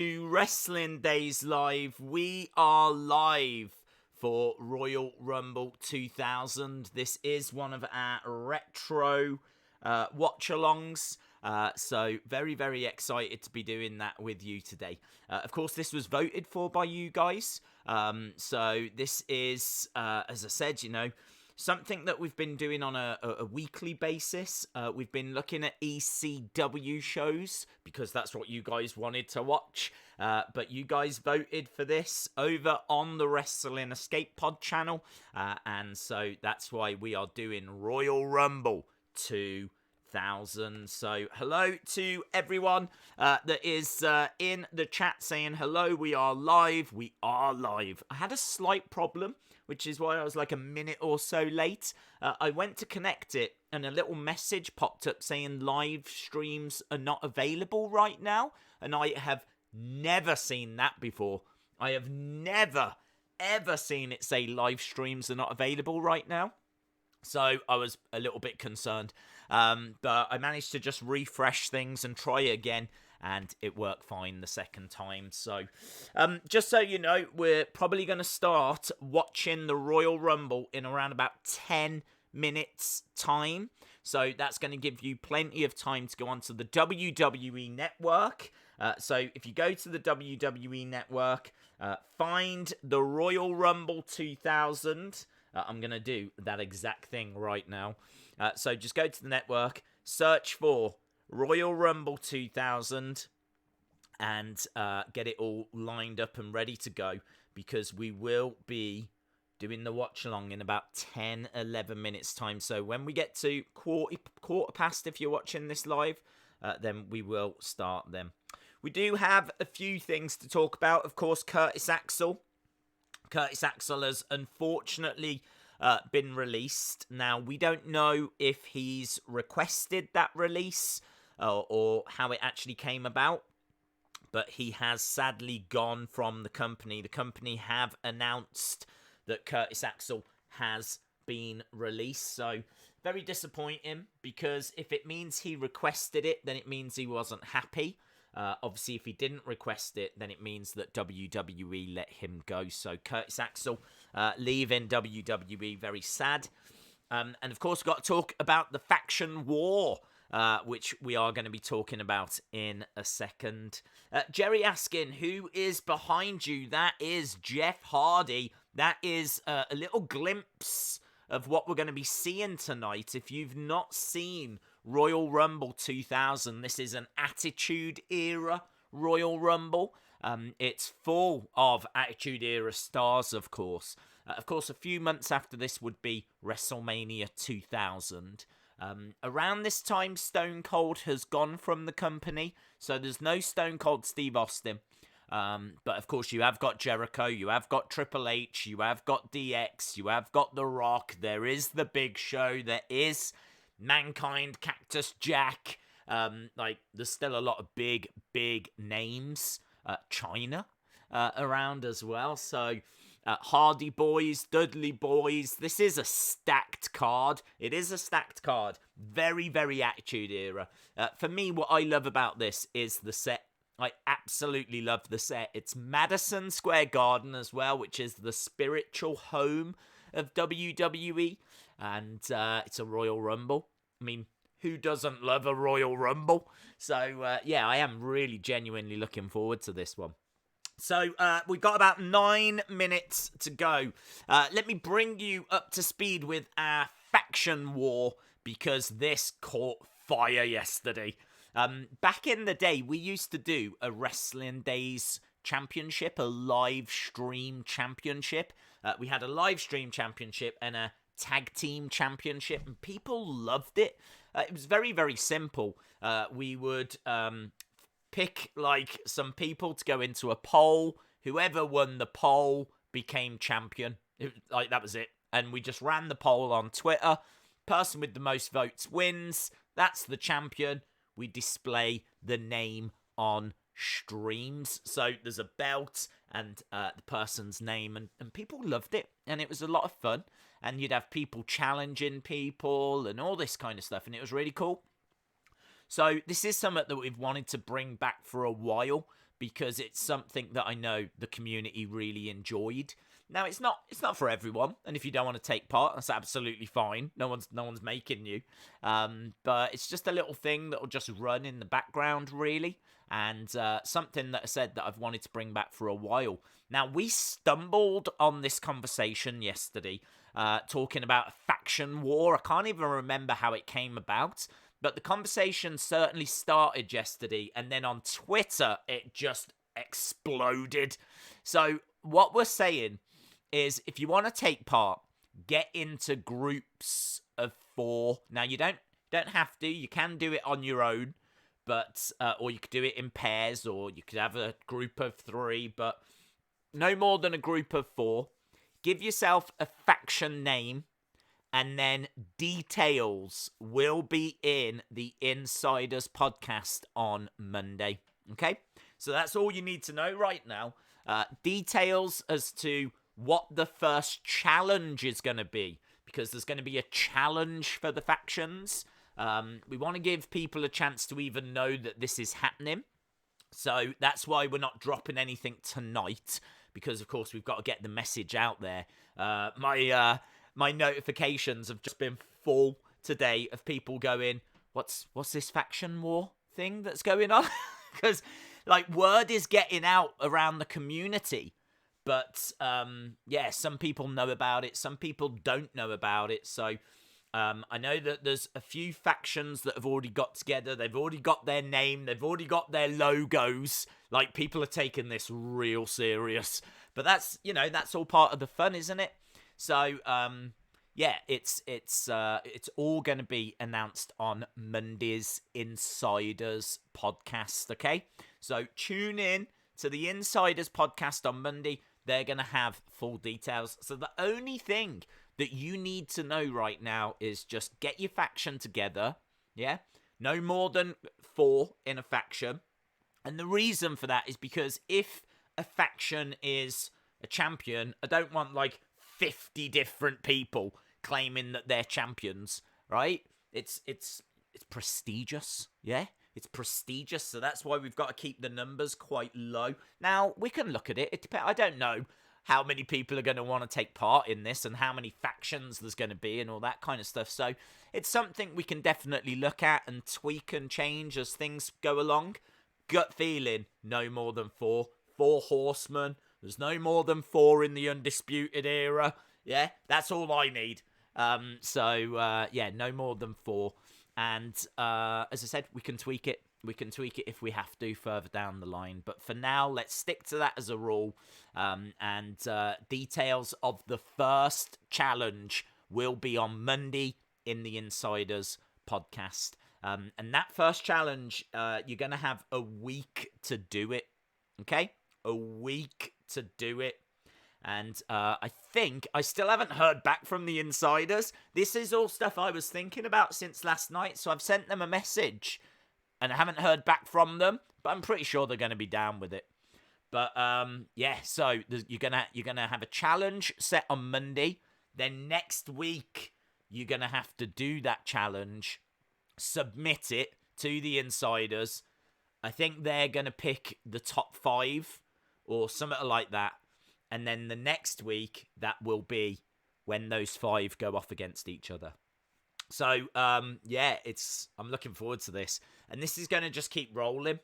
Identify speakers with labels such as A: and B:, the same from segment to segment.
A: to Wrestling Days Live. We are live for Royal Rumble 2000. This is one of our retro watch-alongs. So very, very excited to be doing that with you today. Of course, this was voted for by you guys. So this is, as I said, something that we've been doing on a weekly basis. We've been looking at ECW shows because that's what you guys wanted to watch. But you guys voted for this over on the Wrestling Escape Pod channel. And so that's why we are doing Royal Rumble 2000. So hello to everyone that is in the chat saying hello. We are live. We are live. I had a slight problem, which is why I was like a minute or so late. I went to connect it and a little message popped up saying live streams are not available right now. And I have never seen that before. I have never, ever seen it say live streams are not available right now. So I was a little bit concerned. But I managed to just refresh things and try again. And it worked fine the second time. So, just so you know, we're probably going to start watching the Royal Rumble in around about 10 minutes time. So that's going to give you plenty of time to go onto the WWE Network. So if you go to the WWE Network, find the Royal Rumble 2000. I'm going to do that exact thing right now. So just go to the network, search for Royal Rumble 2000 and get it all lined up and ready to go, because we will be doing the watch along in about 10-11 minutes time. So when we get to quarter past, if you're watching this live, then we will start them. We do have a few things to talk about. Of course, Curtis Axel has unfortunately been released. Now, we don't know if he's requested that release or how it actually came about, but he has sadly gone from the company. The company have announced that Curtis Axel has been released, so very disappointing, because if it means he requested it, then it means he wasn't happy. Obviously, if he didn't request it, then it means that WWE let him go. So Curtis Axel leaving WWE, very sad. And of course, we've got to talk about the faction war, which we are going to be talking about in a second. Jerry asking, who is behind you? That is Jeff Hardy. That is a little glimpse of what we're going to be seeing tonight. If you've not seen Royal Rumble 2000, this is an Attitude Era Royal Rumble. It's full of Attitude Era stars, of course. Of course, a few months after this would be WrestleMania 2000. Around this time, Stone Cold has gone from the company, so there's no Stone Cold Steve Austin. But of course, you have got Jericho, you have got Triple H, you have got DX, you have got The Rock, there is The Big Show, there is Mankind, Cactus Jack. There's still a lot of big names. Chyna around as well. So Hardy Boys, Dudley Boys. This is a stacked card. It is a stacked card. Very, very Attitude Era. For me, what I love about this is the set. I absolutely love the set. It's Madison Square Garden as well, which is the spiritual home of WWE. And it's a Royal Rumble. I mean, who doesn't love a Royal Rumble? So, yeah, I am really genuinely looking forward to this one. So, we've got about 9 minutes to go. Let me bring you up to speed with our faction war, because this caught fire yesterday. Back in the day, we used to do a Wrestling Days Championship, a live stream championship. We had a live stream championship and a tag team championship, and people loved it. It was very, very simple. We would pick some people to go into a poll. Whoever won the poll became champion. That was it. And we just ran the poll on Twitter. Person with the most votes wins. That's the champion. We display the name on streams. So there's a belt and the person's name, and people loved it, and it was a lot of fun. And you'd have people challenging people and all this kind of stuff, and it was really cool. So this is something that we've wanted to bring back for a while, because it's something that I know the community really enjoyed. Now, it's not for everyone, and if you don't want to take part, that's absolutely fine. No one's making you. But it's just a little thing that will just run in the background, really, and something that I said that I've wanted to bring back for a while. Now, we stumbled on this conversation yesterday, talking about a faction war. I can't even remember how it came about, but the conversation certainly started yesterday, and then on Twitter, it just exploded. So what we're saying is, if you want to take part, get into groups of 4. Now, you don't have to. You can do it on your own, but or you could do it in pairs, or you could have a group of 3, but no more than a group of 4. Give yourself a faction name, and then details will be in the Insiders podcast on Monday. Okay? So that's all you need to know right now. Details as to what the first challenge is going to be, because there's going to be a challenge for the factions. We want to give people a chance to even know that this is happening. So that's why we're not dropping anything tonight, because of course we've got to get the message out there. My notifications have just been full today of people going, what's this faction war thing that's going on? Because like, word is getting out around the community. But, some people know about it. Some people don't know about it. So, I know that there's a few factions that have already got together. They've already got their name. They've already got their logos. Like, people are taking this real serious. But that's all part of the fun, isn't it? So, it's all going to be announced on Monday's Insiders podcast, okay? So, tune in to the Insiders podcast on Monday. They're going to have full details. So the only thing that you need to know right now is just get your faction together, yeah? No more than 4 in a faction. And the reason for that is because if a faction is a champion, I don't want like 50 different people claiming that they're champions, right? It's prestigious, yeah? It's prestigious, so that's why we've got to keep the numbers quite low. Now, we can look at it. It depends. I don't know how many people are going to want to take part in this and how many factions there's going to be and all that kind of stuff. So it's something we can definitely look at and tweak and change as things go along. Gut feeling, no more than 4. 4 horsemen. There's no more than 4 in the Undisputed Era. Yeah, that's all I need. No more than 4. And as I said, we can tweak it. We can tweak it if we have to further down the line. But for now, let's stick to that as a rule. And details of the first challenge will be on Monday in the Insiders podcast. And that first challenge, you're going to have a week to do it. Okay? A week to do it. And I think I still haven't heard back from the Insiders. This is all stuff I was thinking about since last night. So I've sent them a message and I haven't heard back from them. But I'm pretty sure they're going to be down with it. But so you're gonna have a challenge set on Monday. Then next week, you're going to have to do that challenge. Submit it to the Insiders. I think they're going to pick the top 5 or something like that. And then the next week, that will be when those 5 go off against each other. So, I'm looking forward to this. And this is going to just keep rolling.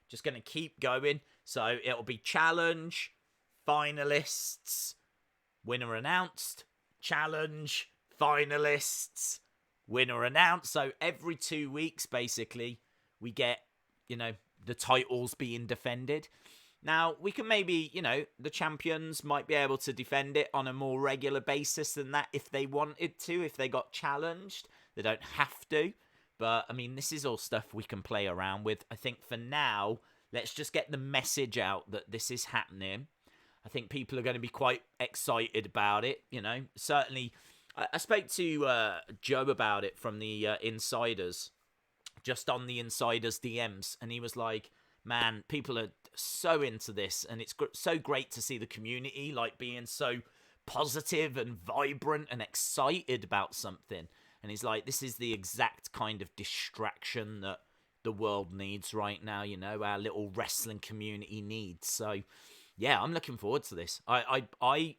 A: Just going to keep going. So, it'll be challenge, finalists, winner announced, challenge, finalists, winner announced. So, every 2 weeks, basically, we get, the titles being defended. Now, we can maybe, the champions might be able to defend it on a more regular basis than that if they wanted to, if they got challenged. They don't have to. But, this is all stuff we can play around with. I think for now, let's just get the message out that this is happening. I think people are going to be quite excited about it, Certainly, I spoke to Joe about it from the Insiders, just on the Insiders DMs, and he was like, man, people are so into this, and it's so great to see the community being so positive and vibrant and excited about something. And he's like, this is the exact kind of distraction that the world needs right now, you know, our little wrestling community needs. So, yeah, I'm looking forward to this. I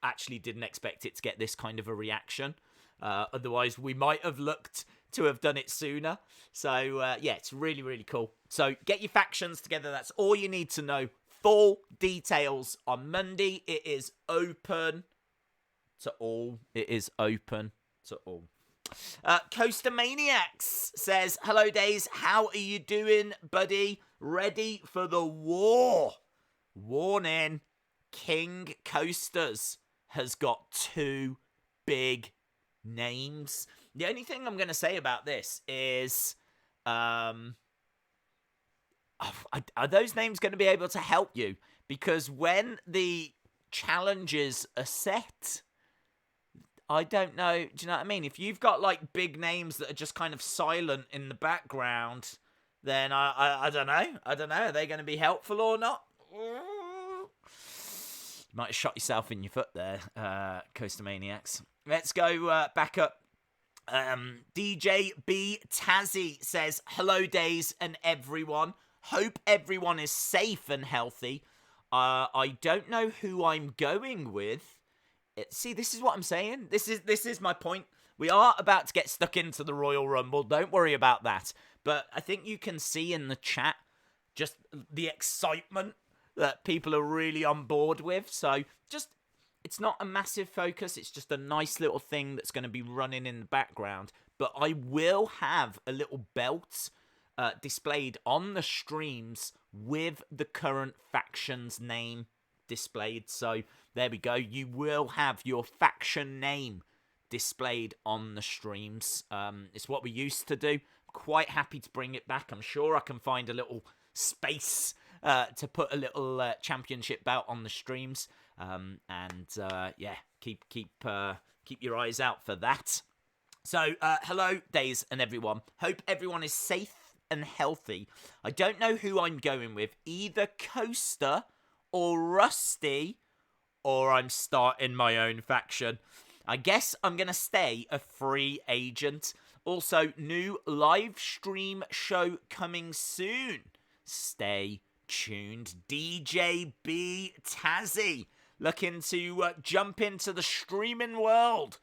A: actually didn't expect it to get this kind of a reaction. Otherwise, we might have looked to have done it sooner. So, yeah, it's really, really cool. So, get your factions together. That's all you need to know. Full details on Monday. It is open to all. It is open to all. Coaster Maniacs says, hello, Days. How are you doing, buddy? Ready for the war? Warning, King Coasters has got 2 big names. The only thing I'm going to say about this is, are those names going to be able to help you? Because when the challenges are set, I don't know. Do you know what I mean? If you've got like big names that are just kind of silent in the background, then I don't know. I don't know. Are they going to be helpful or not? You might have shot yourself in your foot there, Coaster Maniacs. Let's go back up. DJ B Tazzy says, hello, Days and everyone. Hope everyone is safe and healthy. I don't know who I'm going with. See, this is what I'm saying. This is my point. We are about to get stuck into the Royal Rumble. Don't worry about that. But I think you can see in the chat just the excitement that people are really on board with. So just, it's not a massive focus. It's just a nice little thing that's going to be running in the background. But I will have a little belt displayed on the streams with the current faction's name displayed. So there we go. You will have your faction name displayed on the streams. It's what we used to do. I'm quite happy to bring it back. I'm sure I can find a little space to put a little championship belt on the streams. Yeah, keep your eyes out for that. So hello, Days and everyone. Hope everyone is safe and healthy. I don't know who I'm going with. Either Coaster or Rusty, or I'm starting my own faction. I guess I'm going to stay a free agent. Also, new live stream show coming soon. Stay tuned. DJ B Tazzy, looking to jump into the streaming world.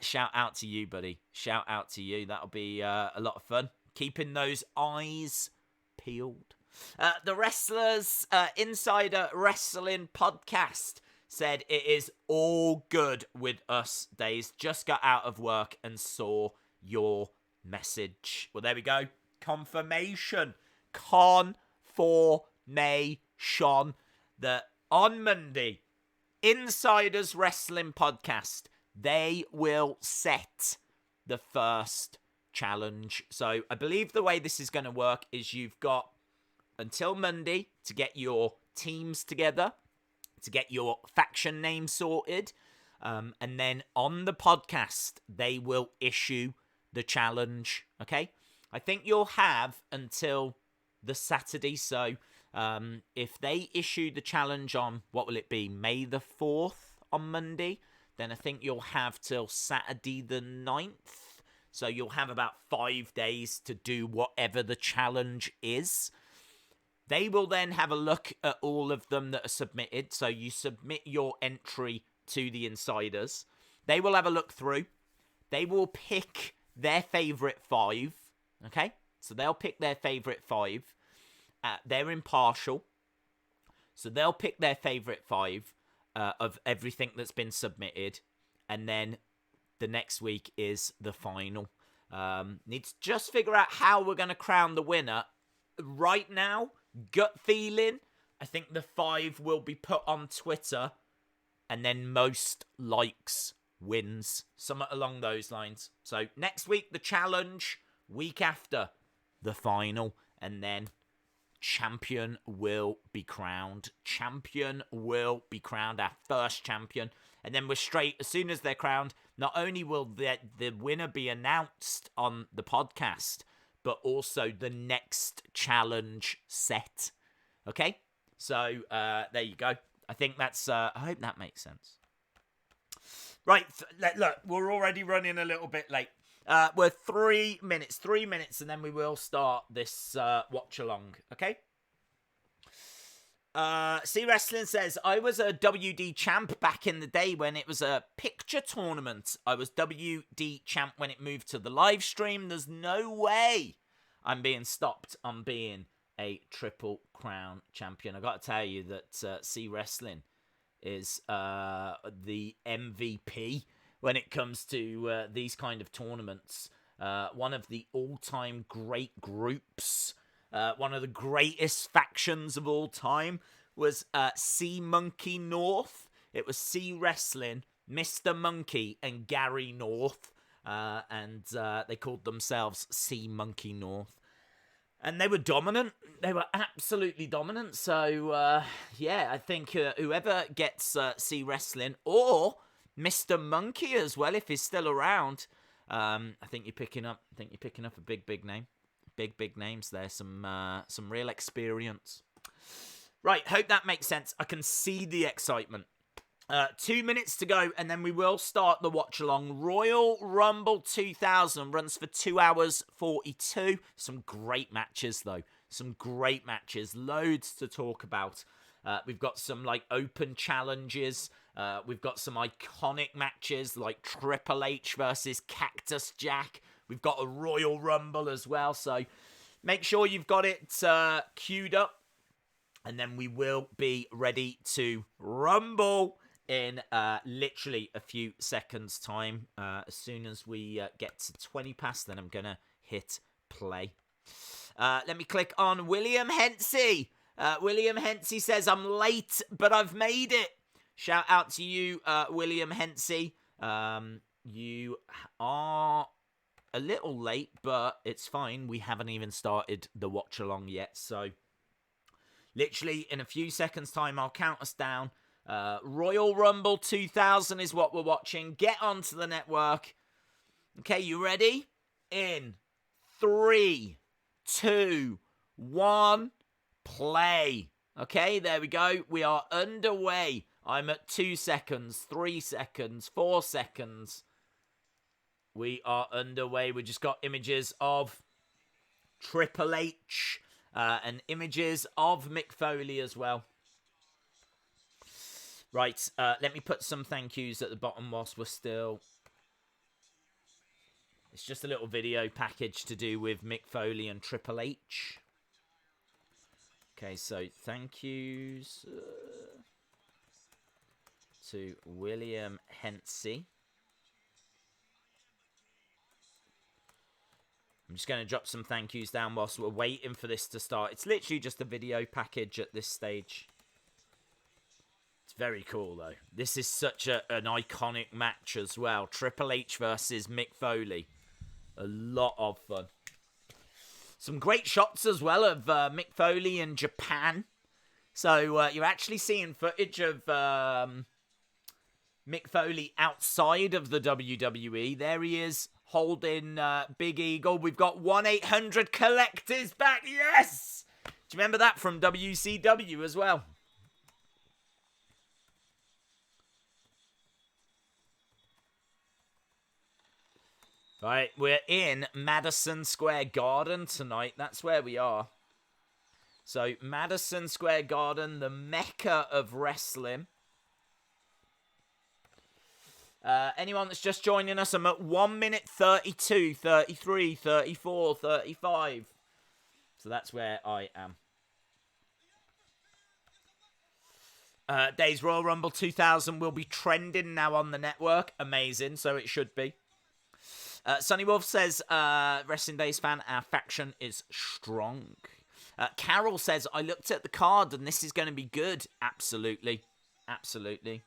A: Shout out to you, buddy. Shout out to you. That'll be a lot of fun. Keeping those eyes peeled. The Wrestlers Insider Wrestling Podcast said it is all good with us, Days. Just got out of work and saw your message. Well, there we go. Confirmation that on Monday, Insiders Wrestling Podcast, they will set the first challenge. So I believe the way this is going to work is you've got until Monday to get your teams together, to get your faction name sorted, and then on the podcast, they will issue the challenge, okay? I think you'll have until the Saturday, so if they issue the challenge on, what will it be, May the 4th on Monday, then I think you'll have till Saturday the 9th, so you'll have about 5 days to do whatever the challenge is. They will then have a look at all of them that are submitted. So you submit your entry to the Insiders. They will have a look through. They will pick their favourite 5. Okay? So they'll pick their favourite 5. They're impartial. So they'll pick their favourite 5 of everything that's been submitted. And then the next week is the final. Need to just figure out how we're going to crown the winner. Right now, gut feeling, I think the 5 will be put on Twitter, and then most likes wins. Somewhat along those lines. So next week, the challenge. Week after, the final. And then champion will be crowned. Champion will be crowned, our first champion. And then we're straight, as soon as they're crowned, not only will the winner be announced on the podcast, but also the next challenge set. Okay? So, there you go. I think that's, I hope that makes sense. Right, look, we're already running a little bit late. We're 3 minutes. 3 minutes, and then we will start this watch-along, okay? C Wrestling says, I was a WD champ back in the day when it was a picture tournament. I was WD champ when it moved to the live stream. There's no way I'm being stopped on being a Triple Crown champion. I got to tell you that C Wrestling is the MVP when it comes to these kind of tournaments. One of the all-time great groups. One of the greatest factions of all time was C Monkey North. It was C Wrestling, Mr. Monkey, and Gary North. And they called themselves C Monkey North. And they were dominant. They were absolutely dominant. So, yeah, I think whoever gets C Wrestling, or Mr. Monkey as well, if he's still around, I think you're picking up a big name. Big names there, some real experience. Right, hope that makes sense. I can see the excitement. 2 minutes to go, and then we will start the watch-along. Royal Rumble 2000 runs for 2 hours 42. Some great matches, though. Some great matches. Loads to talk about. We've got some, like, open challenges. We've got some iconic matches, like Triple H versus Cactus Jack. We've got a Royal Rumble as well, so make sure you've got it queued up. And then we will be ready to rumble in literally a few seconds' time. As soon as we get to 20 past, then I'm going to hit play. Let me click on William Hensey. William Hensey says, I'm late, but I've made it. Shout out to you, William Hensey. You are a little late, but it's fine. We haven't even started the watch-along yet, so literally in a few seconds' time, I'll count us down. Royal Rumble 2000 is what we're watching. Get onto the network. Okay, you ready? In 3, 2, 1, play. Okay, there we go. We are underway. I'm at 2 seconds, 3 seconds, 4 seconds. We are underway. We just got images of Triple H and images of Mick Foley as well. Right, let me put some thank yous at the bottom whilst we're still... It's just a little video package to do with Mick Foley and Triple H. Okay, so thank yous to William Hensey. I'm just going to drop some thank yous down whilst we're waiting for this to start. It's literally just a video package at this stage. It's very cool, though. This is such an iconic match as well. Triple H versus Mick Foley. A lot of fun. Some great shots as well of Mick Foley in Japan. So you're actually seeing footage of Mick Foley outside of the WWE. There he is, holding Big Eagle. We've got 1-800 Collectors back. Yes! Do you remember that from WCW as well? Right, we're in Madison Square Garden tonight. That's where we are. So, Madison Square Garden, the mecca of wrestling. Anyone that's just joining us, I'm at 1 minute 32, 33, 34, 35. So that's where I am. Days Royal Rumble 2000 will be trending now on the network. Amazing, so it should be. Sunny Wolf says, Wrestling Days fan, our faction is strong. Carol says, I looked at the card and this is going to be good. Absolutely. Absolutely.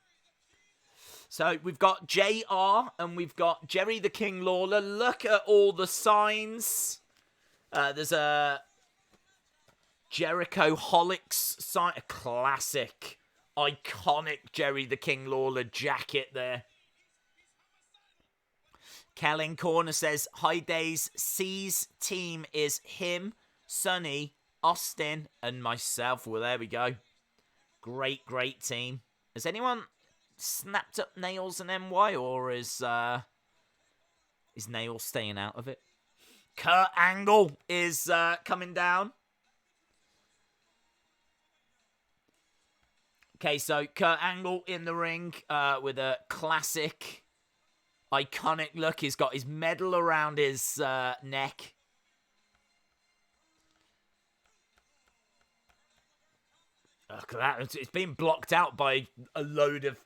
A: So we've got JR and we've got Jerry the King Lawler. Look at all the signs. There's a Jericho Holics sign. A classic, iconic Jerry the King Lawler jacket there. Kellen Corner says, hi Days, C's team is him, Sonny, Austin, and myself. Well, there we go. Great, great team. Has anyone snapped up Nails and NY, or is His nail staying out of it. Kurt Angle is coming down. Okay, so Kurt Angle in the ring with a classic, iconic look. He's got his medal around his neck. Look at that. It's been blocked out by a load of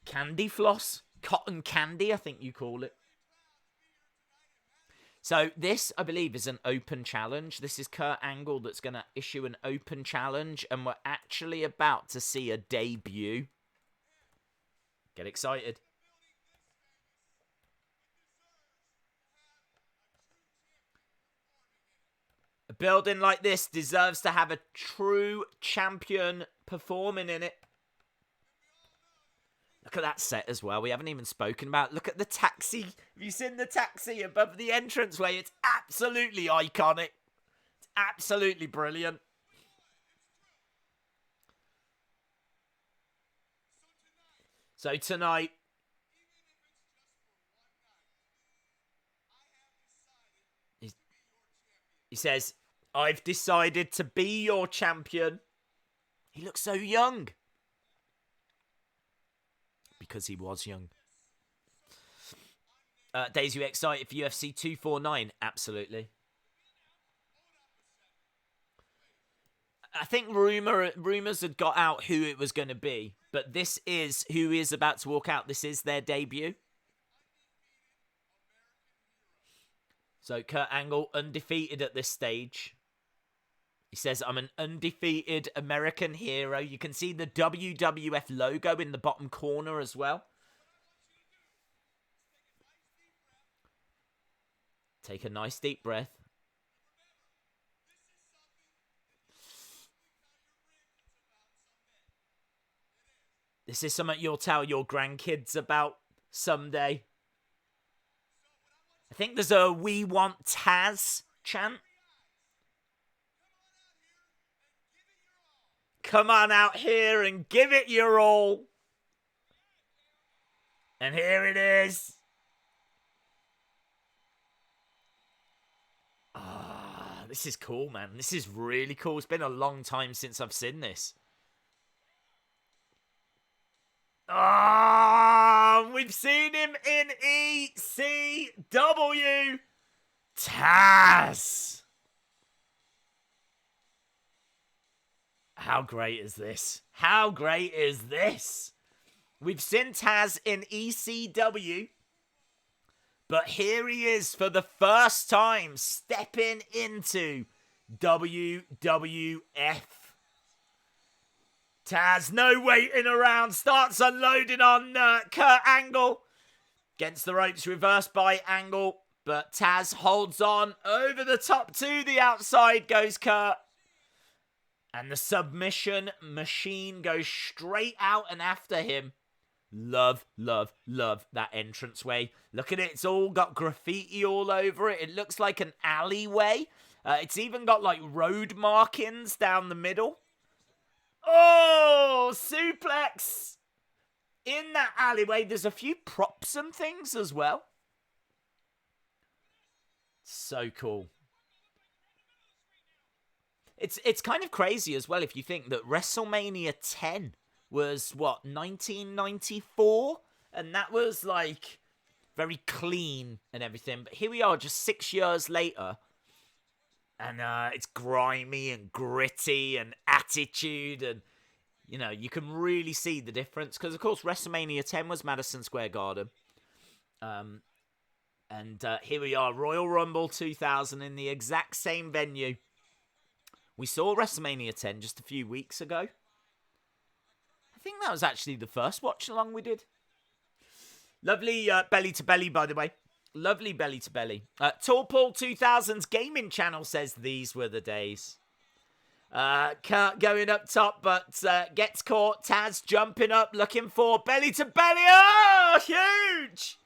A: candy floss. Cotton candy, I think you call it. So this, I believe, is an open challenge. This is Kurt Angle that's going to issue an open challenge, and we're actually about to see a debut. Get excited. A building like this deserves to have a true champion performing in it. Look at that set as well. We haven't even spoken about. Look at the taxi. Have you seen the taxi above the entranceway? It's absolutely iconic. It's absolutely brilliant. So tonight, he says, I've decided to be your champion. He looks so young. Because he was young. Days, you excited for UFC 249? Absolutely. I think rumors had got out who it was going to be, but this is who is about to walk out. This is their debut. So Kurt Angle undefeated at this stage. He says, I'm an undefeated American hero. You can see the WWF logo in the bottom corner as well. Take a nice deep breath. This is something you'll tell your grandkids about someday. I think there's a "We Want Tazz" chant. Come on out here and give it your all. And here it is. Ah, this is cool, man. This is really cool. It's been a long time since I've seen this. Ah, we've seen him in ECW. Tazz. How great is this? How great is this? We've seen Tazz in ECW, but here he is for the first time stepping into WWF. Tazz, no waiting around, starts unloading on Kurt Angle. Against the ropes, reversed by Angle, but Tazz holds on over the top to the outside goes Kurt. And the submission machine goes straight out and after him. Love, love, love that entranceway. Look at it. It's all got graffiti all over it. It looks like an alleyway. It's even got like road markings down the middle. Oh, suplex. In that alleyway, there's a few props and things as well. So cool. It's kind of crazy as well if you think that WrestleMania 10 was, what, 1994? And that was, like, very clean and everything. But here we are just 6 years later. And it's grimy and gritty and attitude. And, you know, you can really see the difference. Because, of course, WrestleMania 10 was Madison Square Garden. And here we are, Royal Rumble 2000 in the exact same venue. We saw WrestleMania 10 just a few weeks ago. I think that was actually the first watch-along we did. Lovely belly-to-belly, by the way. Lovely belly-to-belly. Tall Paul 2000's gaming channel says these were the days. Kurt going up top, but gets caught. Tazz jumping up, looking for belly-to-belly. Oh, huge!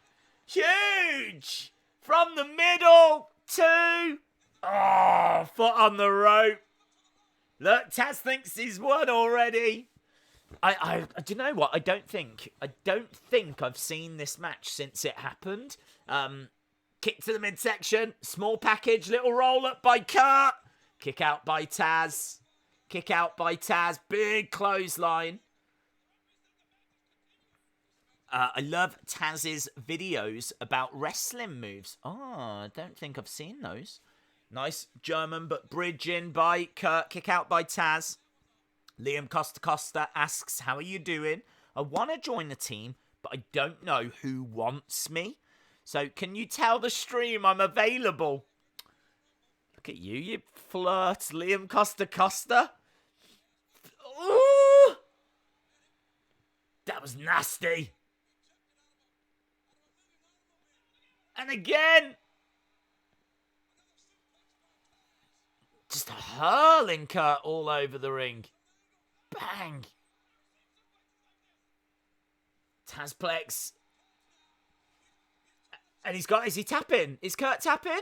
A: Huge! From the middle to... Oh, foot on the rope. Look, Tazz thinks he's won already. Do you know what? I don't think I've seen this match since it happened. Kick to the midsection, small package, little roll up by Kurt, kick out by Tazz, big clothesline. I love Tazz's videos about wrestling moves. Oh, I don't think I've seen those. Nice German, but bridge in by Kurt, kick out by Tazz. Liam Costa asks, how are you doing? I want to join the team, but I don't know who wants me. So can you tell the stream I'm available? Look at you, you flirt, Liam Costa. Ooh! That was nasty. And again. Just hurling Kurt all over the ring. Bang. Tazplex. And is he tapping? Is Kurt tapping?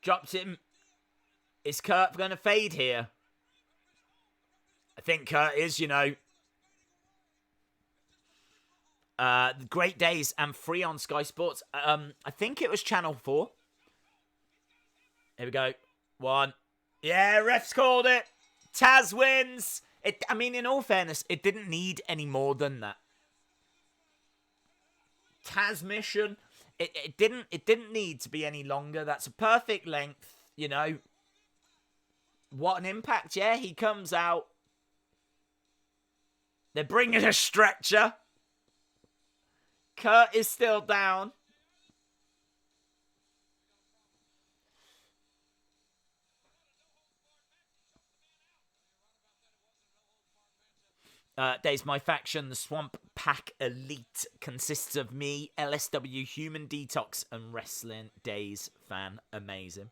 A: Dropped him. Is Kurt going to fade here? I think Kurt is, you know. Great Days and free on Sky Sports. I think it was Channel 4. Here we go. 1. Yeah, refs called it. Tazz wins. I mean, in all fairness, it didn't need any more than that. Tazz mission. It didn't need to be any longer. That's a perfect length, you know. What an impact. Yeah, he comes out. They're bringing a stretcher. Kurt is still down. Days, my faction, the Swamp Pack Elite, consists of me, LSW, Human Detox, and Wrestling Days fan. Amazing.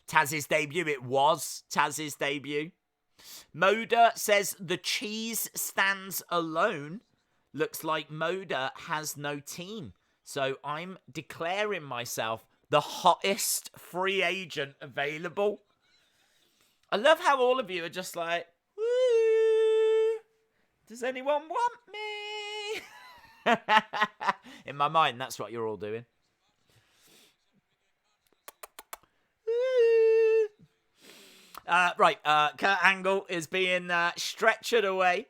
A: Tazz's debut. It was Tazz's debut. Moda says the cheese stands alone. Looks like Moda has no team. So I'm declaring myself the hottest free agent available. I love how all of you are just like, woo, does anyone want me? In my mind, that's what you're all doing. Right, Kurt Angle is being stretchered away.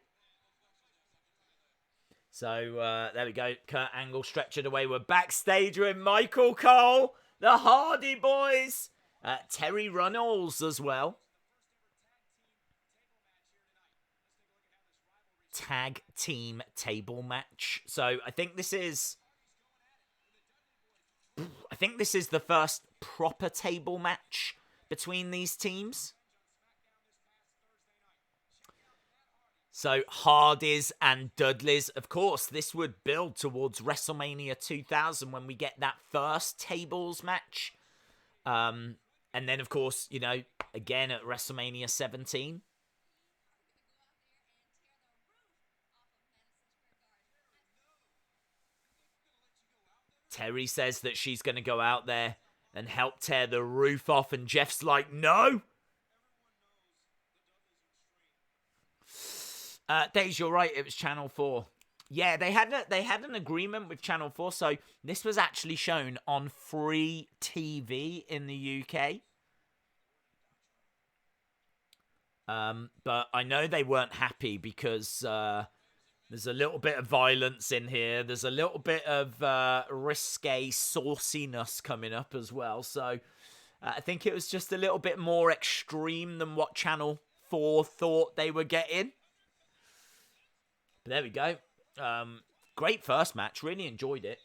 A: So, there we go. Kurt Angle stretchered away. We're backstage with Michael Cole, the Hardy Boys, Terry Runnels as well. Tag team table match. So, I think this is the first proper table match between these teams. So, Hardys and Dudleys. Of course, this would build towards WrestleMania 2000 when we get that first tables match. And then, of course, you know, again at WrestleMania 17. Terry says that she's going to go out there and help tear the roof off. And Jeff's like, no. Days, you're right. It was Channel 4. Yeah, they had an agreement with Channel 4. So this was actually shown on free TV in the UK. But I know they weren't happy because there's a little bit of violence in here. There's a little bit of risque sauciness coming up as well. So I think it was just a little bit more extreme than what Channel 4 thought they were getting. But there we go. Great first match. Really enjoyed it.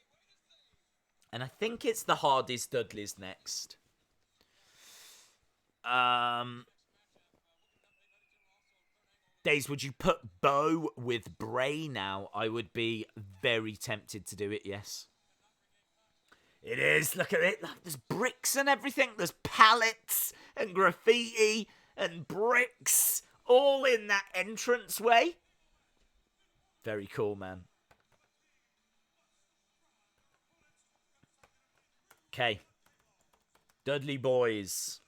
A: And I think it's the Hardys Dudleys next. Days, would you put Bo with Bray now? I would be very tempted to do it, yes. It is. Look at it. There's bricks and everything. There's pallets and graffiti and bricks all in that entranceway. Very cool, man. Okay. Dudley boys.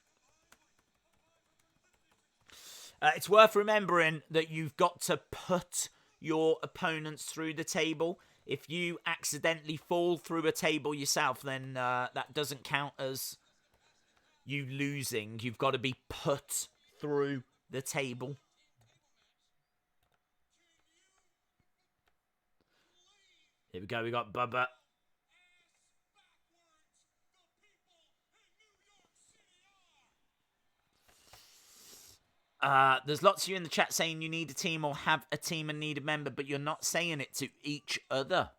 A: It's worth remembering that you've got to put your opponents through the table. If you accidentally fall through a table yourself, then that doesn't count as you losing. You've got to be put through the table. Here we go. We got Bubba. There's lots of you in the chat saying you need a team or have a team and need a member, but you're not saying it to each other.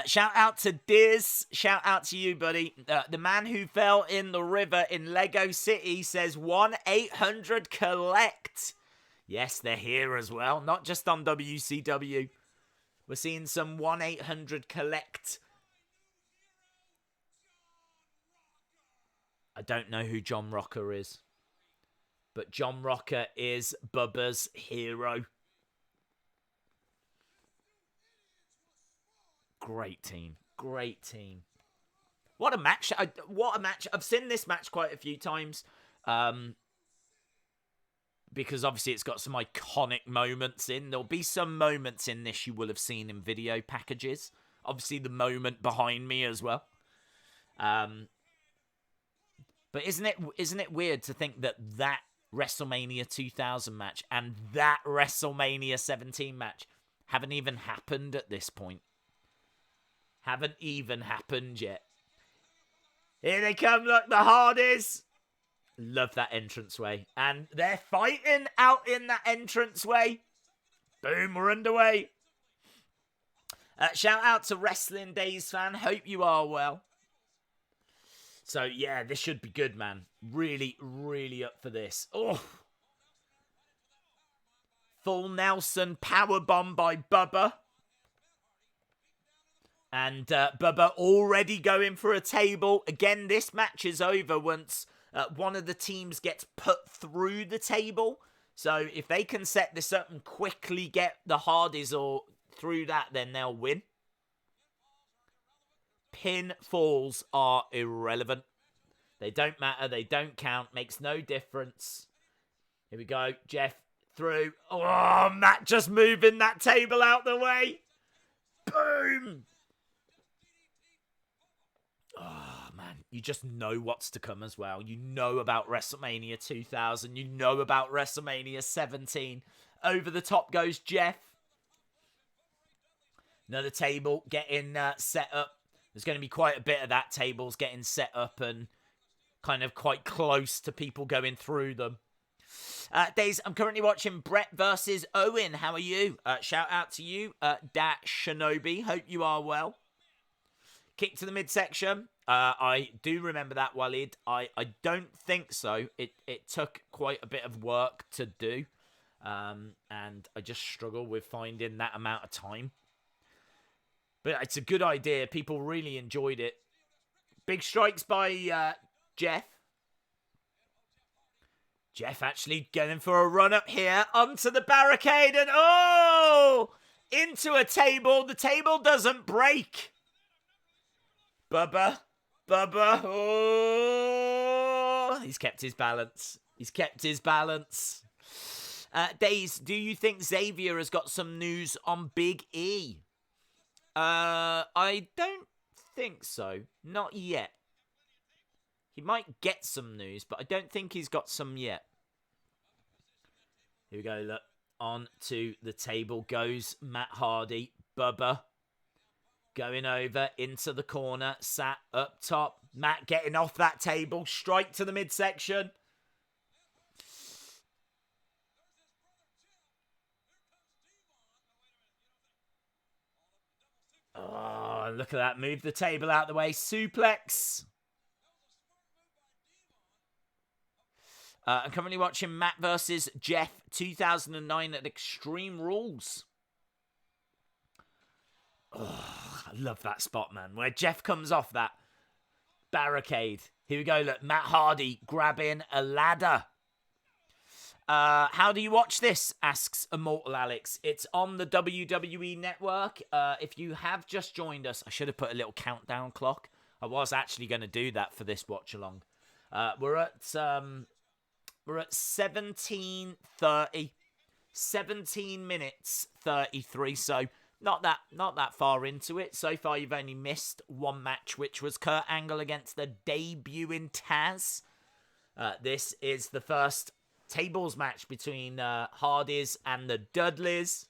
A: Shout out to Diz. Shout out to you, buddy. The man who fell in the river in Lego City says 1-800-COLLECT. Yes, they're here as well. Not just on WCW. We're seeing some 1-800-COLLECT. I don't know who John Rocker is. But John Rocker is Bubba's hero. Great team. Great team. What a match. What a match. I've seen this match quite a few times. Because obviously it's got some iconic moments in. There'll be some moments in this you will have seen in video packages. Obviously the moment behind me as well. But isn't it weird to think that WrestleMania 2000 match and that WrestleMania 17 match haven't even happened at this point? Haven't even happened yet. Here they come, look, the Hardys. Love that entranceway. And they're fighting out in that entranceway. Boom, we're underway. Shout out to Wrestling Days fan. Hope you are well. So, yeah, this should be good, man. Really, really up for this. Oh. Full Nelson powerbomb by Bubba. And Bubba already going for a table. Again, this match is over once one of the teams gets put through the table. So if they can set this up and quickly get the Hardys or through that, then they'll win. Pinfalls are irrelevant. They don't matter. They don't count. Makes no difference. Here we go. Jeff through. Oh, Matt just moving that table out the way. Boom. Oh, man. You just know what's to come as well. You know about WrestleMania 2000. You know about WrestleMania 17. Over the top goes Jeff. Another table getting set up. There's going to be quite a bit of that tables getting set up and kind of quite close to people going through them. Days, I'm currently watching Brett versus Owen. How are you? Shout out to you, Dash Shinobi. Hope you are well. Kick to the midsection. I do remember that, Walid. I don't think so. It took quite a bit of work to do. And I just struggle with finding that amount of time. But it's a good idea. People really enjoyed it. Big strikes by Jeff. Jeff actually going for a run up here onto the barricade and into a table. The table doesn't break. Bubba. Oh, he's kept his balance. Days, do you think Xavier has got some news on Big E? I don't think so. Not yet. He might get some news, but I don't think he's got some yet. Here we go, look. On to the table goes Matt Hardy. Bubba going over into the corner. Sat up top. Matt getting off that table. Strike to the midsection. Oh, look at that. Move the table out the way. Suplex. I'm currently watching Matt versus Jeff 2009 at Extreme Rules. Oh, I love that spot, man. Where Jeff comes off that barricade. Here we go. Look, Matt Hardy grabbing a ladder. How do you watch this? Asks Immortal Alex. It's on the WWE Network. If you have just joined us, I should have put a little countdown clock. I was actually going to do that for this watch along. We're We're at 17:30. 17 minutes 33, so not that far into it. So far you've only missed one match, which was Kurt Angle against the debuting Tazz. This is the first tables match between Hardys and the Dudleys.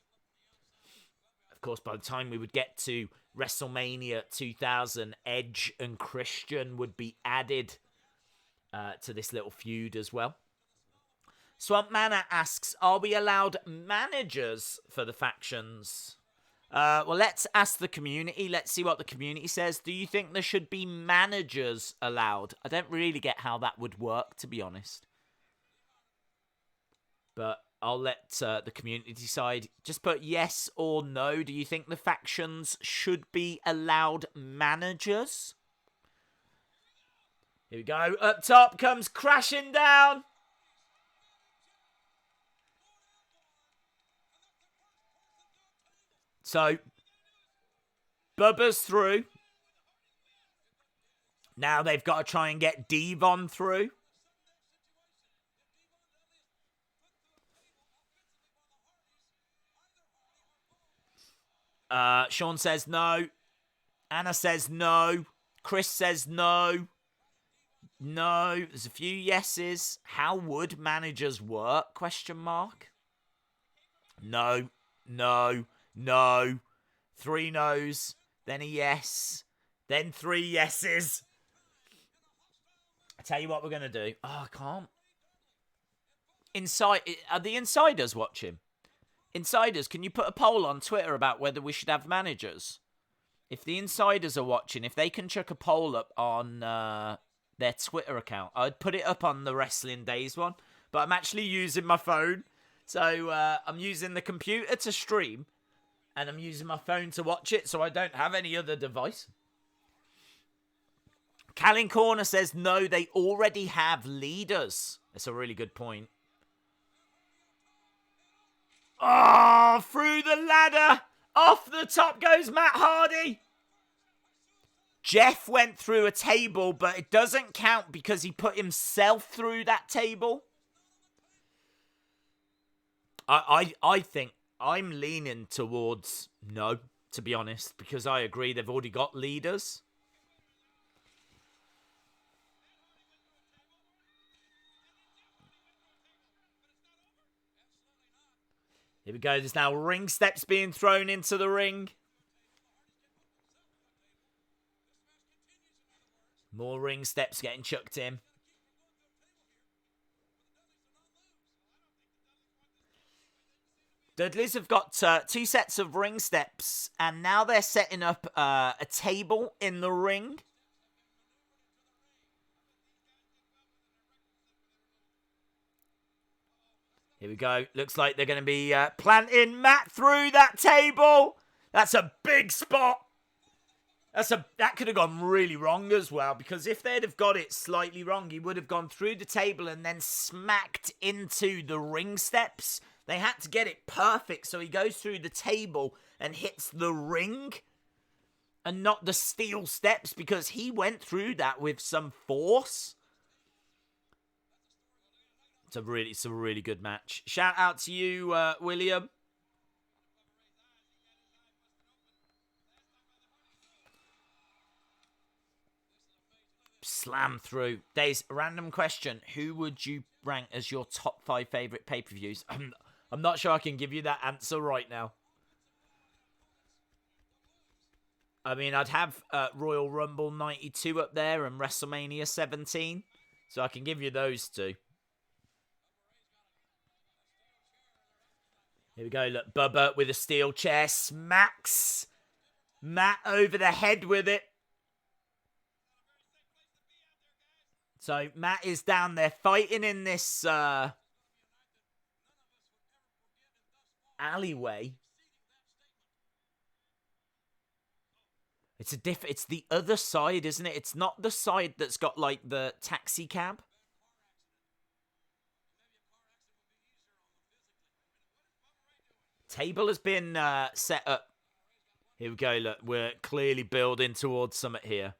A: Of course, by the time we would get to WrestleMania 2000, Edge and Christian would be added to this little feud as well. Swamp Manor asks, are we allowed managers for the factions? Well, let's ask the community. Let's see what the community says. Do you think there should be managers allowed? I don't really get how that would work, to be honest. But I'll let the community decide. Just put yes or no. Do you think the factions should be allowed managers? Here we go. Up top comes crashing down. So, Bubba's through. Now they've got to try and get Devon through. Sean says no. Anna says no. Chris says no. No. There's a few yeses. How would managers work? Question mark. No. No. No. 3 no's. Then a yes. Then 3 yeses. I tell you what we're going to do. Oh, I can't. Are the insiders watching? Insiders, can you put a poll on Twitter about whether we should have managers? If the insiders are watching, if they can chuck a poll up on their Twitter account, I'd put it up on the Wrestling Days one. But I'm actually using my phone. So I'm using the computer to stream. And I'm using my phone to watch it, so I don't have any other device. Callan Corner says, no, they already have leaders. That's a really good point. Oh, through the ladder. Off the top goes Matt Hardy. Jeff went through a table, but it doesn't count because he put himself through that table. I think I'm leaning towards no, to be honest, because I agree they've already got leaders. Here we go. There's now ring steps being thrown into the ring. More ring steps getting chucked in. Dudleys have got 2 sets of ring steps, and now they're setting up a table in the ring. Here we go. Looks like they're going to be planting Matt through that table. That's a big spot. That could have gone really wrong as well, because if they'd have got it slightly wrong, he would have gone through the table and then smacked into the ring steps. They had to get it perfect, so he goes through the table and hits the ring and not the steel steps, because he went through that with some force. It's a really good match. Shout out to you, William. Slam through. Days, random question. Who would you rank as your top 5 favourite pay-per-views? I'm not sure I can give you that answer right now. I mean, I'd have Royal Rumble 92 up there and WrestleMania 17. So I can give you those 2. Here we go. Look, Bubba with a steel chair smacks Matt over the head with it. So Matt is down there fighting in this alleyway. It's the other side, isn't it? It's not the side that's got like the taxi cab. Table has been set up. Here we go. Look, we're clearly building towards something here.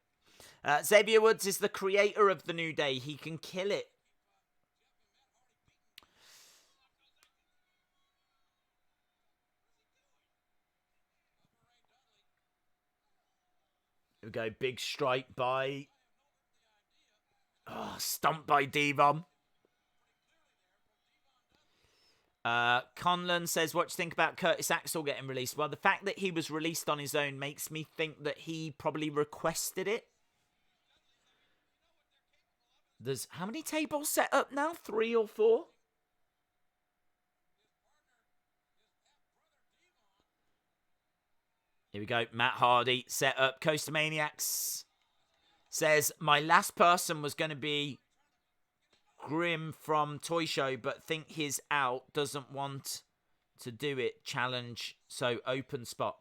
A: Xavier Woods is the creator of the New Day. He can kill it. we go. Big strike by... Oh, stumped by Devon. Conlon says, what do you think about Curtis Axel getting released? Well, the fact that he was released on his own makes me think that he probably requested it. There's how many tables set up now? 3 or 4? Here we go. Matt Hardy set up. Coaster Maniacs says, my last person was going to be Grim from Toy Show, but think he's out, doesn't want to do it. Challenge, so open spot.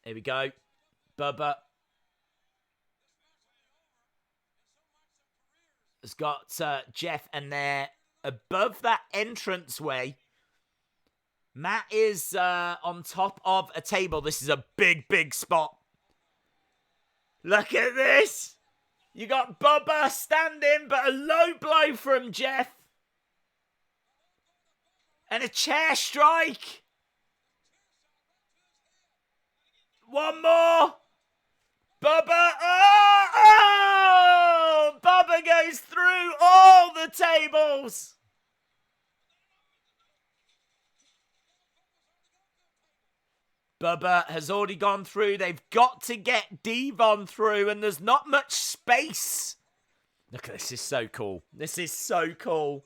A: Here we go. Bubba has got Jeff, and they're above that entranceway. Matt is on top of a table. This is a big, big spot. Look at this. You got Bubba standing, but a low blow from Jeff. And a chair strike. One more. Bubba. Oh! Bubba goes through all the tables. Bubba has already gone through. They've got to get Devon through, and there's not much space. Look at this. This is so cool. This is so cool.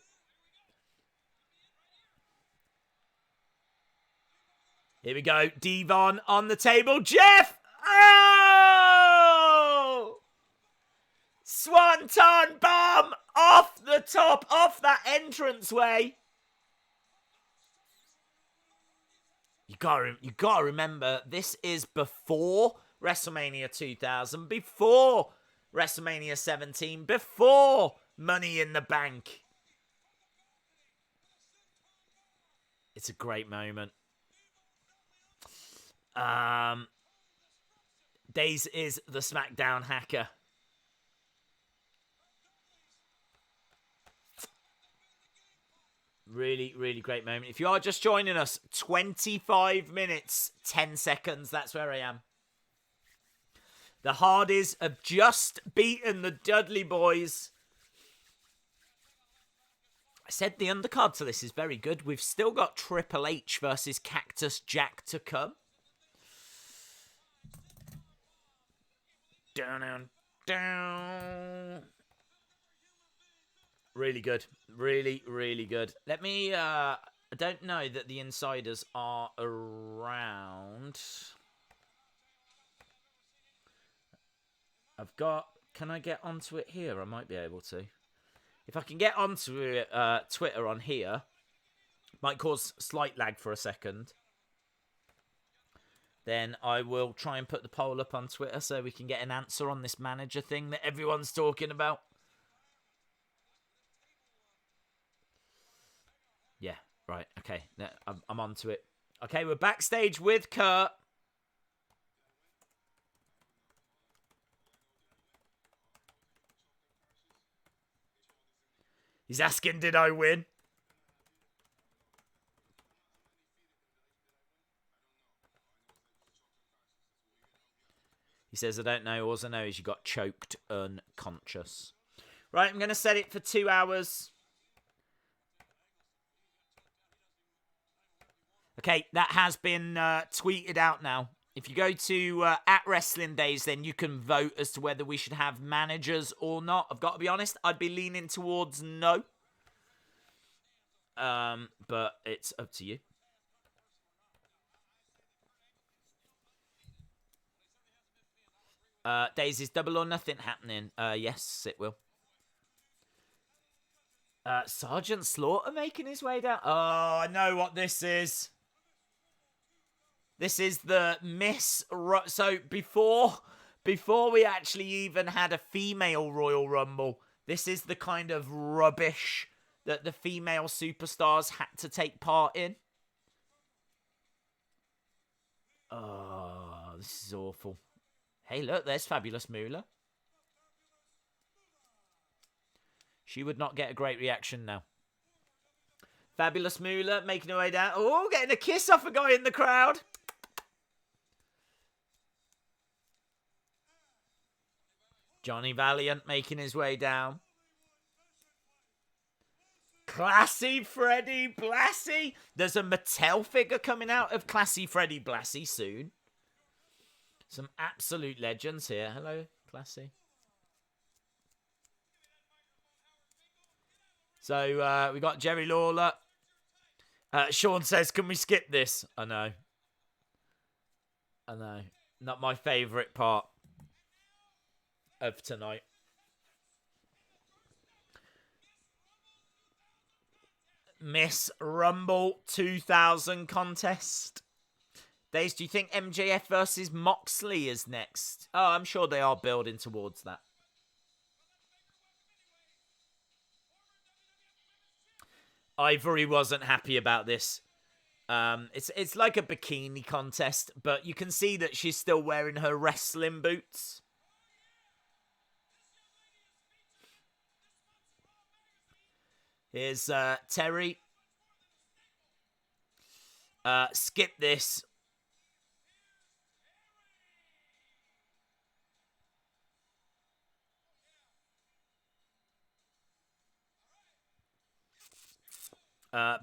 A: Here we go. Devon on the table. Jeff! Oh! Swanton bomb off the top, off that entranceway. You gotta remember, this is before WrestleMania 2000, before WrestleMania 17, before Money in the Bank. It's a great moment. Days is the SmackDown hacker. Really, really great moment. If you are just joining us, 25 minutes, 10 seconds. That's where I am. The Hardys have just beaten the Dudley boys. I said the undercard to this is very good. We've still got Triple H versus Cactus Jack to come. Down, down. Really good. Really, really good. Let me, I don't know that the insiders are around. I've got, can I get onto it here? I might be able to. If I can get onto it, Twitter on here, might cause slight lag for a second. Then I will try and put the poll up on Twitter so we can get an answer on this manager thing that everyone's talking about. Yeah, right, okay. I'm onto it. Okay, we're backstage with Kurt. He's asking, did I win? He says, I don't know. All I know is you got choked unconscious. Right, I'm going to set it for 2 hours. Okay, that has been tweeted out now. If you go to @WrestlingDays, then you can vote as to whether we should have managers or not. I've got to be honest, I'd be leaning towards no. But it's up to you. Days, is Double or Nothing happening? Yes, it will. Sergeant Slaughter making his way down. Oh, I know what this is. This is the Miss... So before we actually even had a female Royal Rumble, this is the kind of rubbish that the female superstars had to take part in. Oh, this is awful. Hey, look, there's Fabulous Moolah. She would not get a great reaction now. Fabulous Moolah making her way down. Oh, getting a kiss off a guy in the crowd. Johnny Valiant making his way down. Classy Freddie Blassie. There's a Mattel figure coming out of Classy Freddie Blassie soon. Some absolute legends here. Hello, Classy. So we got Jerry Lawler. Sean says, can we skip this? I know. Not my favourite part of tonight. Miss Rumble 2000 contest. Days, do you think MJF versus Moxley is next? Oh, I'm sure they are building towards that. Ivory wasn't happy about this. It's like a bikini contest, but you can see that she's still wearing her wrestling boots. Here's Terry. Skip this.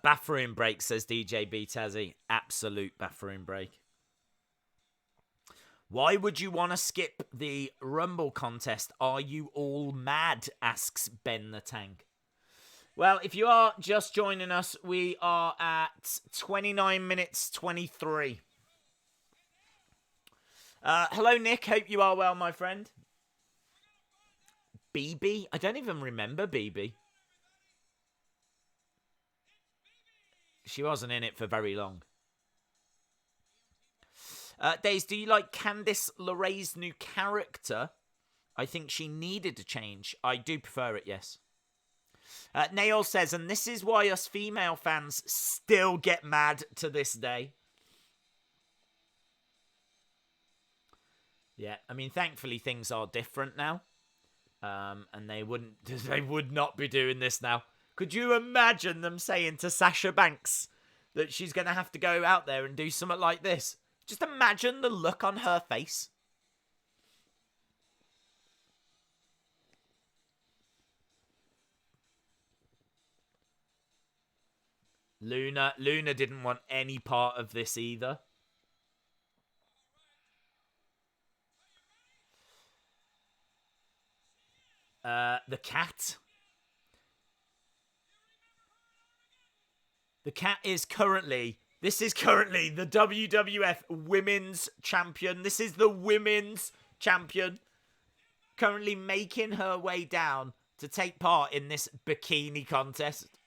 A: Bathroom break, says DJ B Tazzy. Absolute bathroom break. Why would you want to skip the Rumble contest? Are you all mad? Asks Ben the Tank. Well, if you are just joining us, we are at 29 minutes 23. Hello, Nick. Hope you are well, my friend. BB? I don't even remember BB. She wasn't in it for very long. Days, do you like Candice LeRae's new character? I think she needed a change. I do prefer it, yes. Nail says, and this is why us female fans still get mad to this day. Yeah, I mean, thankfully things are different now. And they would not be doing this now. Could you imagine them saying to Sasha Banks that she's going to have to go out there and do something like this? Just imagine the look on her face. Luna didn't want any part of this either. The cat. The cat is currently... This is currently the WWF Women's Champion. This is the Women's Champion. Currently making her way down to take part in this bikini contest.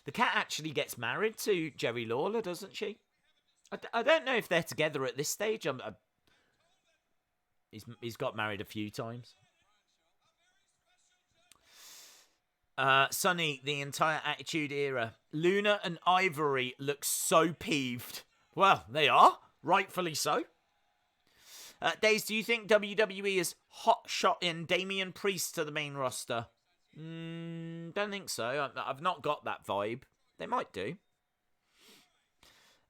A: The cat actually gets married to Jerry Lawler, doesn't she? I don't know if they're together at this stage. He's got married a few times. Sonny, the entire Attitude Era. Luna and Ivory look so peeved. Well, they are. Rightfully so. Days, do you think WWE is hot shot in Damian Priest to the main roster? Don't think so. I've not got that vibe. They might do.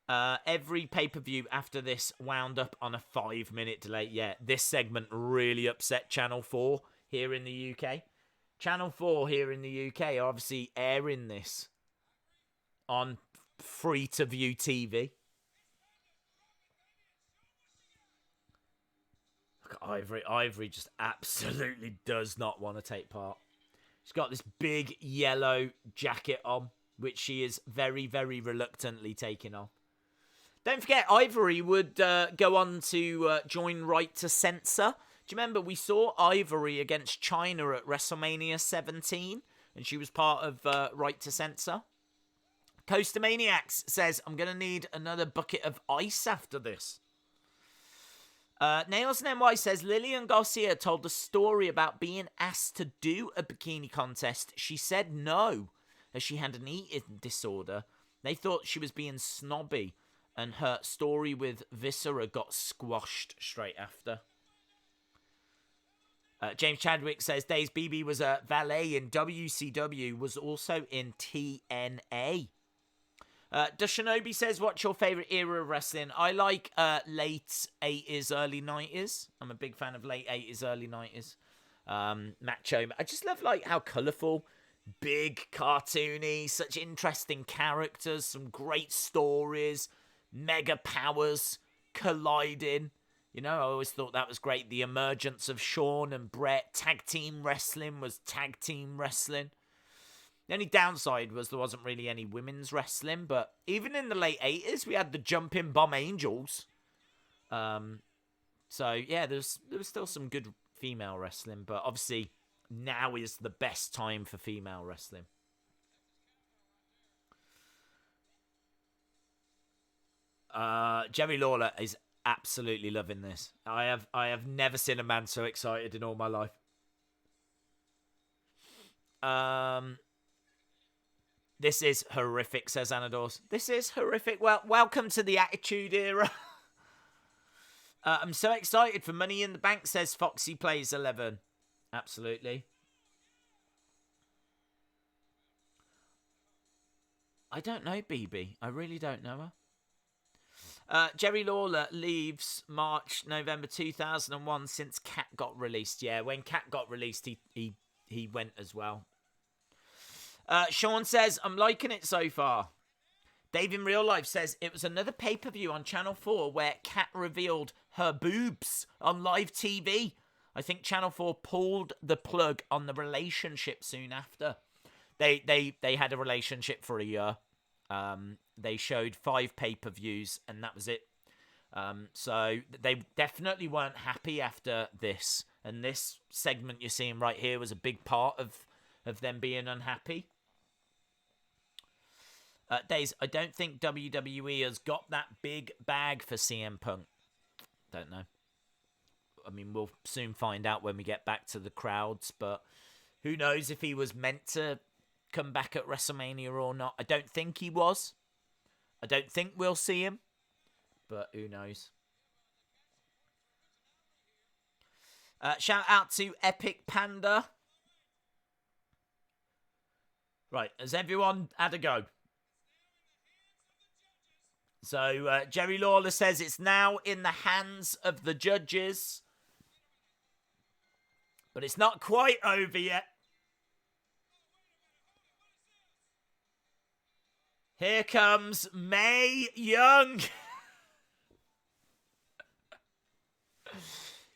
A: Every pay-per-view after this wound up on a 5-minute delay. Yeah, this segment really upset Channel 4 here in the UK. Channel 4 here in the UK are obviously airing this on free-to-view TV. Look at Ivory. Ivory just absolutely does not want to take part. She's got this big yellow jacket on, which she is very, very reluctantly taking off. Don't forget, Ivory would go on to join Right to Censor. Do you remember we saw Ivory against Chyna at WrestleMania 17? And she was part of Right to Censor. Coaster Maniacs says, I'm going to need another bucket of ice after this. Nails and NY says, Lillian Garcia told the story about being asked to do a bikini contest. She said no, as she had an eating disorder. They thought she was being snobby, and her story with Viscera got squashed straight after. James Chadwick says Days BB was a valet in WCW, was also in TNA. Dushinobi says, what's your favourite era of wrestling? I like late 80s, early 90s. I'm a big fan of late 80s, early 90s. Macho. I just love like how colourful, big, cartoony, such interesting characters, some great stories, mega powers colliding. You know, I always thought that was great. The emergence of Shawn and Brett. Tag team wrestling was tag team wrestling. The only downside was there wasn't really any women's wrestling, but even in the late 80s, we had the Jumping Bomb Angels. So, yeah, there was still some good female wrestling, but obviously now is the best time for female wrestling. Jerry Lawler is absolutely loving this. I have never seen a man so excited in all my life. This is horrific, says Anadors. This is horrific. Well, welcome to the Attitude Era. I'm so excited for Money in the Bank, says Foxy Plays 11. Absolutely. I don't know BB. I really don't know her. Jerry Lawler leaves November 2001 since Cat got released. Yeah, when Cat got released, he went as well. Sean says, I'm liking it so far. Dave in Real Life says, it was another pay-per-view on Channel 4 where Cat revealed her boobs on live TV. I think Channel 4 pulled the plug on the relationship soon after. They had a relationship for a year. They showed 5 pay-per-views, and that was it. So they definitely weren't happy after this. And this segment you're seeing right here was a big part of them being unhappy. Days, I don't think WWE has got that big bag for CM Punk. Don't know. I mean, we'll soon find out when we get back to the crowds, but who knows if he was meant to come back at WrestleMania or not. I don't think he was. I don't think we'll see him, but who knows. Shout out to Epic Panda. Right, has everyone had a go? So, Jerry Lawler says it's now in the hands of the judges. But it's not quite over yet. Here comes Mae Young.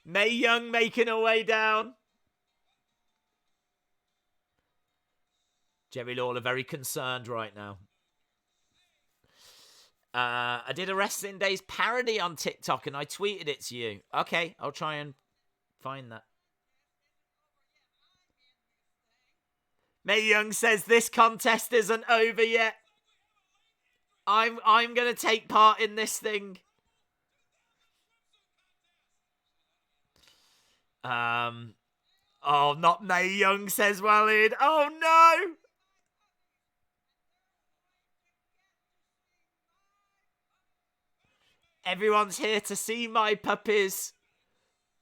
A: Mae Young making her way down. Jerry Lawler very concerned right now. I did a Wrestling Days parody on TikTok and I tweeted it to you. Okay, I'll try and find that. Mae Young says this contest isn't over yet. I'm going to take part in this thing. Oh, not Mae Young, says Walid. Oh, no. Everyone's here to see my puppies.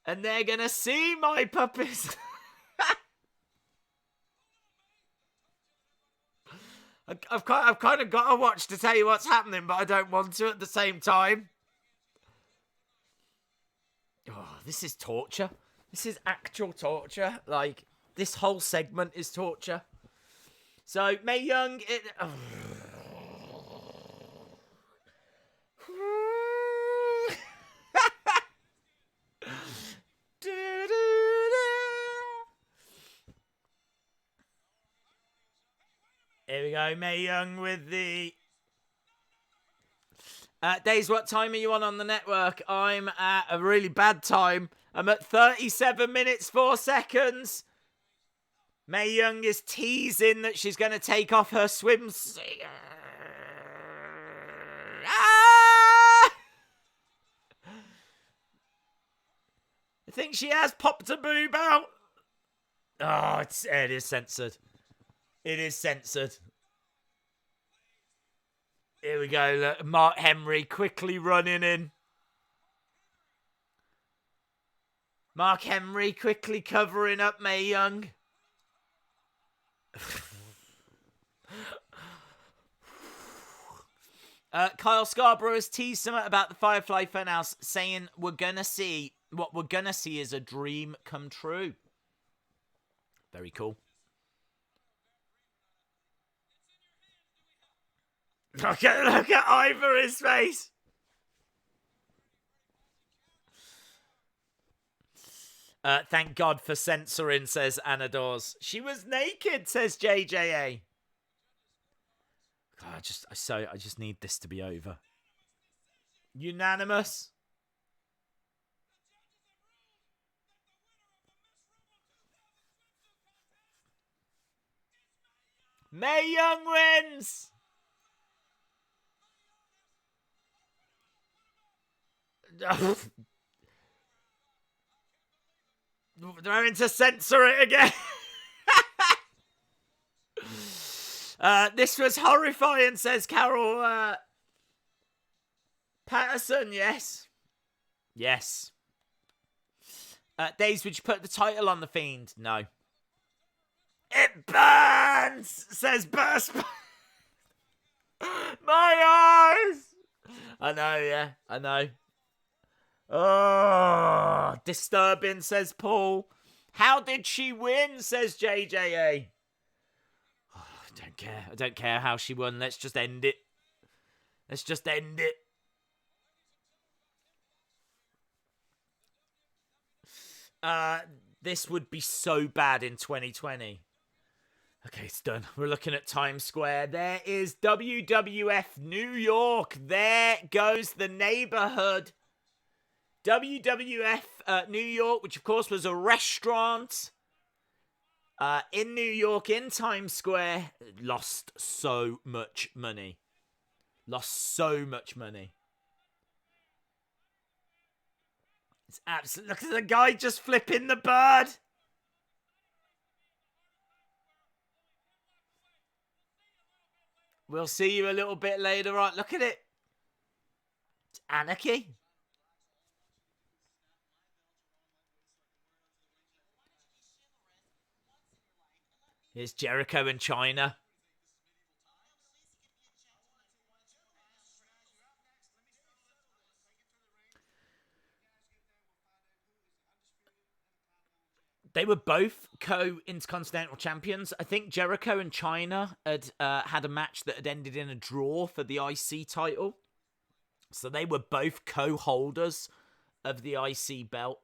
A: And they're going to see my puppies. I've kind of got to watch to tell you what's happening, but I don't want to at the same time. Oh, this is torture. This is actual torture. Like, this whole segment is torture. So, Mae Young... Here we go, Mae Young with the... Days, what time are you on the network? I'm at a really bad time. I'm at 37 minutes, 4 seconds. Mae Young is teasing that she's going to take off her swimsuit. Ah! I think she has popped a boob out. Oh, it is censored. It is censored. Here we go. Look, Mark Henry quickly running in. Mark Henry quickly covering up Mae Young. Kyle Scarborough has teased something about the Firefly Funhouse, saying what we're gonna see is a dream come true. Very cool. Look at Ivory's face. Thank God for censoring, says Anadors. She was naked, says JJA. God, I just need this to be over. Unanimous. Mae Young wins. They're having to censor it again. This was horrifying, says Carol Patterson. Yes. Yes. Days, would you put the title on the Fiend? No. It burns, says Burst. My eyes. I know, yeah. I know. Oh, disturbing, says Paul. How did she win, says JJA. Oh, I don't care. I don't care how she won. Let's just end it. Let's just end it. This would be so bad in 2020. Okay, it's done. We're looking at Times Square. There is WWF New York. There goes the neighborhood. WWF New York, which of course was a restaurant in New York, in Times Square, lost so much money. Lost so much money. It's absolute. Look at the guy just flipping the bird. We'll see you a little bit later on. Look at it. It's anarchy. Here's Jericho and Chyna. They were both co-Intercontinental Champions. I think Jericho and Chyna had a match that had ended in a draw for the IC title. So they were both co-holders of the IC belt.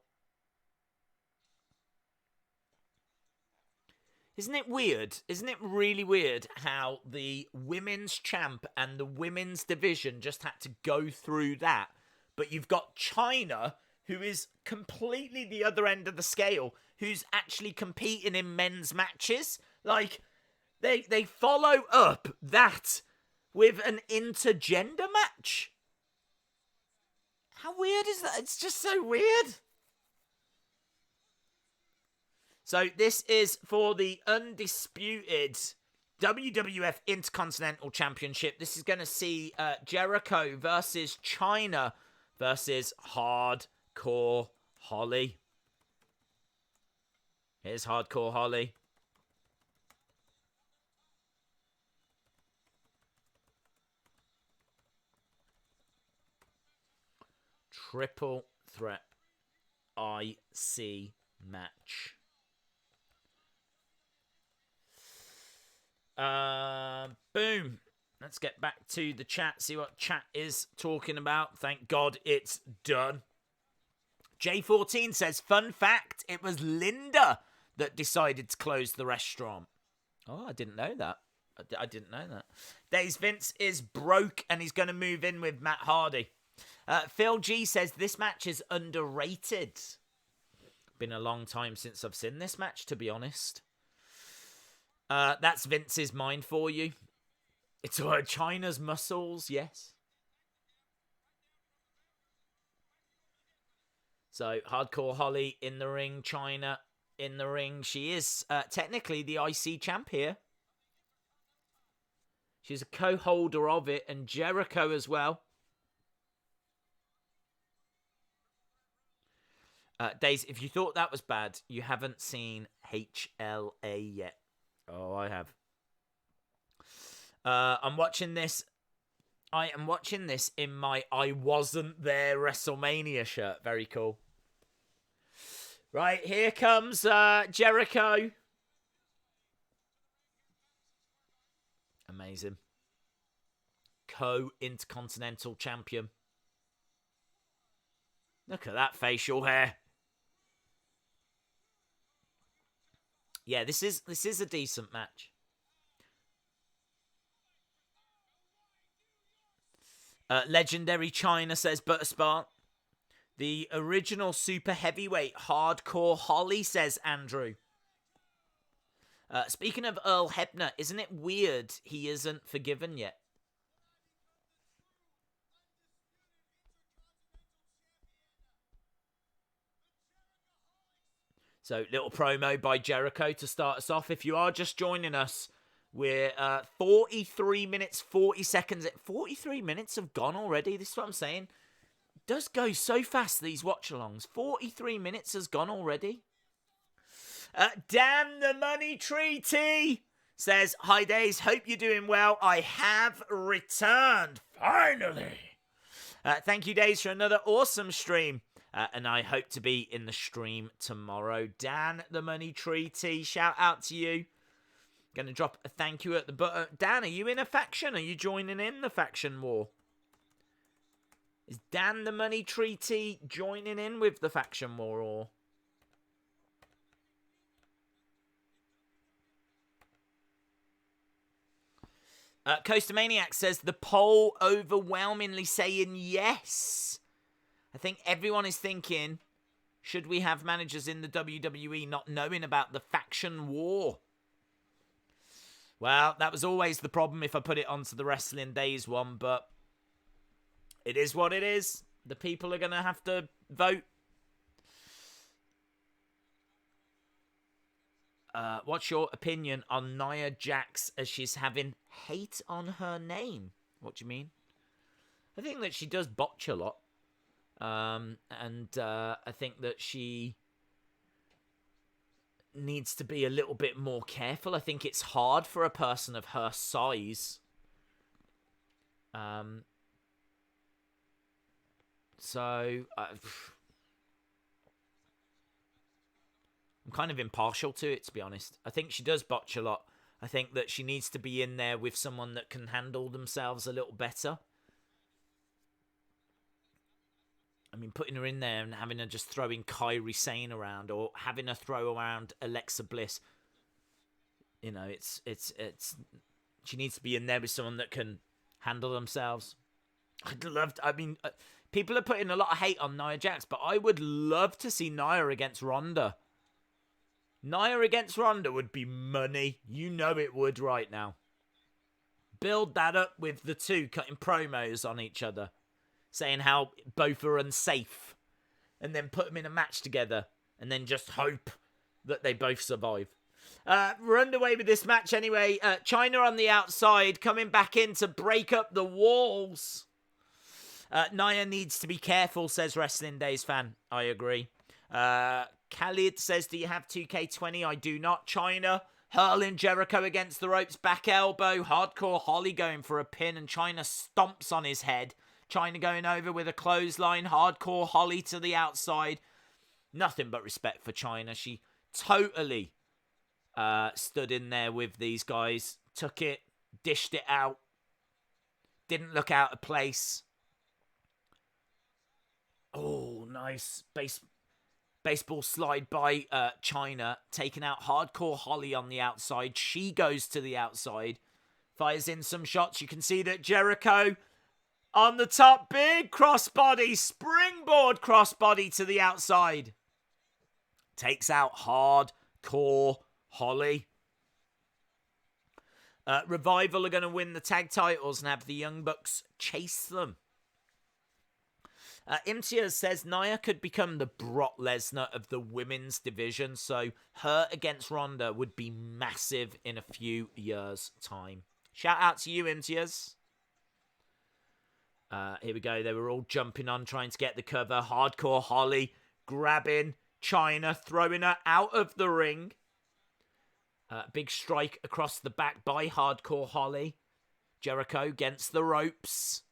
A: Isn't it weird? Isn't it really weird how the women's champ and the women's division just had to go through that? But you've got Chyna, who is completely the other end of the scale, who's actually competing in men's matches. Like, they follow up that with an intergender match. How weird is that? It's just so weird. So this is for the undisputed WWF Intercontinental Championship. This is going to see Jericho versus Chyna versus Hardcore Holly. Here's Hardcore Holly. Triple threat IC match. Boom. Let's get back to the chat, see what chat is talking about. Thank God it's done. J14 says, fun fact, it was Linda that decided to close the restaurant. Oh, I didn't know that. I didn't know that. Days Vince is broke and he's going to move in with Matt Hardy. Phil G says, this match is underrated. Been a long time since I've seen this match, to be honest. That's Vince's mind for you. It's Chyna's muscles, yes. So, Hardcore Holly in the ring, Chyna in the ring. She is technically the IC champ here. She's a co-holder of it, and Jericho as well. Days, if you thought that was bad, you haven't seen HLA yet. Oh, I have. I'm watching this. I am watching this in my I wasn't there WrestleMania shirt. Very cool. Right, here comes Jericho. Amazing. Co-Intercontinental Champion. Look at that facial hair. Yeah, this is a decent match. Legendary Chyna says Butterspark. The original super heavyweight hardcore Holly, says Andrew. Speaking of Earl Hebner, isn't it weird he isn't forgiven yet? So, little promo by Jericho to start us off. If you are just joining us, we're 43 minutes, 40 seconds. 43 minutes have gone already. This is what I'm saying. It does go so fast, these watch-alongs. 43 minutes has gone already. Dan the Money Tree T says, hi Days, hope you're doing well. I have returned, finally. Thank you, Days, for another awesome stream. And I hope to be in the stream tomorrow. Dan the Money Tree T, shout out to you. Gonna drop a thank you at the button. Dan, are you in a faction? Are you joining in the faction war? Is Dan the Money Tree T joining in with the faction war, or? Coaster Maniac says the poll overwhelmingly saying yes. I think everyone is thinking, should we have managers in the WWE not knowing about the faction war? Well, that was always the problem if I put it onto the Wrestling Days one, but it is what it is. The people are going to have to vote. What's your opinion on Nia Jax as she's having hate on her name? What do you mean? I think that she does botch a lot. And I think that she needs to be a little bit more careful. I think it's hard for a person of her size. So I'm kind of impartial to it, to be honest. I think she does botch a lot. I think that she needs to be in there with someone that can handle themselves a little better. I mean, putting her in there and having her just throwing Kairi Sane around, or having her throw around Alexa Bliss, you know, it's she needs to be in there with someone that can handle themselves. People are putting a lot of hate on Nia Jax, but I would love to see Nia against Ronda. Nia against Ronda would be money. You know it would right now. Build that up with the two cutting promos on each other, saying how both are unsafe, and then put them in a match together, and then just hope that they both survive. We're underway with this match anyway. Chyna on the outside, coming back in to break up the walls. Nia needs to be careful, says Wrestling Days fan. I agree. Khalid says, do you have 2K20? I do not. Chyna hurling Jericho against the ropes, back elbow. Hardcore Holly going for a pin, and Chyna stomps on his head. Chyna going over with a clothesline. Hardcore Holly to the outside. Nothing but respect for Chyna. She totally stood in there with these guys. Took it. Dished it out. Didn't look out of place. Oh, nice. Baseball slide by Chyna. Taking out Hardcore Holly on the outside. She goes to the outside. Fires in some shots. You can see that Jericho on the top, big crossbody, springboard crossbody to the outside. Takes out Hardcore Holly. Revival are going to win the tag titles and have the Young Bucks chase them. Imtiaz says Nia could become the Brock Lesnar of the women's division, so her against Ronda would be massive in a few years' time. Shout out to you, Imtiaz. Here we go. They were all jumping on, trying to get the cover. Hardcore Holly grabbing Chyna, throwing her out of the ring. Big strike across the back by Hardcore Holly. Jericho against the ropes.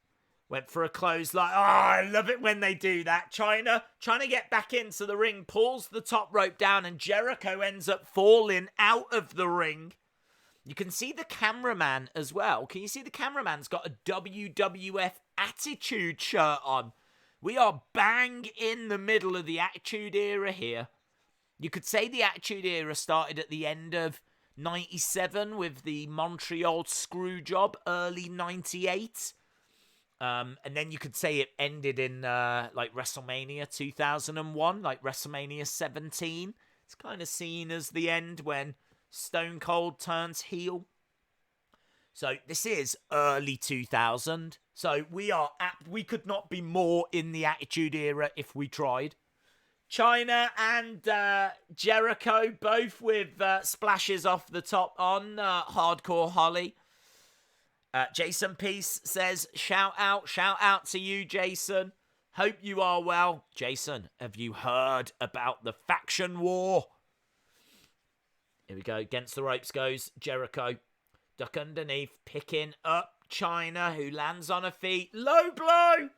A: Went for a clothesline. Oh, I love it when they do that. Chyna trying to get back into the ring, pulls the top rope down, and Jericho ends up falling out of the ring. You can see the cameraman as well. Can you see the cameraman's got a WWF Attitude shirt on? We are bang in the middle of the Attitude Era here. You could say the Attitude Era started at the end of 97 with the Montreal Screwjob, early 98. And then you could say it ended in like WrestleMania 2001, like WrestleMania 17. It's kind of seen as the end when Stone Cold turns heel. So this is early 2000. So we could not be more in the Attitude Era if we tried. Chyna and Jericho both with splashes off the top on Hardcore Holly. Jason Peace says, shout out to you, Jason. Hope you are well. Jason, have you heard about the faction war? Here we go. Against the ropes goes Jericho. Duck underneath, picking up Chyna, who lands on her feet. Low blow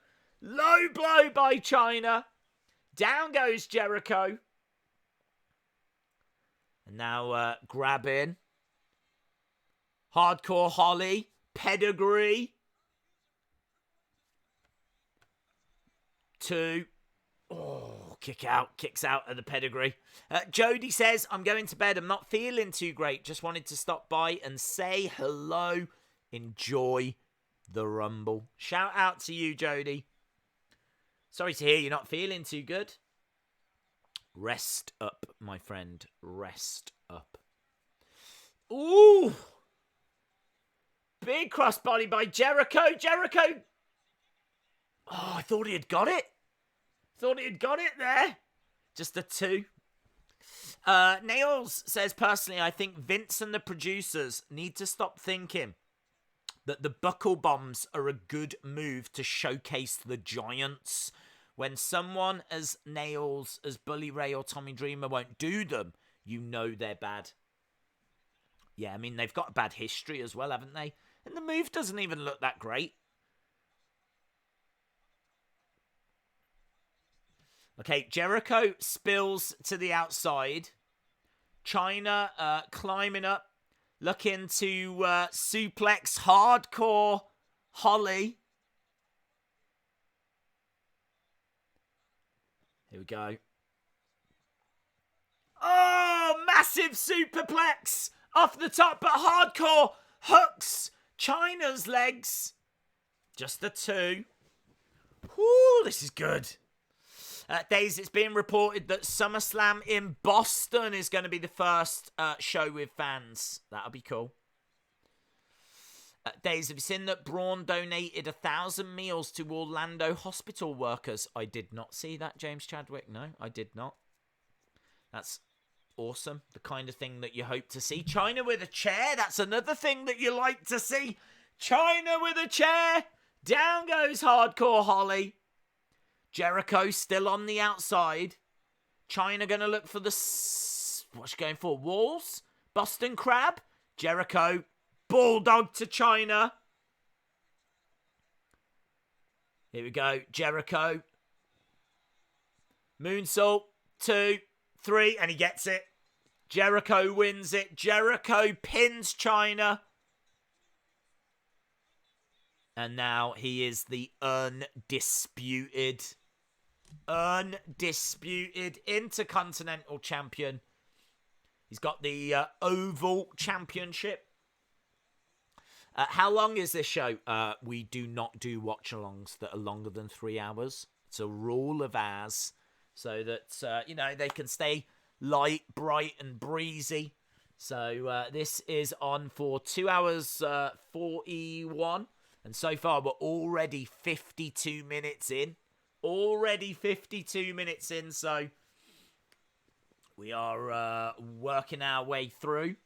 A: by Chyna. Down goes Jericho. And now grabbing Hardcore Holly. Pedigree. 2. Oh, kicks out of the pedigree. Jody says, I'm going to bed. I'm not feeling too great. Just wanted to stop by and say hello. Enjoy the Rumble. Shout out to you, Jody. Sorry to hear you're not feeling too good. Rest up, my friend. Rest up. Ooh. Big crossbody by Jericho. Oh, I thought he had got it. There. Just a 2. Nails says, personally, I think Vince and the producers need to stop thinking that the buckle bombs are a good move to showcase the giants. When someone as Nails, as Bully Ray or Tommy Dreamer won't do them, you know they're bad. Yeah, I mean, they've got a bad history as well, haven't they? And the move doesn't even look that great. Okay, Jericho spills to the outside. Chyna climbing up, looking to suplex Hardcore Holly. Here we go. Oh, massive superplex off the top, but Hardcore hooks Chyna's legs. Just a 2. Whoo, this is good. Days, it's being reported that SummerSlam in Boston is going to be the first show with fans. That'll be cool. Days, have you seen that Braun donated 1,000 meals to Orlando hospital workers? I did not see that, James Chadwick. No, I did not. That's awesome. The kind of thing that you hope to see. Chyna with a chair. That's another thing that you like to see. Chyna with a chair. Down goes Hardcore Holly. Jericho still on the outside. Chyna going to look for the... What's she going for? Walls? Boston Crab? Jericho. Bulldog to Chyna. Here we go. Jericho. Moonsault. 2, 3. And he gets it. Jericho wins it. Jericho pins Chyna. And now he is the undisputed Intercontinental Champion. He's got the Oval Championship. How long is this show? We do not do watch-alongs that are longer than 3 hours. It's a rule of ours. So that, they can stay light, bright, and breezy. So this is on for 2 hours 41. And so far, we're already 52 minutes in. So we are working our way through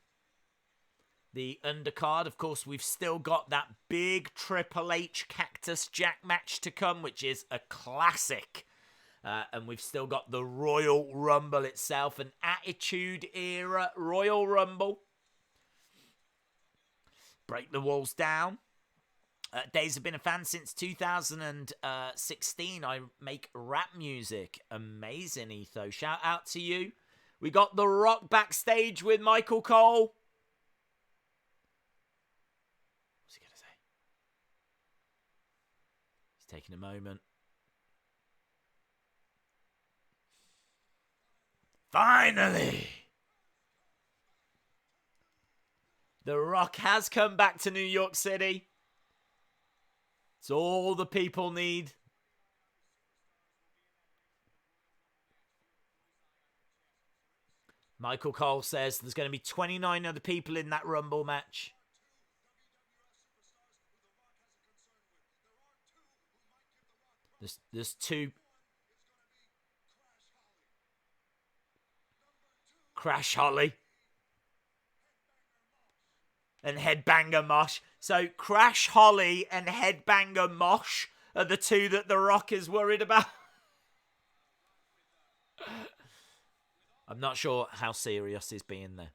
A: the undercard. Of course, we've still got that big Triple H Cactus Jack match to come, which is a classic. And we've still got the Royal Rumble itself, an Attitude Era Royal Rumble. Break the walls down. Days have been a fan since 2016. I make rap music. Amazing, Etho. Shout out to you. We got The Rock backstage with Michael Cole. What's he going to say? He's taking a moment. Finally! The Rock has come back to New York City. It's all the people need. Michael Cole says there's going to be 29 other people in that Rumble match. There's two. Crash Holly. And Headbanger Mosh. So Crash Holly and Headbanger Mosh are the two that The Rock is worried about. I'm not sure how serious he's being there.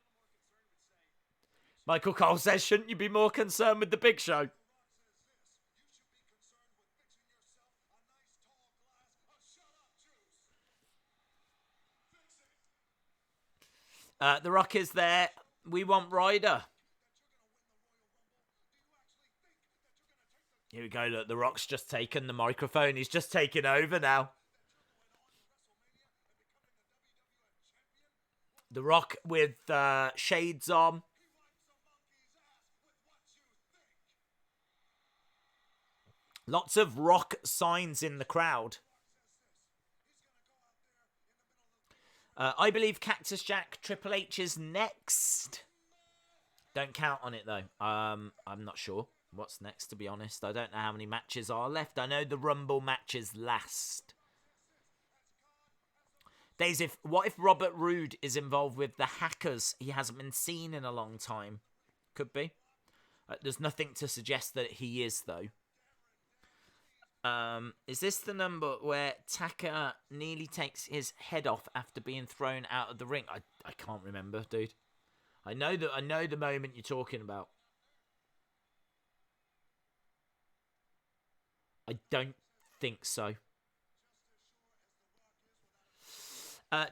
A: Michael Cole says, shouldn't you be more concerned with the Big Show? The Rock is there. We want Ryder. Here we go, look, The Rock's just taken the microphone. He's just taken over now. The Rock with shades on. Lots of Rock signs in the crowd. I believe Cactus Jack Triple H is next. Don't count on it, though. I'm not sure what's next, to be honest. I don't know how many matches are left. I know the Rumble match is last. Days, what if Robert Roode is involved with the Hackers? He hasn't been seen in a long time. Could be. There's nothing to suggest that he is, though. Is this the number where Taka nearly takes his head off after being thrown out of the ring? I can't remember, dude. I know the moment you're talking about. I don't think so.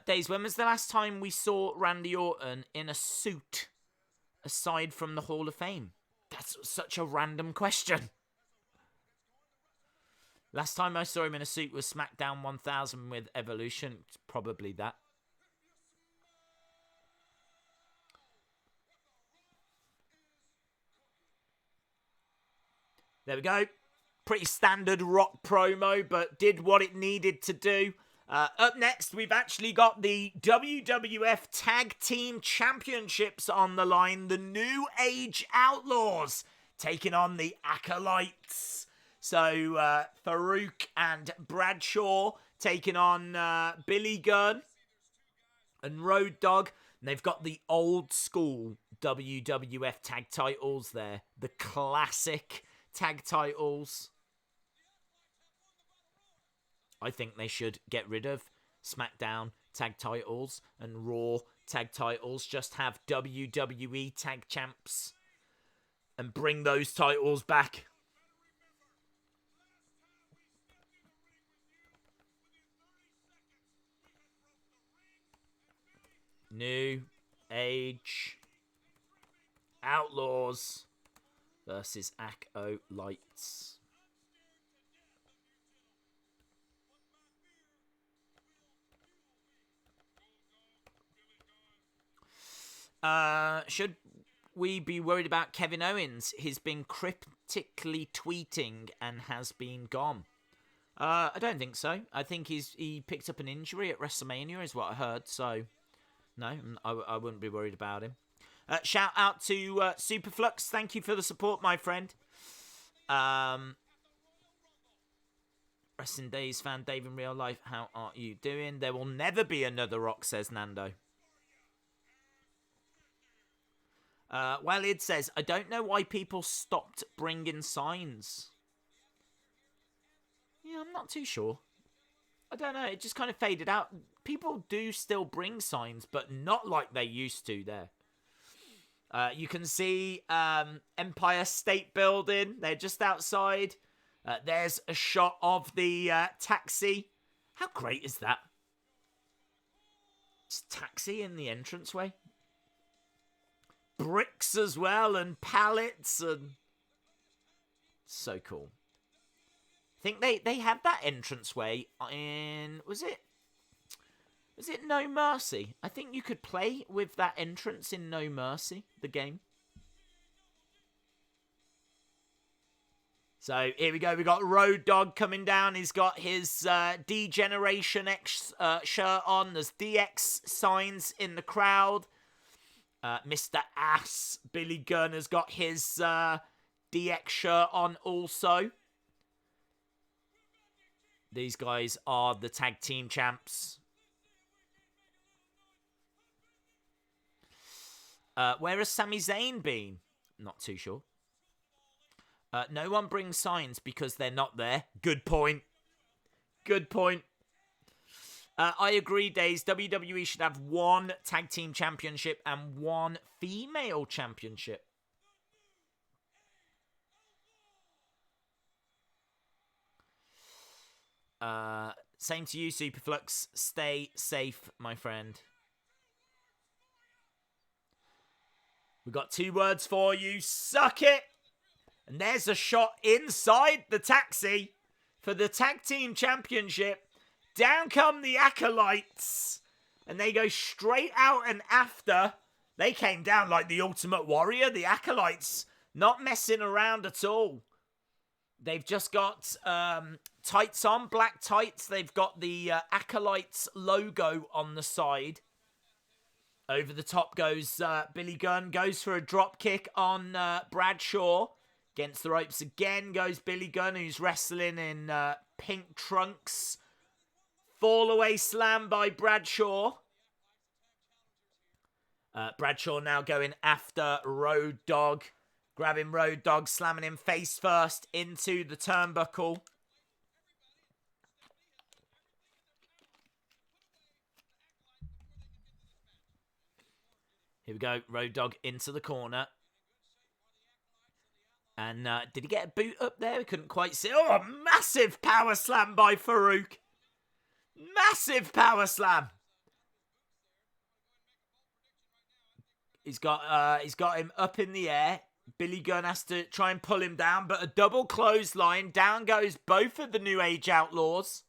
A: Days, when was the last time we saw Randy Orton in a suit aside from the Hall of Fame? That's such a random question. Last time I saw him in a suit was SmackDown 1000 with Evolution. It's probably that. There we go. Pretty standard Rock promo, but did what it needed to do. Up next, we've actually got the WWF Tag Team Championships on the line. The New Age Outlaws taking on the Acolytes. So, Farouk and Bradshaw taking on Billy Gunn and Road Dogg. And they've got the old school WWF tag titles there. The classic tag titles. I think they should get rid of SmackDown tag titles and Raw tag titles. Just have WWE tag champs and bring those titles back. New Age Outlaws versus Acolytes. Should we be worried about Kevin Owens? He's been cryptically tweeting and has been gone. I don't think so. I think he picked up an injury at WrestleMania is what I heard. So, no, I wouldn't be worried about him. Shout out to Superflux. Thank you for the support, my friend. Wrestling Days fan Dave in real life. How are you doing? There will never be another Rock, says Nando. Id says, I don't know why people stopped bringing signs. Yeah, I'm not too sure. don't know. It just kind of faded out. People do still bring signs, but not like they used to there. You can see Empire State Building. They're just outside. There's a shot of the taxi. How great is that? It's taxi in the entranceway. Bricks as well, and pallets, and so cool. I think they had that entranceway in, was it No Mercy? I think you could play with that entrance in No Mercy, the game. So here we go. We got Road Dogg coming down. He's got his D-Generation X shirt on. There's DX signs in the crowd. Mr. Ass, Billy Gunn, has got his DX shirt on also. These guys are the tag team champs. Where has Sami Zayn been? Not too sure. No one brings signs because they're not there. Good point. Good point. I agree, Days. WWE should have one tag team championship and one female championship. Same to you, Superflux. Stay safe, my friend. We got 2 words for you. Suck it. And there's a shot inside the taxi for the tag team championship. Down come the Acolytes. And they go straight out, and after, they came down like the Ultimate Warrior. The Acolytes not messing around at all. They've just got tights on, black tights. They've got the Acolytes logo on the side. Over the top goes Billy Gunn. Goes for a drop kick on Bradshaw. Against the ropes again goes Billy Gunn, who's wrestling in pink trunks. Fall away slam by Bradshaw. Bradshaw now going after Road Dogg. Grabbing Road Dogg, slamming him face first into the turnbuckle. Here we go. Road Dogg into the corner. And did he get a boot up there? We couldn't quite see. Oh, a massive power slam by Farouk. Massive power slam. He's got him up in the air. Billy Gunn has to try and pull him down, but a double clothesline. Down goes both of the New Age Outlaws.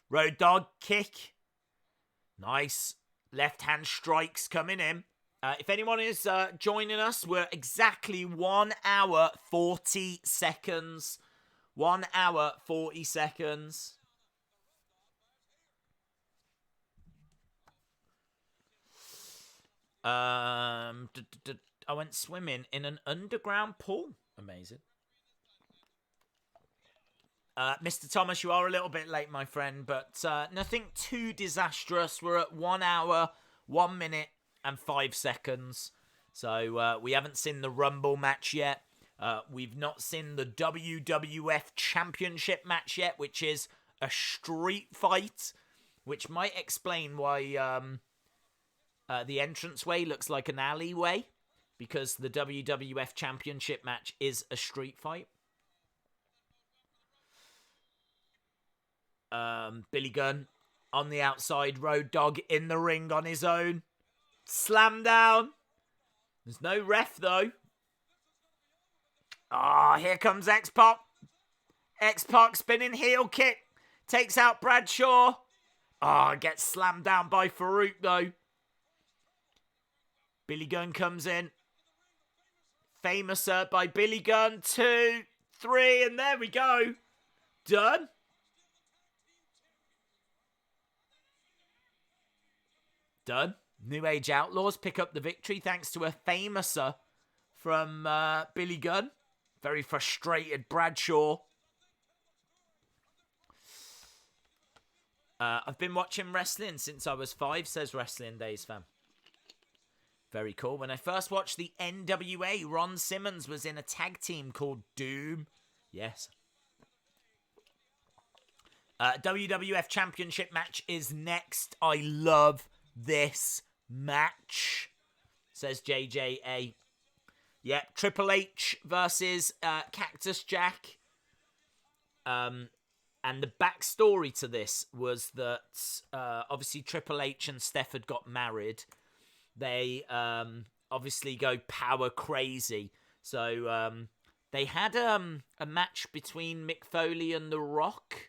A: Road Dogg kick. Nice. Left hand strikes coming in. If anyone is joining us, we're exactly 1 hour 40 seconds. 1 hour 40 seconds. I went swimming in an underground pool. Amazing. Mr. Thomas, you are a little bit late, my friend, but nothing too disastrous. We're at 1 hour, 1 minute, and 5 seconds. So we haven't seen the Rumble match yet. We've not seen the WWF Championship match yet, which is a street fight, which might explain why the entranceway looks like an alleyway, because the WWF Championship match is a street fight. Billy Gunn on the outside, Road Dogg in the ring on his own. Slam down. There's no ref, though. Ah, here comes X-Pac. X-Pac spinning heel kick. Takes out Bradshaw. Ah, gets slammed down by Farouk, though. Billy Gunn comes in. Famouser by Billy Gunn. 2, 3, and there we go. Done. Done. New Age Outlaws pick up the victory thanks to a Famouser from Billy Gunn. Very frustrated Bradshaw. I've been watching wrestling since I was 5, says Wrestling Days fam. Very cool. When I first watched the NWA, Ron Simmons was in a tag team called Doom. Yes. WWF Championship match is next. I love this match, says JJA. Yep, Triple H versus Cactus Jack. And the backstory to this was that obviously Triple H and Steph had got married. They obviously go power crazy. So they had a match between Mick Foley and The Rock,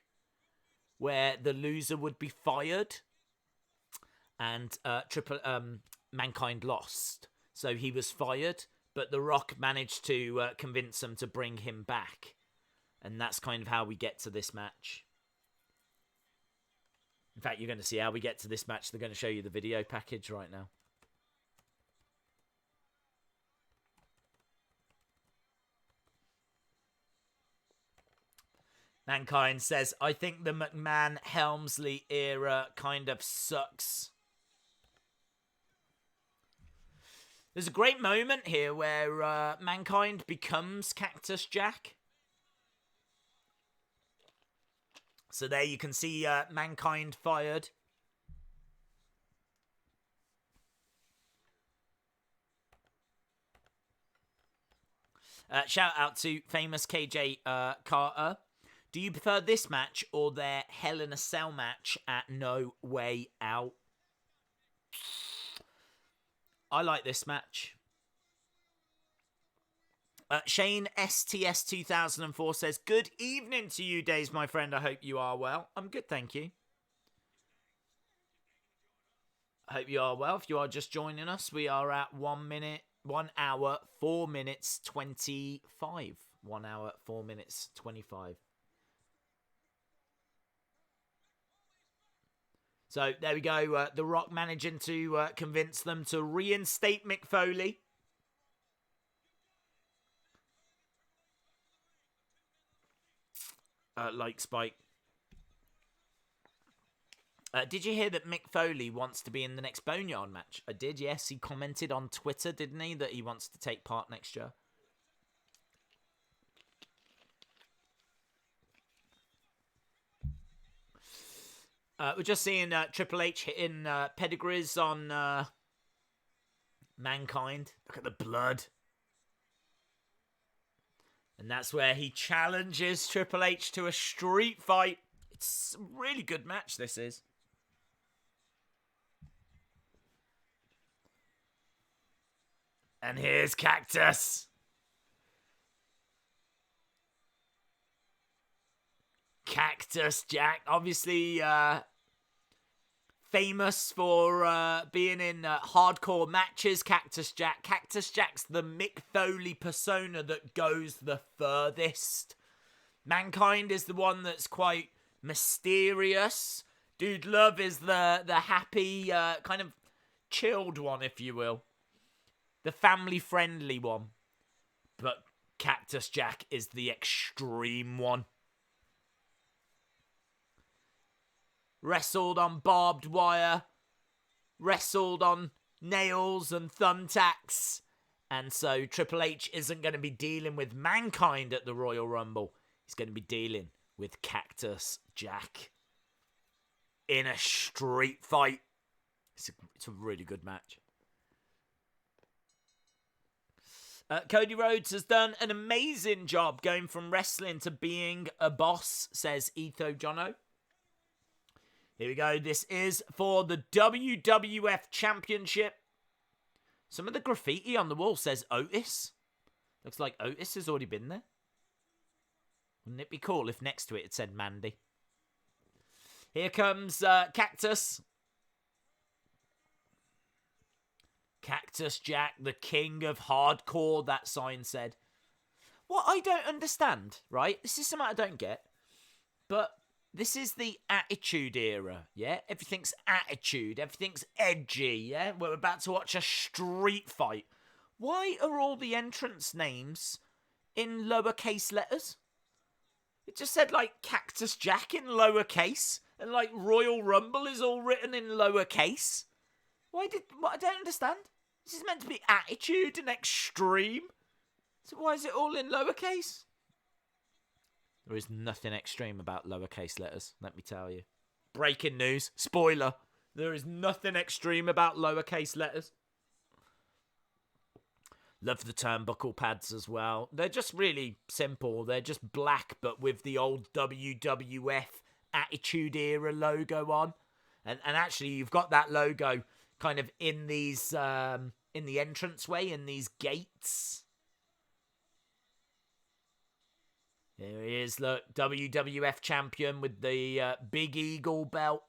A: where the loser would be fired, and Mankind lost, so he was fired. But The Rock managed to convince them to bring him back, and that's kind of how we get to this match. In fact, you're going to see how we get to this match. They're going to show you the video package right now. Mankind says, I think the McMahon-Helmsley era kind of sucks. There's a great moment here where Mankind becomes Cactus Jack. So there you can see Mankind fired. Shout out to famous KJ Carter. Do you prefer this match or their Hell in a Cell match at No Way Out? I like this match. Shane STS 2004 says, good evening to you, Days, my friend. I hope you are well. I'm good, thank you. I hope you are well. If you are just joining us, we are at 1 hour, 4 minutes, 25. 1 hour, 4 minutes, 25. So there we go. The Rock managing to convince them to reinstate Mick Foley. Like Spike. Did you hear that Mick Foley wants to be in the next Boneyard match? I did, yes. He commented on Twitter, didn't he, that he wants to take part next year. We're just seeing Triple H hitting pedigrees on Mankind. Look at the blood. And that's where he challenges Triple H to a street fight. It's a really good match, this is. And here's Cactus. Cactus Jack, obviously famous for being in hardcore matches. Cactus Jack. Cactus Jack's the Mick Foley persona that goes the furthest. Mankind is the one that's quite mysterious. Dude Love is the happy, kind of chilled one, if you will. The family-friendly one. But Cactus Jack is the extreme one. Wrestled on barbed wire. Wrestled on nails and thumbtacks. And so Triple H isn't going to be dealing with Mankind at the Royal Rumble. He's going to be dealing with Cactus Jack in a street fight. It's a really good match. Cody Rhodes has done an amazing job going from wrestling to being a boss, says Etho Jono. Here we go. This is for the WWF Championship. Some of the graffiti on the wall says Otis. Looks like Otis has already been there. Wouldn't it be cool if next to it said Mandy? Here comes Cactus. Cactus Jack, the king of hardcore, that sign said. What I don't understand, right? This is something I don't get. But this is the Attitude Era, yeah? Everything's attitude. Everything's edgy, yeah? We're about to watch a street fight. Why are all the entrance names in lowercase letters? It just said, like, Cactus Jack in lowercase. And, like, Royal Rumble is all written in lowercase. What I don't understand. This is meant to be attitude and extreme. So why is it all in lowercase? There is nothing extreme about lowercase letters, let me tell you. Breaking news. Spoiler. There is nothing extreme about lowercase letters. Love the turnbuckle pads as well. They're just really simple. They're just black, but with the old WWF Attitude Era logo on. And actually, you've got that logo kind of in these, in the entranceway, in these gates. There he is, look, WWF champion with the Big Eagle belt.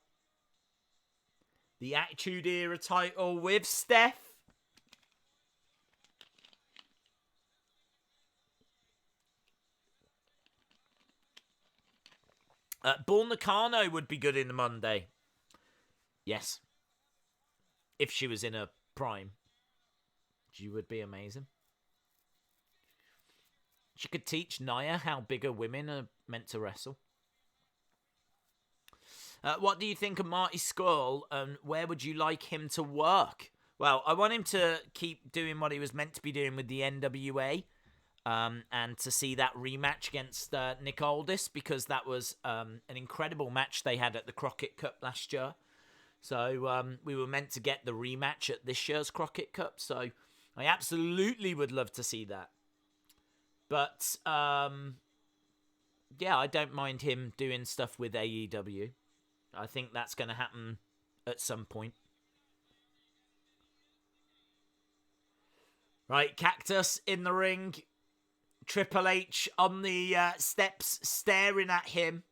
A: The Attitude Era title with Steph. Bull Nakano would be good in the Monday. Yes. If she was in her prime. She would be amazing. She could teach Nia how bigger women are meant to wrestle. What do you think of Marty Scurll, and where would you like him to work? Well, I want him to keep doing what he was meant to be doing with the NWA, and to see that rematch against Nick Aldis, because that was an incredible match they had at the Crockett Cup last year. So we were meant to get the rematch at this year's Crockett Cup, so I absolutely would love to see that. But, yeah, I don't mind him doing stuff with AEW. I think that's going to happen at some point. Right, Cactus in the ring. Triple H on the steps staring at him.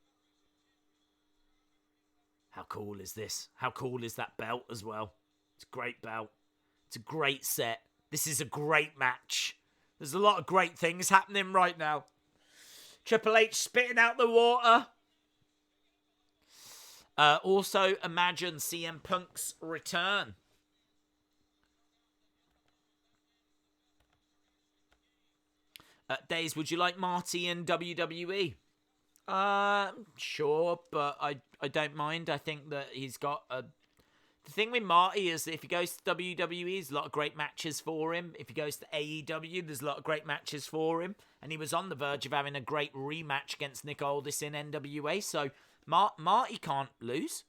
A: How cool is this? How cool is that belt as well? It's a great belt. It's a great set. This is a great match. There's a lot of great things happening right now. Triple H spitting out the water. Also, imagine CM Punk's return. Days, would you like Marty in WWE? Sure, but I don't mind. I think that he's got a... The thing with Marty is that if he goes to WWE, there's a lot of great matches for him. If he goes to AEW, there's a lot of great matches for him. And he was on the verge of having a great rematch against Nick Aldis in NWA. So Marty can't lose.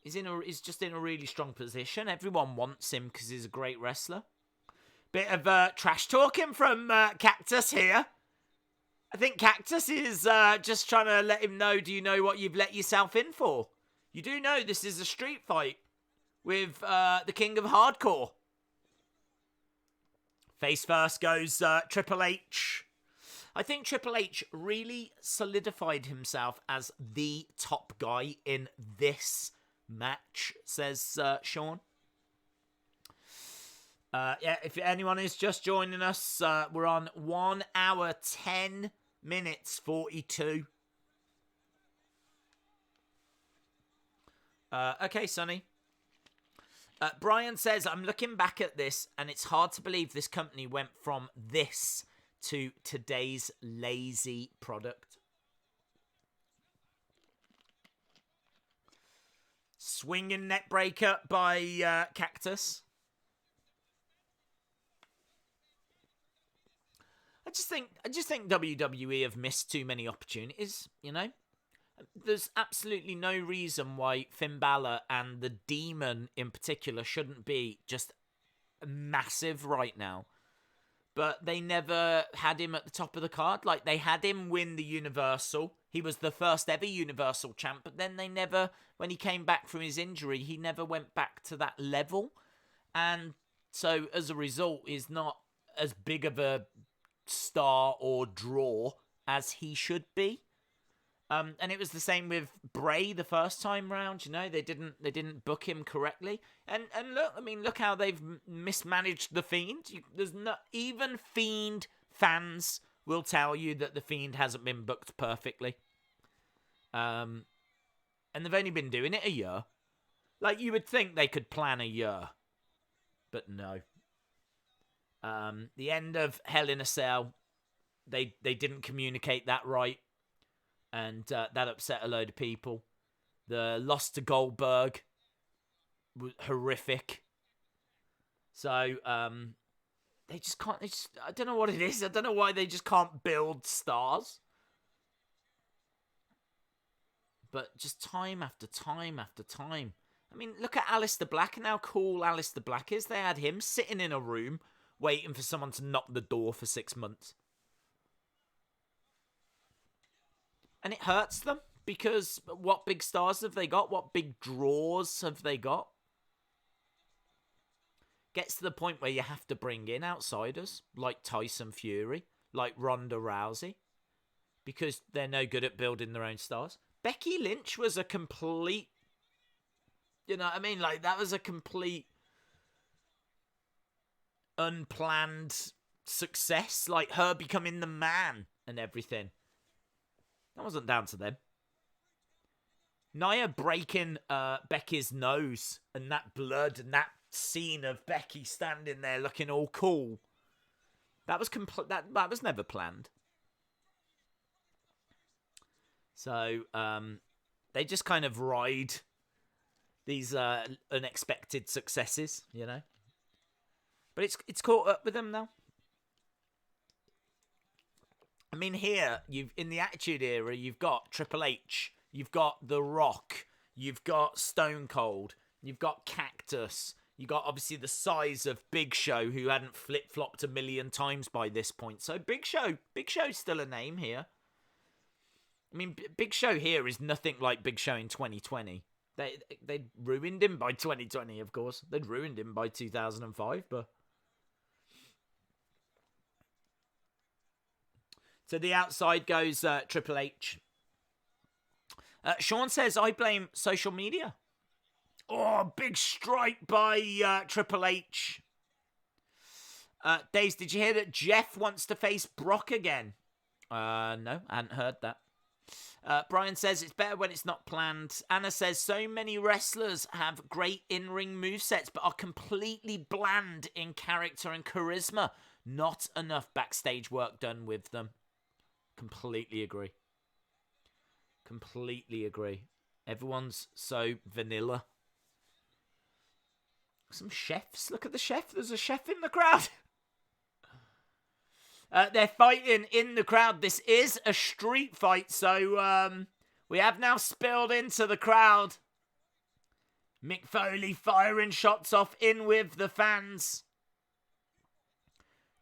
A: He's just in a really strong position. Everyone wants him because he's a great wrestler. Bit of trash talking from Cactus here. I think Cactus is just trying to let him know, do you know what you've let yourself in for? You do know this is a street fight with the King of Hardcore. Face first goes Triple H. I think Triple H really solidified himself as the top guy in this match, says Sean. Yeah, if anyone is just joining us, we're on 1 hour 10 minutes 42. Okay, Sonny. Brian says, I'm looking back at this, and it's hard to believe this company went from this to today's lazy product. Swinging neck breaker by Cactus. I just think WWE have missed too many opportunities, you know? There's absolutely no reason why Finn Balor and the Demon in particular shouldn't be just massive right now. But they never had him at the top of the card. Like, they had him win the Universal. He was the first ever Universal champ. But then they never, when he came back from his injury, he never went back to that level. And so, as a result, he's not as big of a star or draw as he should be. And it was the same with Bray the first time round. You know, they didn't book him correctly. And look how they've mismanaged the Fiend. There's not even Fiend fans will tell you that the Fiend hasn't been booked perfectly. And they've only been doing it a year. Like, you would think they could plan a year, but no. The end of Hell in a Cell, they didn't communicate that right. And that upset a load of people. The loss to Goldberg was horrific. So, they just can't. I don't know what it is. I don't know why they just can't build stars. But just time after time after time. I mean, look at Aleister Black and how cool Aleister Black is. They had him sitting in a room waiting for someone to knock the door for 6 months. And it hurts them because what big stars have they got? What big draws have they got? Gets to the point where you have to bring in outsiders like Tyson Fury, like Ronda Rousey, because they're no good at building their own stars. Becky Lynch was a complete, you know what I mean? Like, that was a complete unplanned success. Like, her becoming the man and everything. That wasn't down to them. Nia breaking Becky's nose and that blood and that scene of Becky standing there looking all cool. That was that was never planned. So, they just kind of ride these unexpected successes, you know. But it's caught up with them now. I mean, here, in the Attitude Era, you've got Triple H, you've got The Rock, you've got Stone Cold, you've got Cactus, you got obviously the size of Big Show, who hadn't flip-flopped a million times by this point. So Big Show's still a name here. I mean, Big Show here is nothing like Big Show in 2020. They'd ruined him by 2020, of course. They'd ruined him by 2005, but... To the outside goes Triple H. Sean says, I blame social media. Oh, big strike by Triple H. Daze, did you hear that Jeff wants to face Brock again? No, I hadn't heard that. Brian says, it's better when it's not planned. Anna says, so many wrestlers have great in-ring movesets, but are completely bland in character and charisma. Not enough backstage work done with them. Completely agree. Completely agree. Everyone's so vanilla. Some chefs. Look at the chef. There's a chef in the crowd. They're fighting in the crowd. This is a street fight, so we have now spilled into the crowd. Mick Foley firing shots off in with the fans.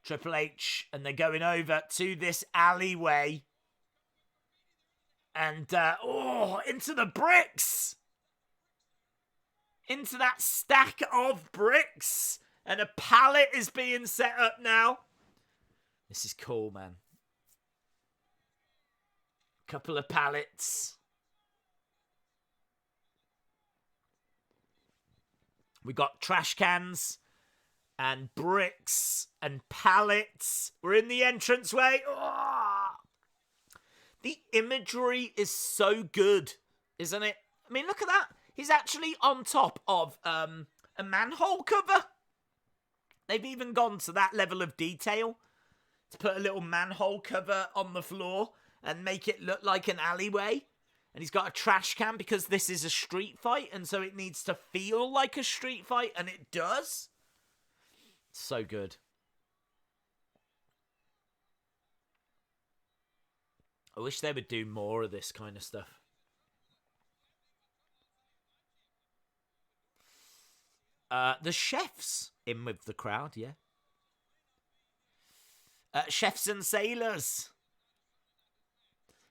A: Triple H, and they're going over to this alleyway. And, into the bricks! Into that stack of bricks! And a pallet is being set up now. This is cool, man. Couple of pallets. We got trash cans and bricks and pallets. We're in the entranceway. Oh! The imagery is so good, isn't it? I mean, look at that. He's actually on top of a manhole cover. They've even gone to that level of detail to put a little manhole cover on the floor and make it look like an alleyway. And he's got a trash can because this is a street fight, and so it needs to feel like a street fight, and it does. So good. I wish they would do more of this kind of stuff. The chefs in with the crowd, yeah. Chefs and sailors.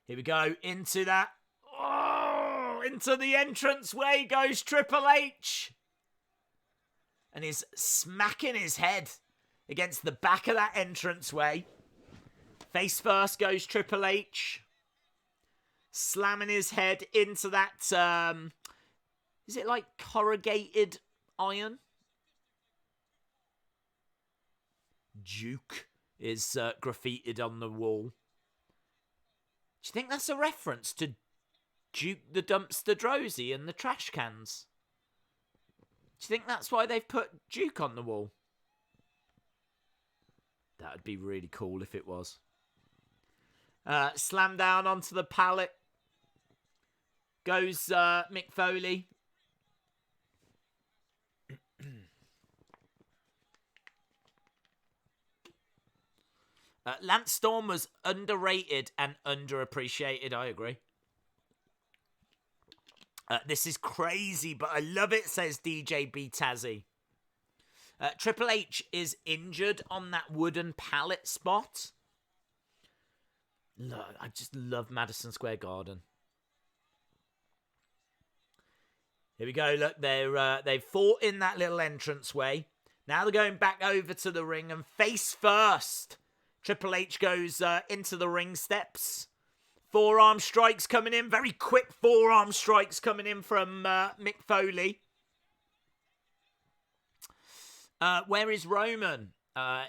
A: Here we go. Into that. Oh, into the entranceway goes Triple H. And he's smacking his head against the back of that entranceway. Face first goes Triple H. Slamming his head into that, is it like corrugated iron? Duke is graffitied on the wall. Do you think that's a reference to Duke the Dumpster Drozy and the trash cans? Do you think that's why they've put Duke on the wall? That would be really cool if it was. Slam down onto the pallet. Goes Mick Foley. Lance Storm was underrated and underappreciated, I agree. This is crazy, but I love it, says DJB Tazzy. Triple H is injured on that wooden pallet spot. Look, I just love Madison Square Garden. Here we go. Look, they've fought in that little entranceway. Now they're going back over to the ring and face first. Triple H goes into the ring steps. Forearm strikes coming in. Very quick forearm strikes coming in from Mick Foley. Where is Roman?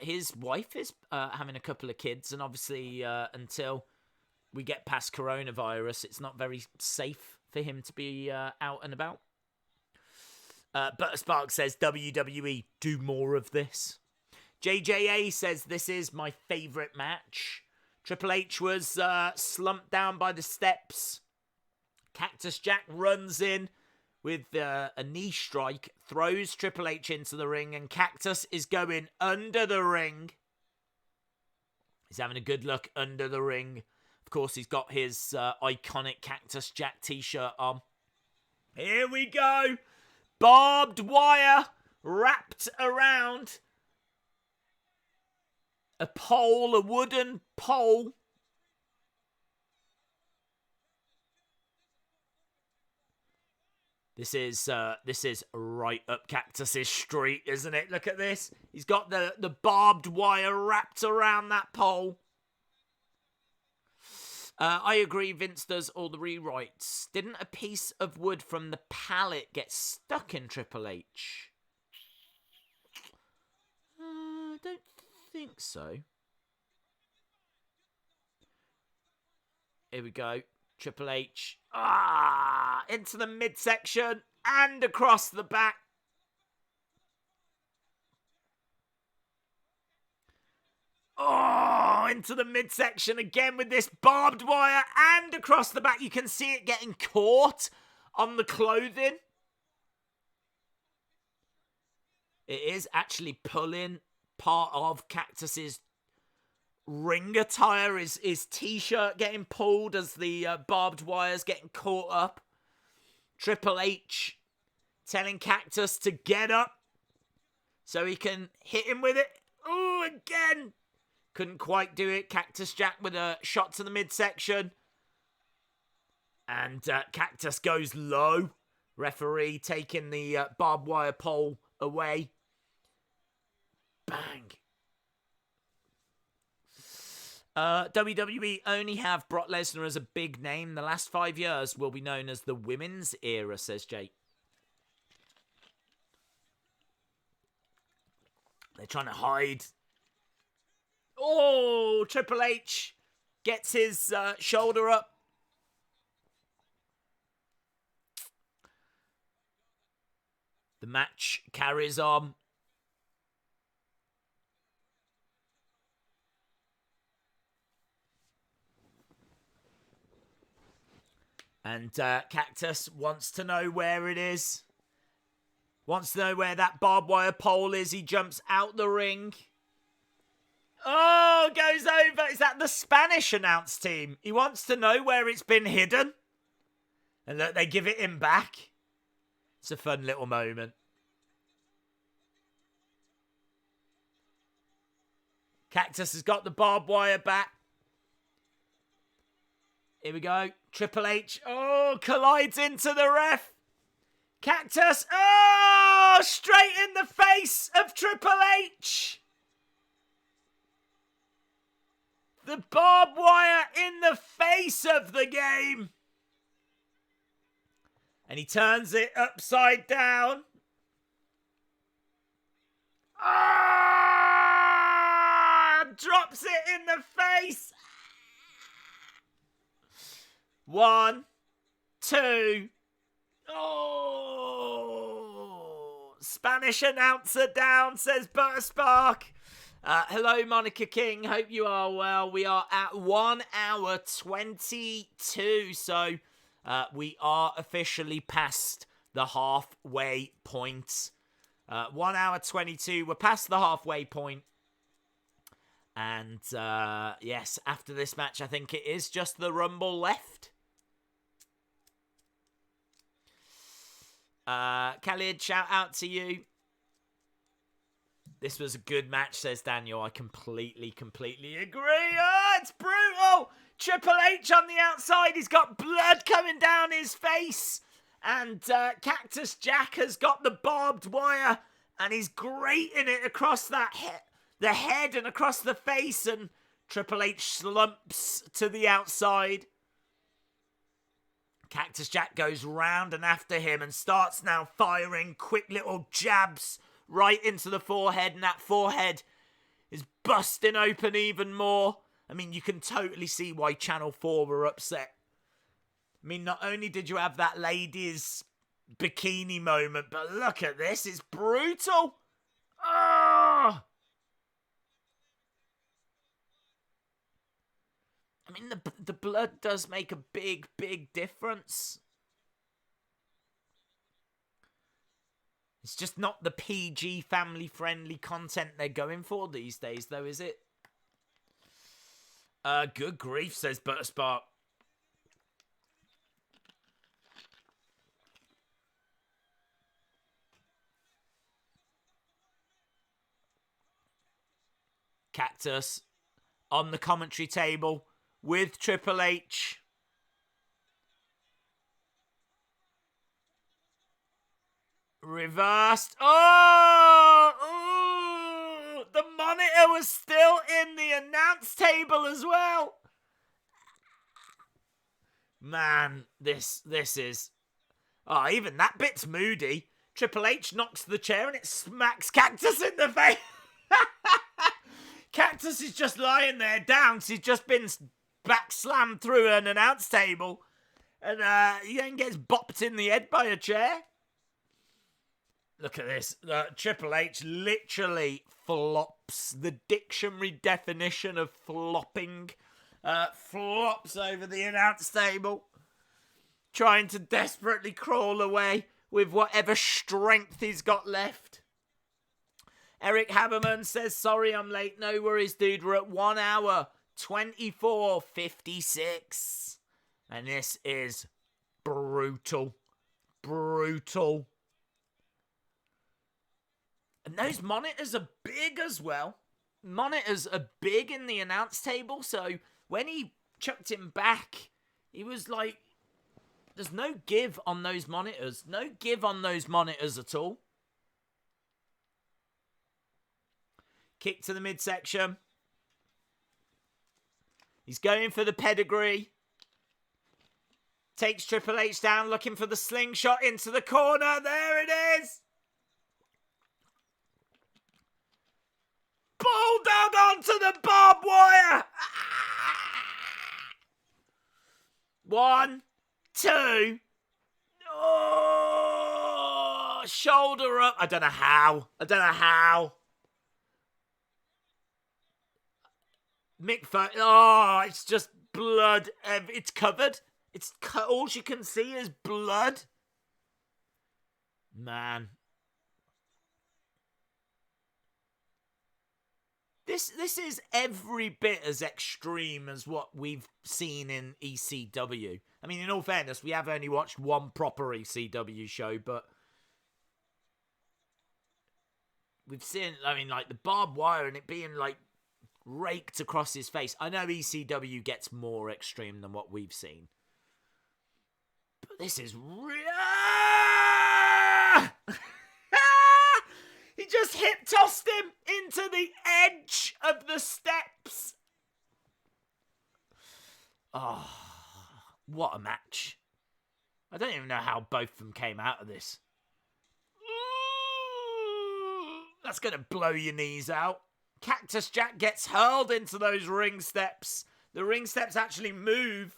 A: His wife is having a couple of kids. And obviously, until we get past coronavirus, it's not very safe for him to be out and about. Butter Spark says, WWE, do more of this. JJA says, this is my favourite match. Triple H was slumped down by the steps. Cactus Jack runs in with a knee strike, throws Triple H into the ring, and Cactus is going under the ring. He's having a good look under the ring. Of course, he's got his iconic Cactus Jack t-shirt on. Here we go. Barbed wire wrapped around a pole, a wooden pole. This is right up Cactus's street, isn't it? Look at this. He's got the barbed wire wrapped around that pole. I agree, Vince does all the rewrites. Didn't a piece of wood from the pallet get stuck in Triple H? I don't think so. Here we go. Triple H. Into the midsection and across the back. Into the midsection again with this barbed wire and across the back. You can see it getting caught on the clothing. It is actually pulling part of Cactus's ring attire. His t-shirt getting pulled as the barbed wire's getting caught up. Triple H telling Cactus to get up so he can hit him with it. Oh, again. Couldn't quite do it. Cactus Jack with a shot to the midsection. And Cactus goes low. Referee taking the barbed wire pole away. Bang. WWE only have Brock Lesnar as a big name. The last 5 years will be known as the women's era, says Jake. They're trying to hide. Oh, Triple H gets his shoulder up. The match carries on. And Cactus wants to know where it is. Wants to know where that barbed wire pole is. He jumps out the ring. Oh, goes over. Is that the Spanish announce team? He wants to know where it's been hidden. And look, they give it him back. It's a fun little moment. Cactus has got the barbed wire back. Here we go. Triple H. Oh, collides into the ref. Cactus. Oh, straight in the face of Triple H. The barbed wire in the face of the game. And he turns it upside down. Drops it in the face. 1, 2. Oh, Spanish announcer down, says Butter Spark. Hello, Monica King. Hope you are well. We are at 1 hour 22. So we are officially past the halfway point. 1 hour 22. We're past the halfway point. And, yes, after this match, I think it is just the Rumble left. Khalid, shout out to you. This was a good match, says Daniel. I completely agree. Oh, it's brutal. Triple H on the outside. He's got blood coming down his face. And Cactus Jack has got the barbed wire. And he's grating it across that the head and across the face. And Triple H slumps to the outside. Cactus Jack goes round and after him and starts now firing quick little jabs right into the forehead, and that forehead is busting open even more. I mean, you can totally see why Channel 4 were upset. I mean, not only did you have that lady's bikini moment, but look at this, it's brutal. Oh! I mean, the blood does make a big difference. It's just not the PG family-friendly content they're going for these days, though, is it? Good grief, says Butterspark. Cactus on the commentary table with Triple H. Reversed. Oh! The monitor was still in the announce table as well. Man, this is... Oh, even that bit's moody. Triple H knocks the chair and it smacks Cactus in the face. Cactus is just lying there down. He's just been back slammed through an announce table. And he then gets bopped in the head by a chair. Look at this. Triple H literally flops. The dictionary definition of flopping. Flops over the announce table. Trying to desperately crawl away with whatever strength he's got left. Eric Haberman says, sorry I'm late. No worries, dude. We're at 1 hour, 24:56. And this is brutal. Brutal. And those monitors are big as well. Monitors are big in the announce table. So when he chucked him back, he was like, there's no give on those monitors. No give on those monitors at all. Kick to the midsection. He's going for the pedigree. Takes Triple H down, looking for the slingshot into the corner. There it is. Bulldog onto the barbed wire. 1, 2. Oh, shoulder up. I don't know how. Mick Foley. Oh, it's just blood. It's covered. All you can see is blood. Man. This is every bit as extreme as what we've seen in ECW. I mean, in all fairness, we have only watched one proper ECW show, but we've seen, I mean, like the barbed wire and it being like raked across his face. I know ECW gets more extreme than what we've seen, but this is real. He just hip-tossed him into the edge of the steps. Oh, what a match. I don't even know how both of them came out of this. That's going to blow your knees out. Cactus Jack gets hurled into those ring steps. The ring steps actually move.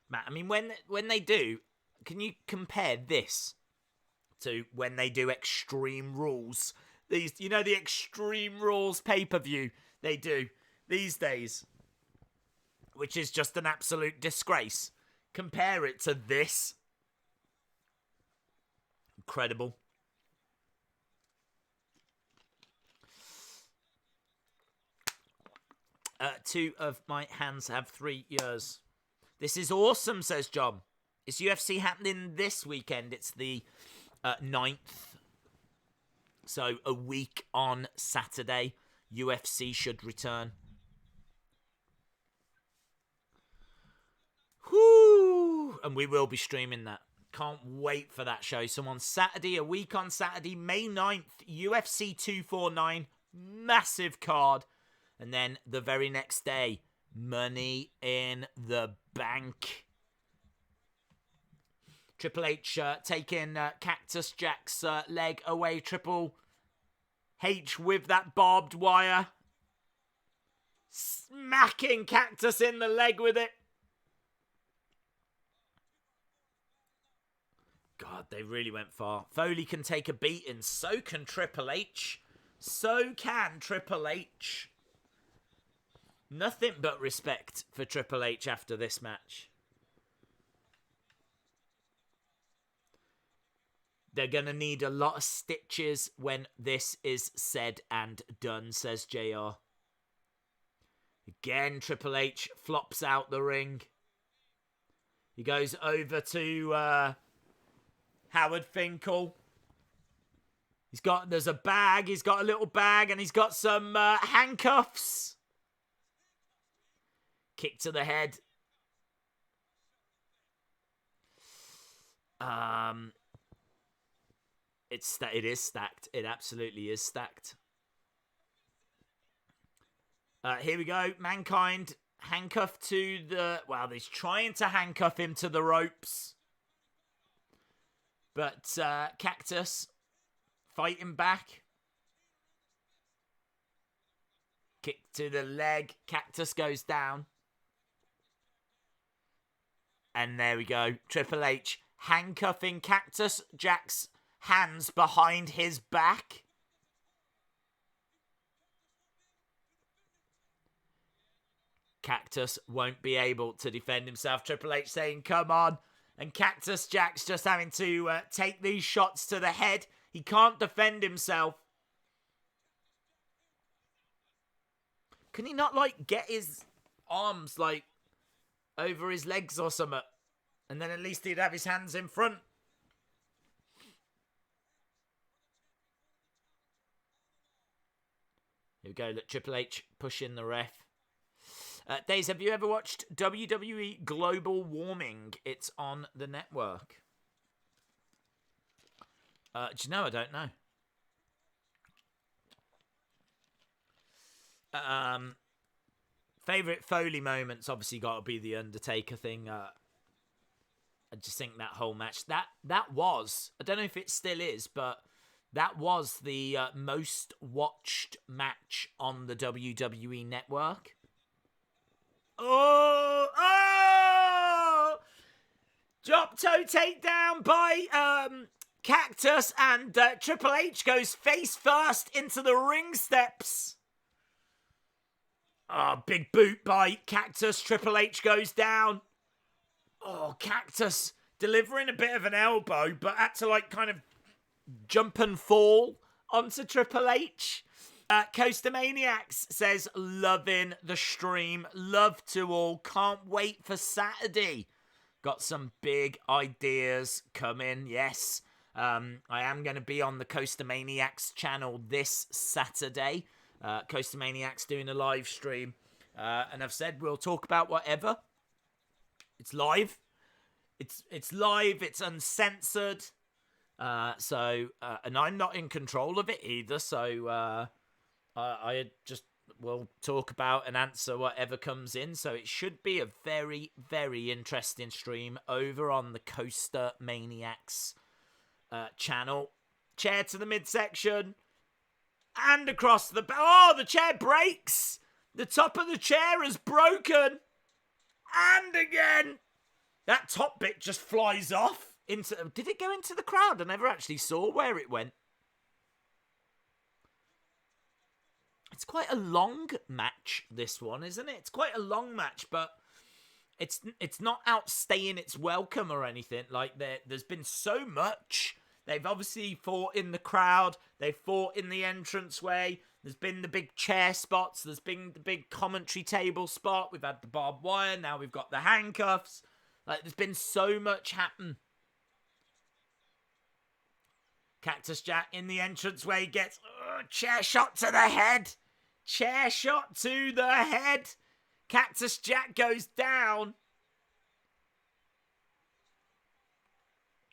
A: Matt, I mean, when they do, can you compare this to when they do Extreme Rules? These, you know, the Extreme Rules pay-per-view they do these days, which is just an absolute disgrace. Compare it to this. Incredible. Two of my hands have 3 years. This is awesome, says John. Is UFC happening this weekend? It's the 9th. So a week on Saturday, UFC should return. Whoo! And we will be streaming that. Can't wait for that show. So on Saturday, a week on Saturday, May 9th, UFC 249. Massive card. And then the very next day, Money in the Bank. Triple H taking Cactus Jack's leg away. Triple H with that barbed wire. Smacking Cactus in the leg with it. God, they really went far. Foley can take a beating. So can Triple H. So can Triple H. Nothing but respect for Triple H after this match. They're going to need a lot of stitches when this is said and done, says JR. Again, Triple H flops out the ring. He goes over to Howard Finkel. There's a bag. He's got a little bag and he's got some handcuffs. Kick to the head. It is stacked. It absolutely is stacked. Here we go. Mankind handcuffed to the... Well, he's trying to handcuff him to the ropes. But Cactus fighting back. Kick to the leg. Cactus goes down. And there we go. Triple H handcuffing Cactus Jack's hands behind his back. Cactus won't be able to defend himself. Triple H saying, come on. And Cactus Jack's just having to take these shots to the head. He can't defend himself. Can he not, get his arms, over his legs or something? And then at least he'd have his hands in front. Here we go. Look, Triple H pushing the ref. Days, have you ever watched WWE Global Warming? It's on the network. Do you know? I don't know. Favorite Foley moments obviously got to be the Undertaker thing. I just think that whole match that was, I don't know if it still is, but that was the most watched match on the WWE network. Oh! Drop toe takedown by Cactus, and Triple H goes face first into the ring steps. Oh, big boot by Cactus. Triple H goes down. Oh, Cactus delivering a bit of an elbow, but had to kind of jump and fall onto Triple H. Coaster Maniacs says, loving the stream. Love to all. Can't wait for Saturday. Got some big ideas coming. Yes. I am going to be on the Coaster Maniacs channel this Saturday. Coaster Maniacs doing a live stream. And I've said we'll talk about whatever. It's live. It's live. It's uncensored. And I'm not in control of it either. So I just will talk about and answer whatever comes in. So it should be a very, very interesting stream over on the Coaster Maniacs channel. Chair to the midsection. And across the... Oh, the chair breaks. The top of the chair is broken. And again. That top bit just flies off. Did it go into the crowd? I never actually saw where it went. It's quite a long match, this one, isn't it? It's quite a long match, but it's not outstaying its welcome or anything. There's been so much. They've obviously fought in the crowd. They fought in the entranceway. There's been the big chair spots. There's been the big commentary table spot. We've had the barbed wire. Now we've got the handcuffs. Like, there's been so much happen. Cactus Jack in the entranceway gets chair shot to the head. Chair shot to the head. Cactus Jack goes down.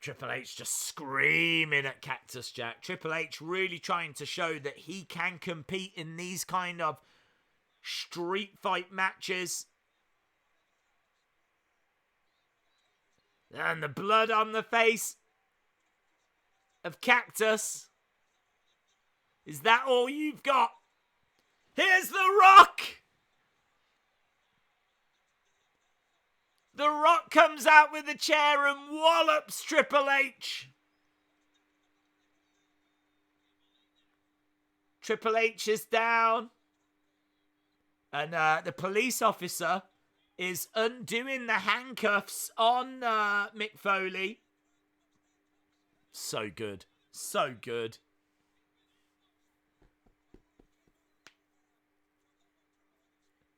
A: Triple H just screaming at Cactus Jack. Triple H really trying to show that he can compete in these kind of street fight matches. And the blood on the face of Cactus. Is that all you've got? Here's The Rock! The Rock comes out with a chair and wallops Triple H. Triple H is down. And the police officer is undoing the handcuffs on Mick Foley. So good. So good.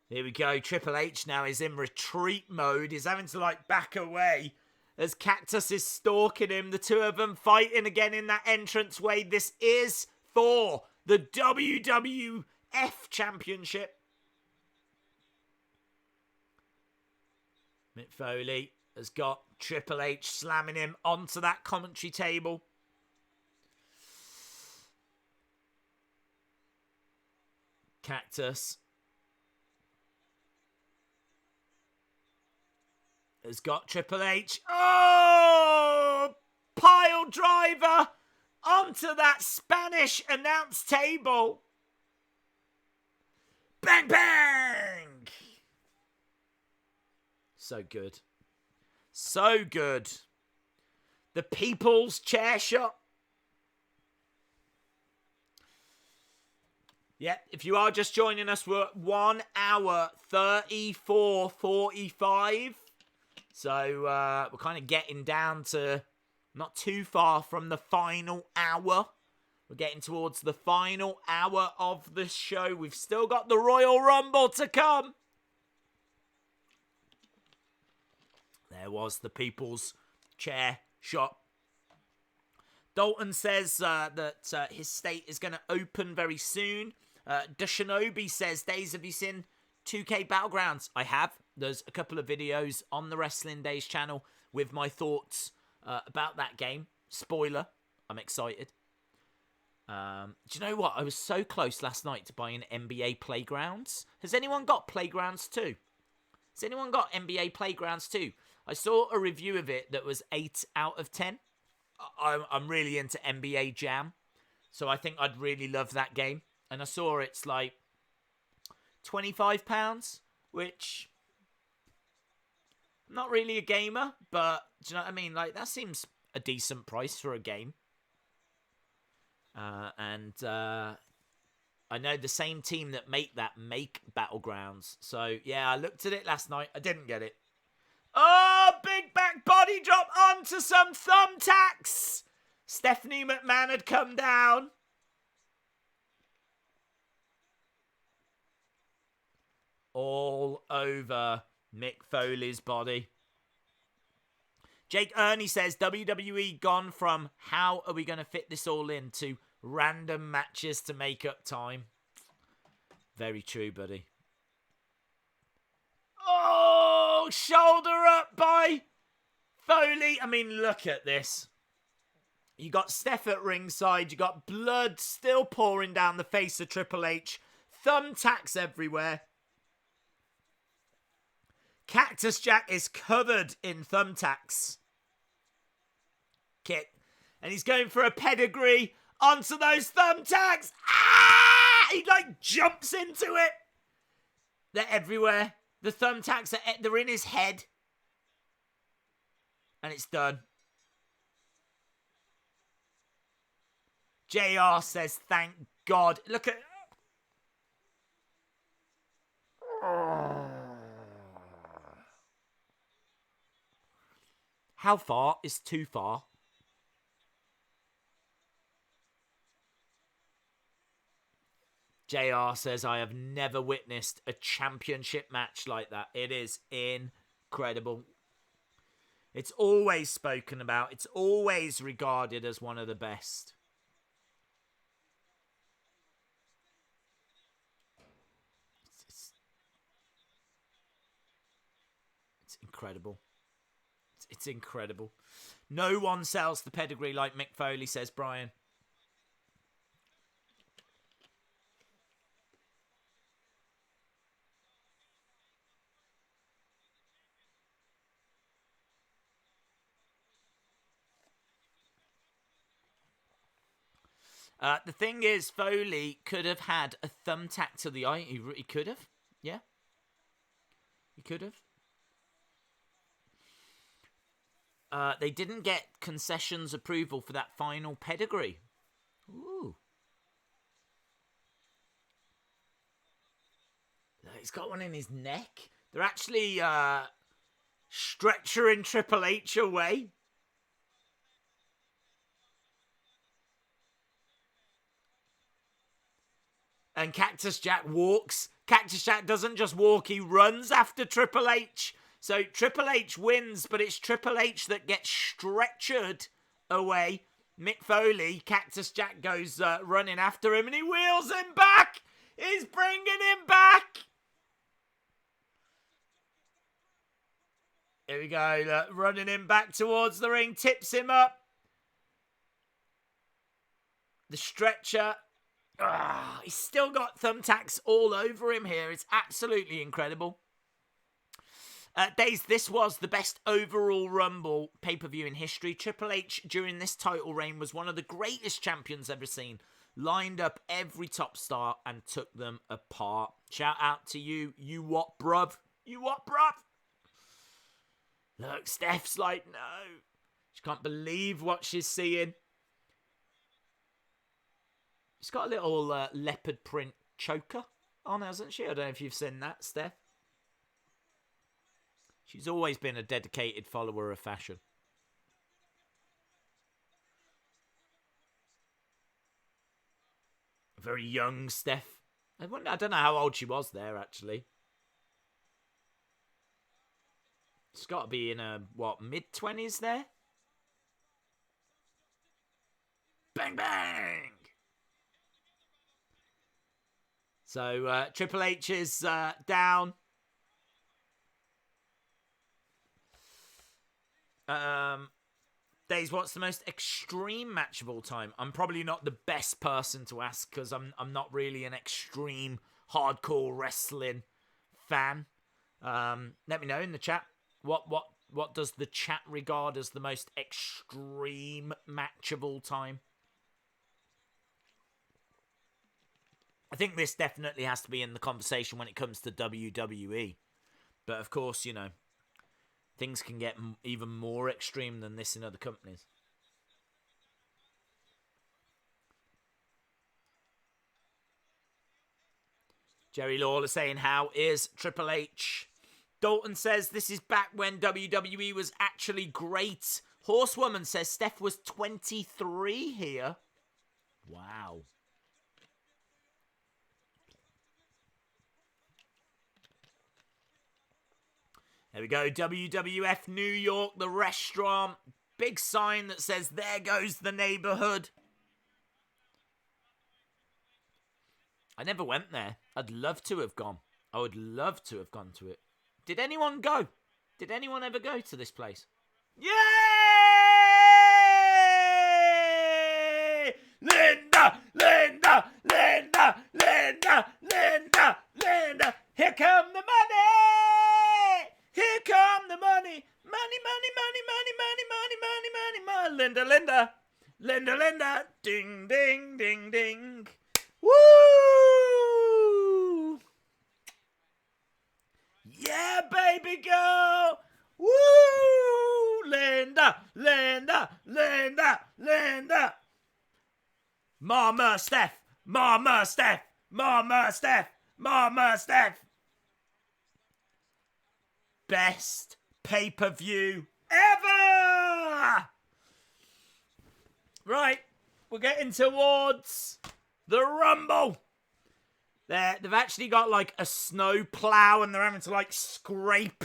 A: Here we go. Triple H now is in retreat mode. He's having to, like, back away as Cactus is stalking him. The two of them fighting again in that entranceway. This is for the WWF Championship. Mick Foley has got Triple H slamming him onto that commentary table. Cactus has got Triple H. Oh! Pile driver onto that Spanish announce table. Bang, bang! So good. So good. The People's Chair Shot. Yeah, if you are just joining us, we're at 1 hour 34:45. So we're kind of getting down to not too far from the final hour. We're getting towards the final hour of the show. We've still got the Royal Rumble to come. There was the People's Chair Shot. Dalton says that his state is going to open very soon. Shinobi says, Days, have you seen 2K Battlegrounds? I have. There's a couple of videos on the Wrestling Days channel with my thoughts about that game. Spoiler, I'm excited. Do you know what? I was so close last night to buying NBA Playgrounds. Has anyone got Playgrounds 2? Has anyone got NBA Playgrounds 2? I saw a review of it that was 8 out of 10. I'm really into NBA Jam, so I think I'd really love that game. And I saw it's like £25, which I'm not really a gamer, but do you know what I mean? Like, that seems a decent price for a game. And I know the same team that make Battlegrounds. So, yeah, I looked at it last night. I didn't get it. Oh, big back body drop onto some thumbtacks. Stephanie McMahon had come down. All over Mick Foley's body. Jake Ernie says, WWE gone from how are we going to fit this all in to random matches to make up time. Very true, buddy. Oh, shoulder up by Foley. I mean, look at this. You got Steph at ringside. You got blood still pouring down the face of Triple H. Thumbtacks everywhere. Cactus Jack is covered in thumbtacks. Kit. And he's going for a pedigree onto those thumbtacks. Ah! He like jumps into it. They're everywhere. The thumbtacks they're in his head. And it's done. JR says, thank God. Look at... How far is too far? JR says, I have never witnessed a championship match like that. It is incredible. It's always spoken about. It's always regarded as one of the best. It's incredible. It's incredible. No one sells the pedigree like Mick Foley, says Brian. The thing is, Foley could have had a thumbtack to the eye. He could have. Yeah. He could have. They didn't get concessions approval for that final pedigree. Ooh. He's got one in his neck. They're actually stretchering Triple H away. And Cactus Jack walks. Cactus Jack doesn't just walk, he runs after Triple H. So Triple H wins, but it's Triple H that gets stretchered away. Mick Foley, Cactus Jack goes running after him and he wheels him back. He's bringing him back. Here we go, running him back towards the ring, tips him up. The stretcher. He's still got thumbtacks all over him here. It's absolutely incredible. Days, this was the best overall Rumble pay-per-view in history. Triple H, during this title reign, was one of the greatest champions ever seen. Lined up every top star and took them apart. Shout out to you. You what, bruv? You what, bruv? Look, Steph's like, no. She can't believe what she's seeing. She's got a little leopard print choker on, hasn't she? I don't know if you've seen that, Steph. She's always been a dedicated follower of fashion. Very young Steph. I don't know how old she was there, actually. She's got to be in her, mid-20s there? Bang, bang! So, Triple H is down. Days, what's the most extreme match of all time? I'm probably not the best person to ask because I'm not really an extreme hardcore wrestling fan. Let me know in the chat. What does the chat regard as the most extreme match of all time? I think this definitely has to be in the conversation when it comes to WWE. But of course, you know, things can get even more extreme than this in other companies. Jerry Lawler saying, how is Triple H? Dalton says, this is back when WWE was actually great. Horsewoman says, Steph was 23 here. Wow. There we go, WWF New York, the restaurant. Big sign that says, there goes the neighborhood. I never went there. I'd love to have gone. I would love to have gone to it. Did anyone go? Did anyone ever go to this place? Yay! Linda, Linda, Linda, Linda, Linda, Linda. Here come the money! Here come the money. Money, money, money, money, money, money, money, money, money. Linda, Linda. Linda, Linda. Ding, ding, ding, ding. Woo! Yeah, baby girl. Woo! Linda, Linda, Linda, Linda. Mama Steph. Mama Steph. Mama Steph. Mama Steph. Best pay-per-view ever! Right, we're getting towards the Rumble. They've actually got like a snow plow and they're having to like scrape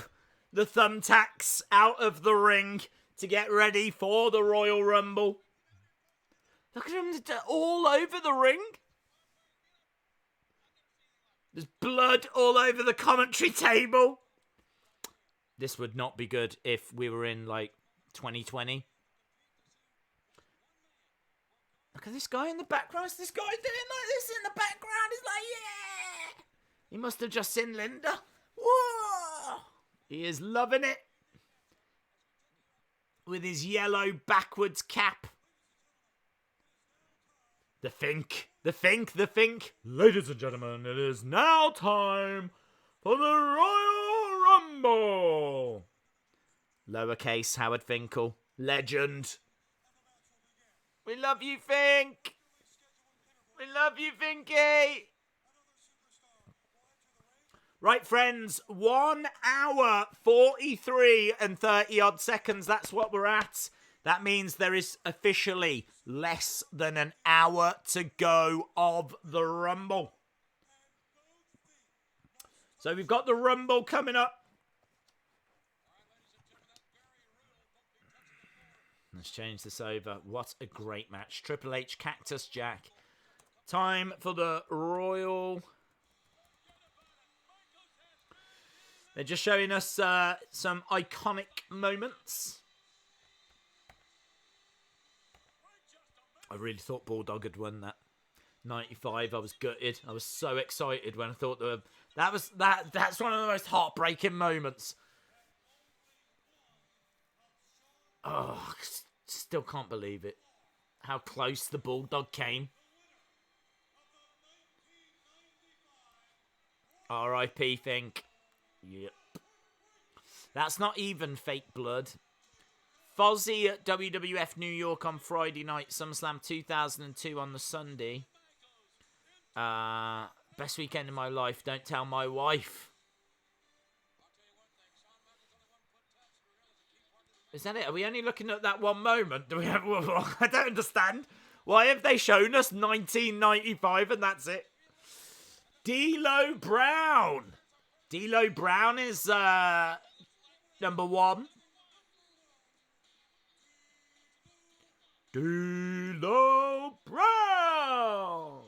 A: the thumbtacks out of the ring to get ready for the Royal Rumble. Look at them all over the ring. There's blood all over the commentary table. This would not be good if we were in like 2020. Look at this guy in the background. Is this guy doing like this in the background? He's like, yeah. He must have just seen Linda. Whoa. He is loving it. With his yellow backwards cap. The think. Ladies and gentlemen, it is now time for the Royal Rumble. Lowercase Howard Finkel. Legend. We love you, Fink. We love you, Finky. Right, friends. 1 hour, 43 and 30 odd seconds. That's what we're at. That means there is officially less than an hour to go of the Rumble. So we've got the Rumble coming up. Let's change this over. What a great match. Triple H, Cactus Jack. Time for the Royal. They're just showing us some iconic moments. I really thought Bulldog had won that. 95, I was gutted. I was so excited when I thought that's one of the most heartbreaking moments. Oh, still can't believe it. How close the Bulldog came. R.I.P. Fink. Yep. That's not even fake blood. Fozzy at WWF New York on Friday night. SummerSlam 2002 on the Sunday. Best weekend of my life. Don't tell my wife. Is that it? Are we only looking at that one moment? Do we have? I don't understand. Why have they shown us 1995 and that's it? D'Lo Brown. D'Lo Brown is number 1. D'Lo Brown.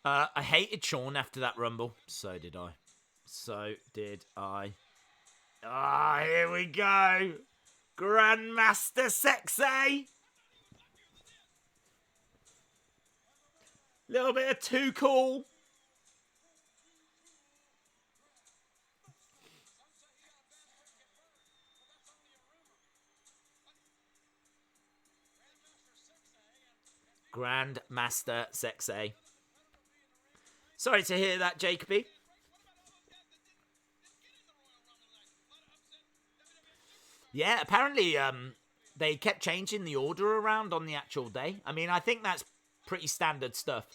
A: I hated Sean after that Rumble. So did I. Here we go. Grandmaster Sexay. Little bit of Too Cool. Grandmaster Sexay. Sorry to hear that, Jacoby. Yeah, apparently they kept changing the order around on the actual day. I mean, I think that's pretty standard stuff.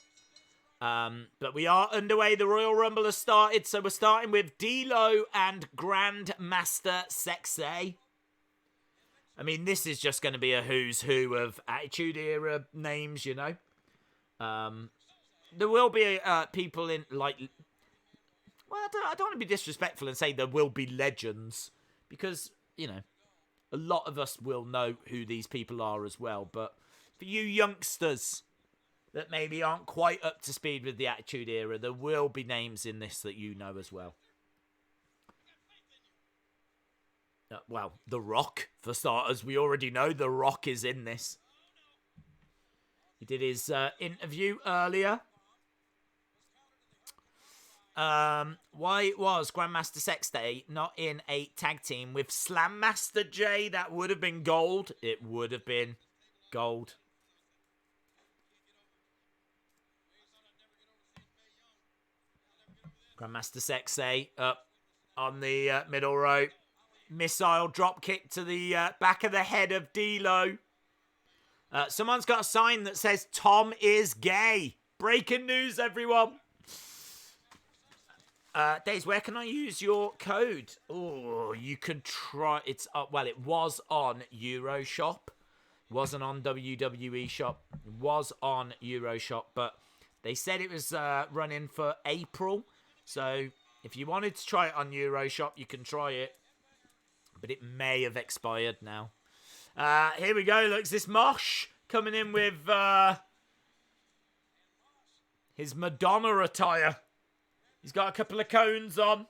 A: But we are underway. The Royal Rumble has started, so we're starting with D'Lo and Grandmaster Sexay. I mean, this is just going to be a who's who of Attitude Era names, you know. There will be people in, like... Well, I don't want to be disrespectful and say there will be legends. Because, you know, a lot of us will know who these people are as well. But for you youngsters that maybe aren't quite up to speed with the Attitude Era, there will be names in this that you know as well. Well, The Rock, for starters. We already know The Rock is in this. He did his interview earlier. Why was Grandmaster Sexay not in a tag team with Slam Master J? That would have been gold. It would have been gold. Grandmaster Sexay up on the middle rope. Missile drop kick to the back of the head of D'Lo. Someone's got a sign that says Tom is gay. Breaking news, everyone. Days, where can I use your code? Oh, you can try. It's well, it was on Euroshop. Wasn't on WWE Shop. Was on Euroshop, but they said it was running for April. So if you wanted to try it on Euroshop, you can try it. But it may have expired now. Here we go. Looks this Mosh coming in with his Madonna attire. He's got a couple of cones on.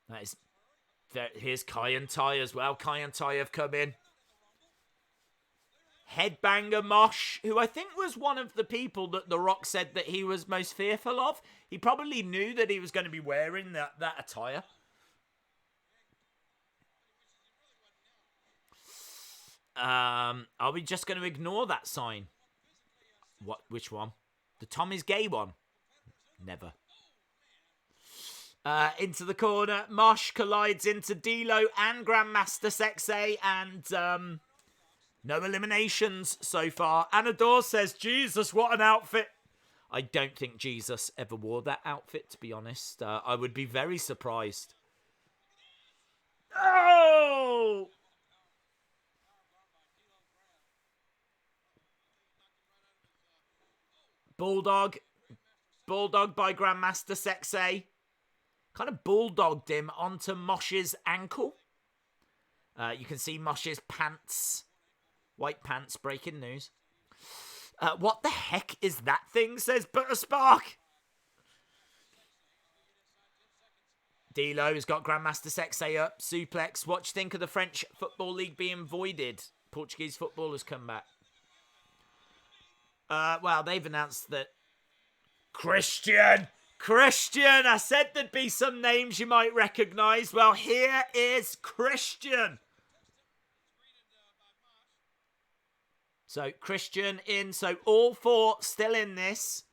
A: That is. Here's Kai and Ty as well. Kai and Ty have come in. Headbanger Mosh, who I think was one of the people that The Rock said that he was most fearful of. He probably knew that he was going to be wearing that attire. Are we just going to ignore that sign? What? Which one? The Tom is gay one? Never. Into the corner. Mosh collides into D'Lo and Grandmaster Sexay, and no eliminations so far. Anador says, Jesus, what an outfit. I don't think Jesus ever wore that outfit, to be honest. I would be very surprised. Oh! Bulldog by Grandmaster Sexay. Kind of bulldogged him onto Mosh's ankle. You can see Mosh's pants. White pants, breaking news. What the heck is that thing, says Butterspark. D'Lo's got Grandmaster Sexay up. Suplex. What do you think of the French Football League being voided? Portuguese football has come back. Well, they've announced that Christian, I said there'd be some names you might recognise. Well, here is Christian. So, Christian in. So, all four still in this.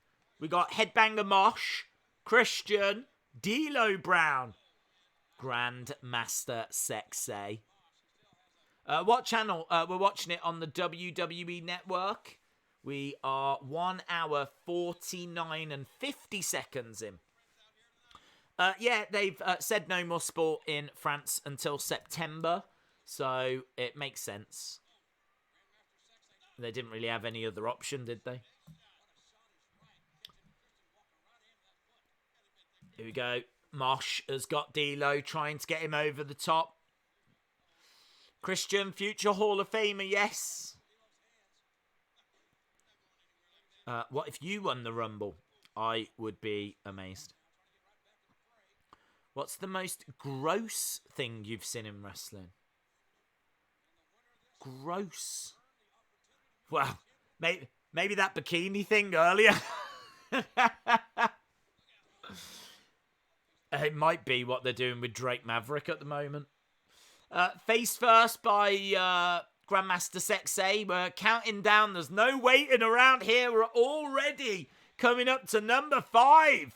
A: We got Headbanger Mosh, Christian, D'Lo Brown, Grandmaster Sexay. What channel? We're watching it on the WWE Network. We are 1 hour, 49 and 50 seconds in. Yeah, they've said no more sport in France until September. So it makes sense. They didn't really have any other option, did they? Here we go. Mosh has got D'Lo trying to get him over the top. Christian, future Hall of Famer, yes. What if you won the Rumble? I would be amazed. What's the most gross thing you've seen in wrestling? Gross. Well, maybe that bikini thing earlier. It might be what they're doing with Drake Maverick at the moment. Face first by Grandmaster Sexay. We're counting down. There's no waiting around here. We're already coming up to number 5.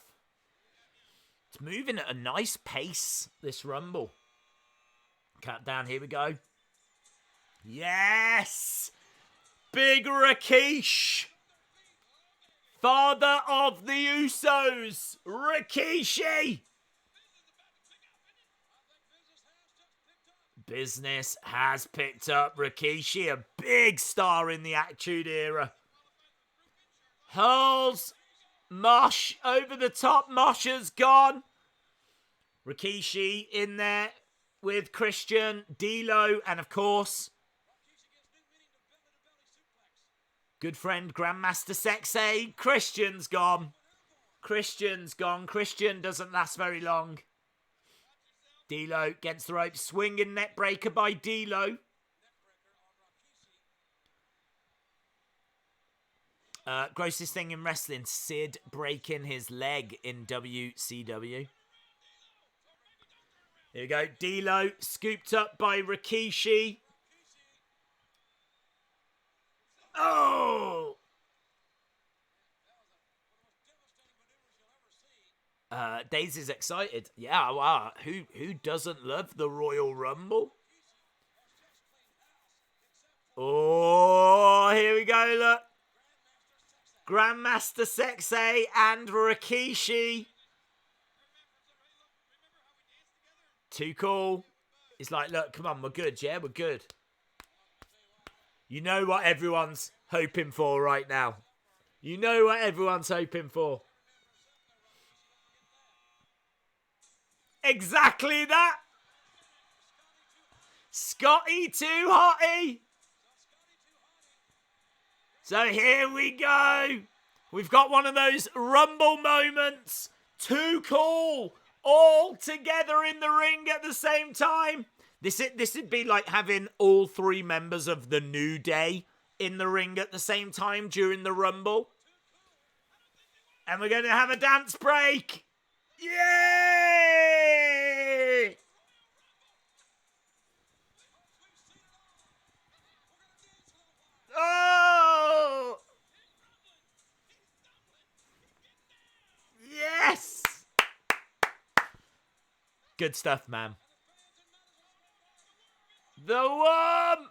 A: It's moving at a nice pace, this Rumble. Countdown, here we go. Yes! Big Rikishi! Father of the Usos! Rikishi! Business has picked up Rikishi, a big star in the Attitude Era. Hurls Mosh over the top. Mosh has gone. Rikishi in there with Christian, D'Lo, and of course, good friend Grandmaster Sexay. Christian's gone. Christian doesn't last very long. D'Lo gets the rope. Swinging net breaker by D'Lo. Grossest thing in wrestling. Sid breaking his leg in WCW. Here we go. D'Lo scooped up by Rikishi. Oh! Daisy's excited. Yeah, wow. Who doesn't love the Royal Rumble? Oh, here we go, look. Grandmaster Sexay and Rikishi. Too cool. He's like, look, come on, we're good, yeah? We're good. You know what everyone's hoping for right now. You know what everyone's hoping for. Exactly that. Scotty too hotty. So here we go. We've got one of those Rumble moments. Too cool. All together in the ring at the same time. This would be like having all three members of the New Day in the ring at the same time during the Rumble. And we're going to have a dance break. Yay! Oh! Yes! Good stuff, man. The one!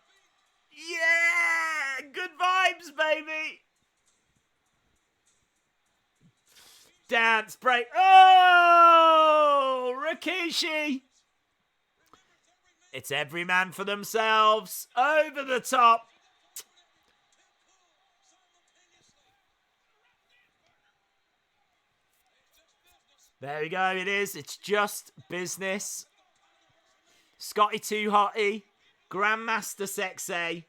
A: Yeah! Good vibes, baby! Dance break. Oh! Rikishi! It's every man for themselves. Over the top. There we go, it is. It's just business. Scotty Too Hotty. Grandmaster Sexay.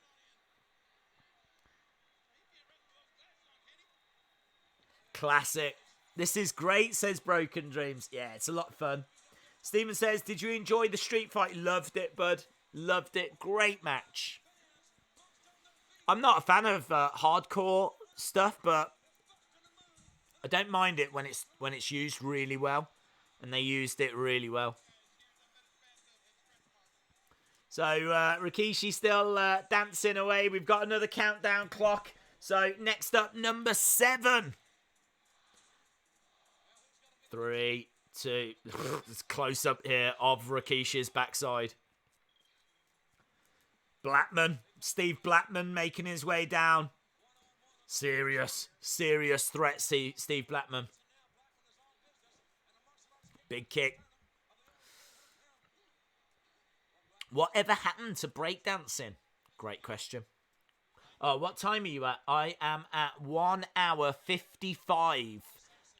A: Classic. This is great, says Broken Dreams. Yeah, it's a lot of fun. Steven says, did you enjoy the street fight? Loved it, bud. Loved it. Great match. I'm not a fan of hardcore stuff, but I don't mind it when it's used really well, and they used it really well. So Rikishi still dancing away. We've got another countdown clock. So next up, number 7. 3, 2. It's close up here of Rikishi's backside. Blackman, Steve Blackman making his way down. Serious threat, Steve Blackman. Big kick. Whatever happened to breakdancing? Great question. Oh, what time are you at? I am at 1 hour 55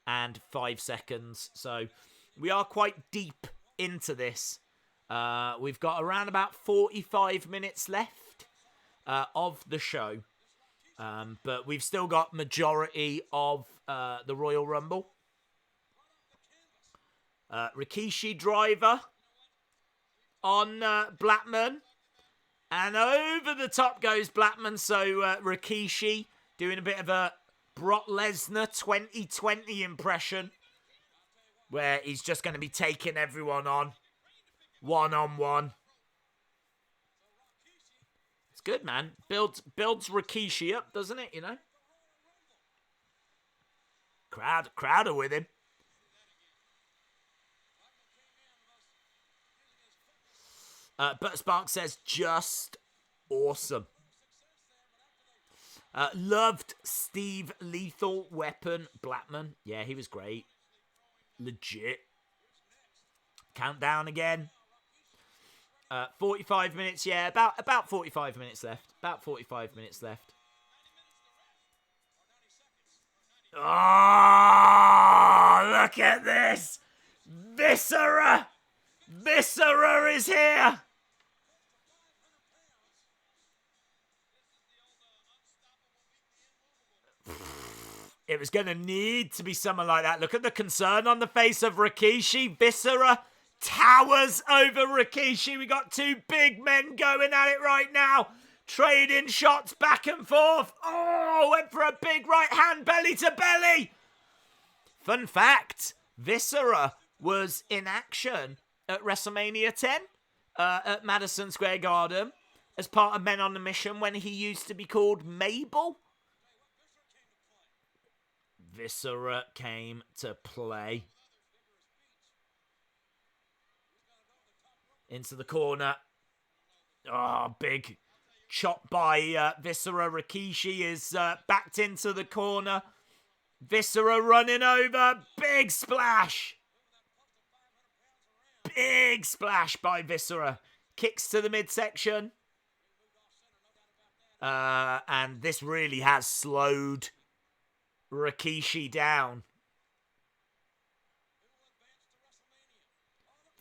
A: and 5 seconds. So we are quite deep into this. We've got around about 45 minutes left of the show. But we've still got majority of the Royal Rumble. Rikishi driver on Blackman. And over the top goes Blackman. So Rikishi doing a bit of a Brock Lesnar 2020 impression. Where he's just going to be taking everyone on. One-on-one. It's good, man. Builds Rikishi up, doesn't it, you know? Crowd are with him. But Spark says, just awesome. Loved Steve Lethal Weapon Blackman. Yeah, he was great. Legit. Countdown again. 45 minutes, yeah, about 45 minutes left. About 45 minutes left. Oh, look at this. Viscera. Viscera is here. It was going to need to be someone like that. Look at the concern on the face of Rikishi. Viscera towers over Rikishi. We got two big men going at it right now. Trading shots back and forth. Oh, went for a big right hand, belly to belly. Fun fact, Viscera was in action at WrestleMania 10 at Madison Square Garden as part of Men on a Mission when he used to be called Mabel. Viscera came to play. Into the corner. Oh, big chop by Viscera. Rikishi is backed into the corner. Viscera running over. Big splash. Big splash by Viscera. kicks to the midsection. And this really has slowed Rikishi down.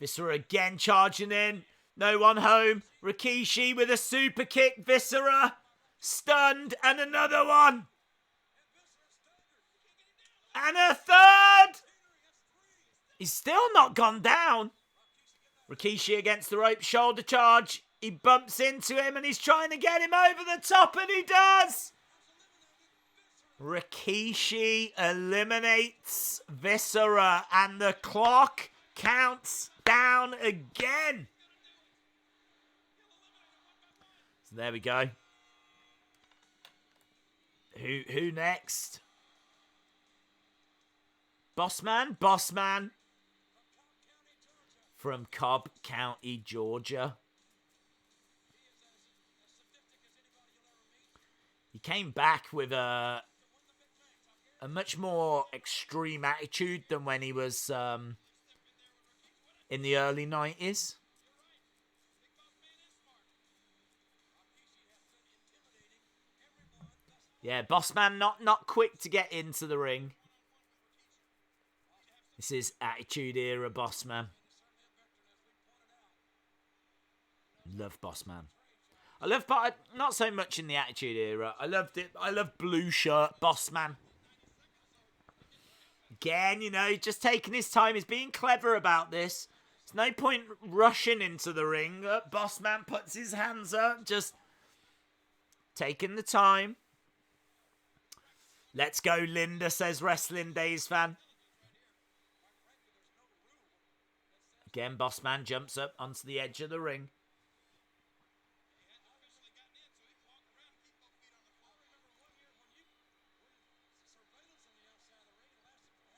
A: Viscera again charging in. No one home. Rikishi with a super kick. Viscera stunned. And another one. And a third. He's still not gone down. Rikishi against the rope. Shoulder charge. He bumps into him and he's trying to get him over the top. And he does. Rikishi eliminates Viscera. And the clock counts down again. So there we go. Who next? Bossman? Bossman. From Cobb County, Georgia. He came back with a much more extreme attitude than when he was in the early 90s. Yeah, Bossman not quick to get into the ring. This is Attitude Era Bossman. Love Bossman. I love, but not so much in the Attitude Era. I loved it. I love blue shirt Bossman. Again, you know, just taking his time. He's being clever about this. There's no point rushing into the ring. Bossman puts his hands up, just taking the time. Let's go, Linda, says Wrestling Days fan. Again, Bossman jumps up onto the edge of the ring.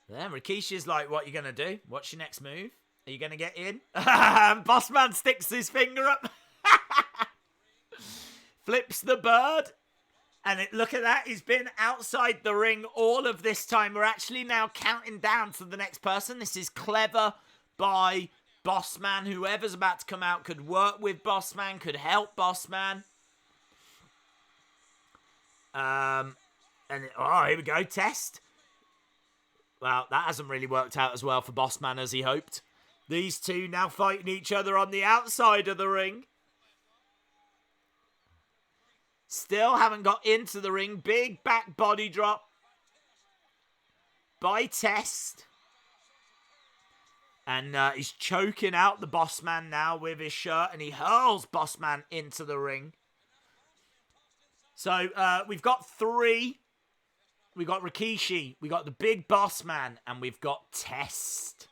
A: Then Rikishi's like, what are you going to do? What's your next move? Are you going to get in? Bossman sticks his finger up. Flips the bird. And look at that. He's been outside the ring all of this time. We're actually now counting down to the next person. This is clever by Bossman. Whoever's about to come out could work with Bossman, could help Bossman. And here we go. Test. Well, that hasn't really worked out as well for Bossman as he hoped. These two now fighting each other on the outside of the ring. Still haven't got into the ring. Big back body drop by Test. And he's choking out the Bossman now with his shirt. And he hurls Bossman into the ring. So we've got three. We got Rikishi, we got the big Bossman, and we've got Test.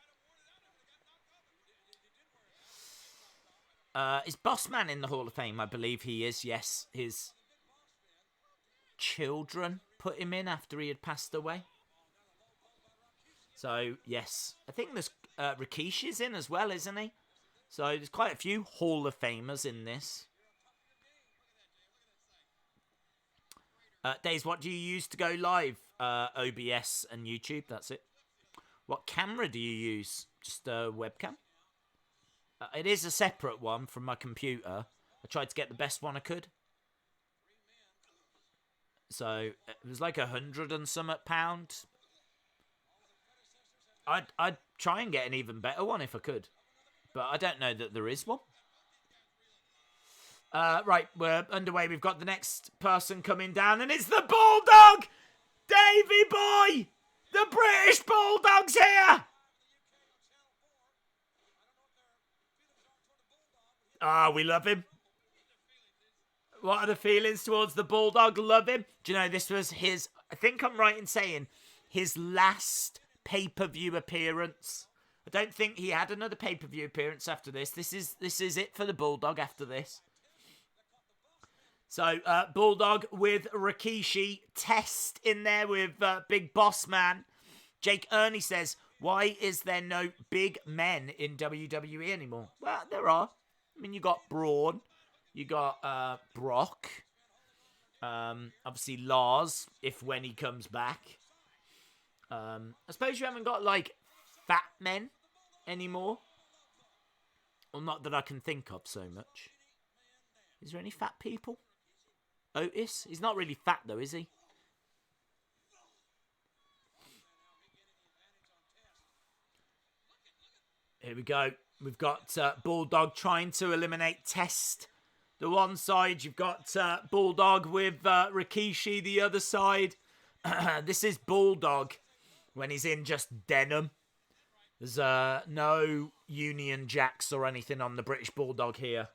A: Is Bossman in the Hall of Fame? I believe he is, yes. His children put him in after he had passed away. So, yes. I think there's Rikishi's in as well, isn't he? So, there's quite a few Hall of Famers in this. Days, what do you use to go live? OBS and YouTube, that's it. What camera do you use? Just a webcam? It is a separate one from my computer. I tried to get the best one I could. So, it was like £100 and some pound. I'd try and get an even better one if I could. But I don't know that there is one. Right, we're underway. We've got the next person coming down, and it's the Bulldog! Davey Boy! The British Bulldog's here! We love him. What are the feelings towards the Bulldog? Love him. Do you know, this was his, I think I'm right in saying, his last pay-per-view appearance. I don't think he had another pay-per-view appearance after this. This is it for the Bulldog after this. So, Bulldog with Rikishi. Test in there with Big Bossman. Jake Ernie says, why is there no big men in WWE anymore? Well, there are. I mean, you got Braun. You got Brock. Obviously, Lars, if when he comes back. I suppose you haven't got, like, fat men anymore. Well, not that I can think of so much. Is there any fat people? Otis? He's not really fat though, is he? Here we go. We've got Bulldog trying to eliminate Test. The one side, you've got Bulldog with Rikishi the other side. This is Bulldog when he's in just denim. There's no Union Jacks or anything on the British Bulldog here.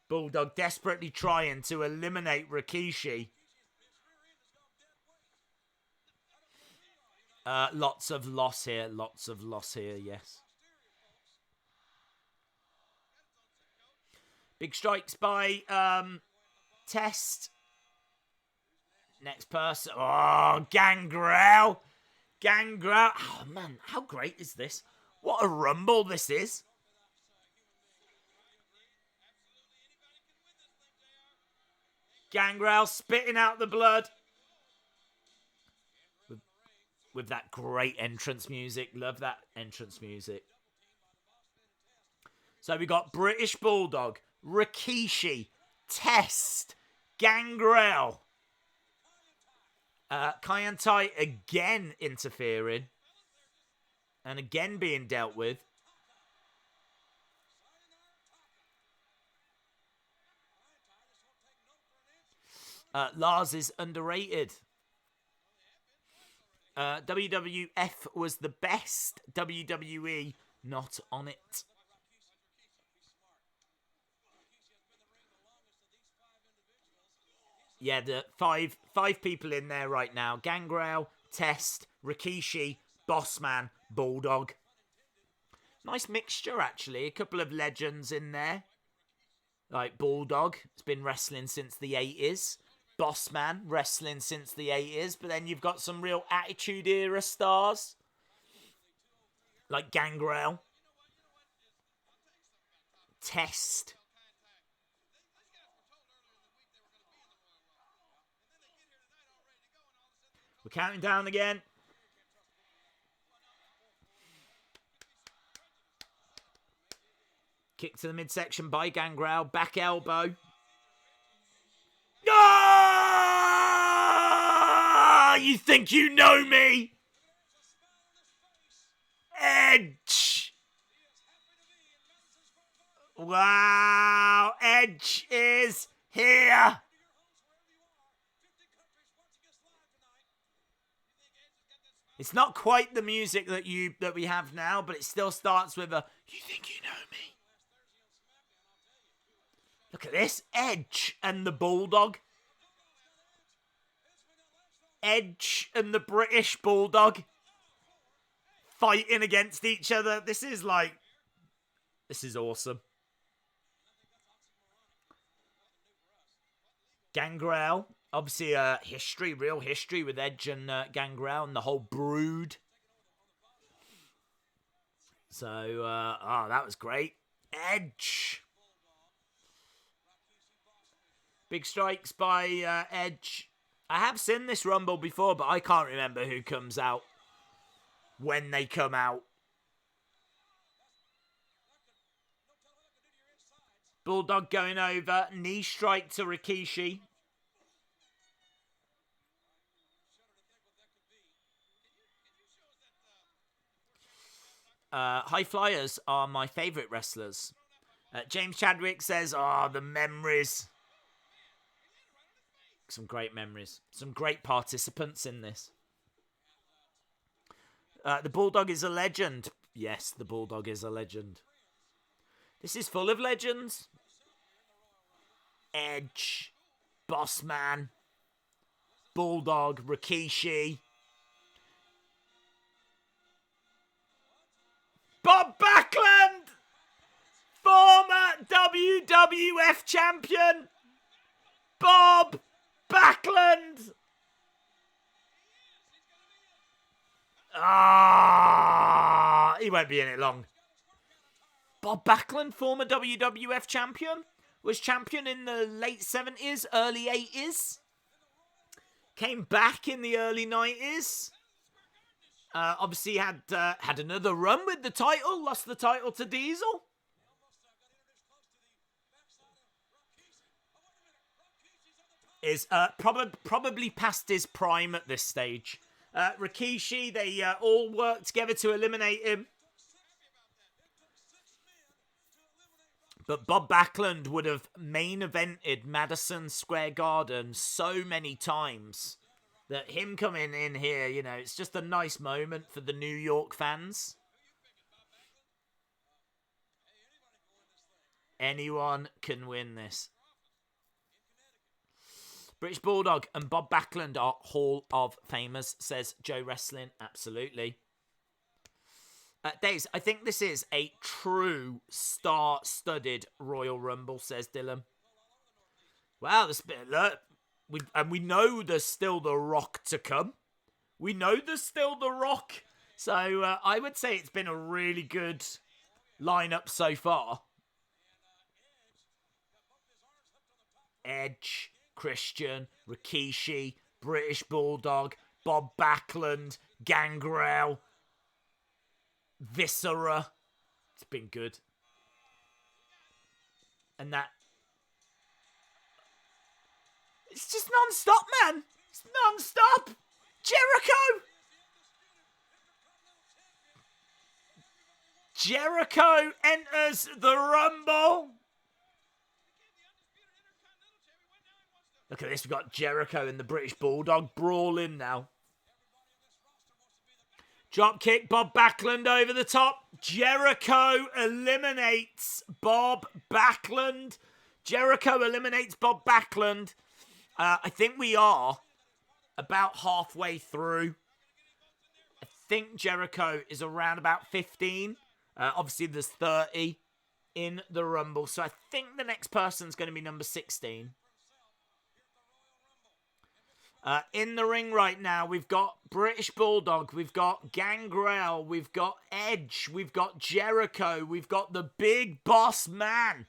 A: Bulldog desperately trying to eliminate Rikishi. Lots of loss here, yes. Big strikes by Test. Next person. Oh, Gangrel. Gangrel. Oh, man, how great is this? What a rumble this is. Gangrel spitting out the blood. With that great entrance music. Love that entrance music. So we got British Bulldog, Rikishi, Test, Gangrel. Kyantai again interfering. And again being dealt with. Lars is underrated. WWF was the best. WWE not on it. Yeah, the five people in there right now. Gangrel, Test, Rikishi, Bossman, Bulldog. Nice mixture, actually. A couple of legends in there. Like Bulldog, has been wrestling since the 80s. Bossman, wrestling since the 80s. But then you've got some real Attitude Era stars. Like Gangrel. Test. We're counting down again. Kick to the midsection by Gangrel. Back elbow. Ah! You think you know me? Edge. Wow. Edge is here. It's not quite the music that we have now, but it still starts with a, you think you know me? Look at this. Edge and the Bulldog. Edge and the British Bulldog fighting against each other. This is awesome. Gangrel. Obviously, real history with Edge and Gangrel and the whole brood. So, that was great. Edge. Big strikes by Edge. I have seen this Rumble before, but I can't remember who comes out when they come out. Bulldog going over. Knee strike to Rikishi. High flyers are my favourite wrestlers. James Chadwick says, the memories. Some great memories. Some great participants in this. The Bulldog is a legend. Yes, the Bulldog is a legend. This is full of legends. Edge. Bossman. Bulldog. Rikishi. Bob Backlund! Former WWF champion! Bob Backlund! He won't be in it long. Bob Backlund, former WWF champion, was champion in the late 70s, early 80s. Came back in the early 90s. Obviously had another run with the title. Lost the title to Diesel. is probably past his prime at this stage. Rikishi, they all work together to eliminate him. But Bob Backlund would have main evented Madison Square Garden so many times that him coming in here, you know, it's just a nice moment for the New York fans. Anyone can win this. British Bulldog and Bob Backlund are Hall of Famers, says Joe Wrestling. Absolutely. Days, I think this is a true star-studded Royal Rumble, says Dylan. Wow, this bit alert. We know there's still The Rock to come. We know there's still The Rock. So I would say it's been a really good lineup so far. Edge, Christian, Rikishi, British Bulldog, Bob Backlund, Gangrel, Viscera. It's been good. And that... It's just non-stop, man. It's non-stop. Jericho! Jericho enters the Rumble. Look at this. We've got Jericho and the British Bulldog brawling now. Drop kick, Bob Backlund over the top. Jericho eliminates Bob Backlund. Jericho eliminates Bob Backlund. I think we are about halfway through. I think Jericho is around about 15. Obviously, there's 30 in the Rumble. So I think the next person's going to be number 16. In the ring right now, we've got British Bulldog, we've got Gangrel, we've got Edge, we've got Jericho, we've got the Big Boss Man.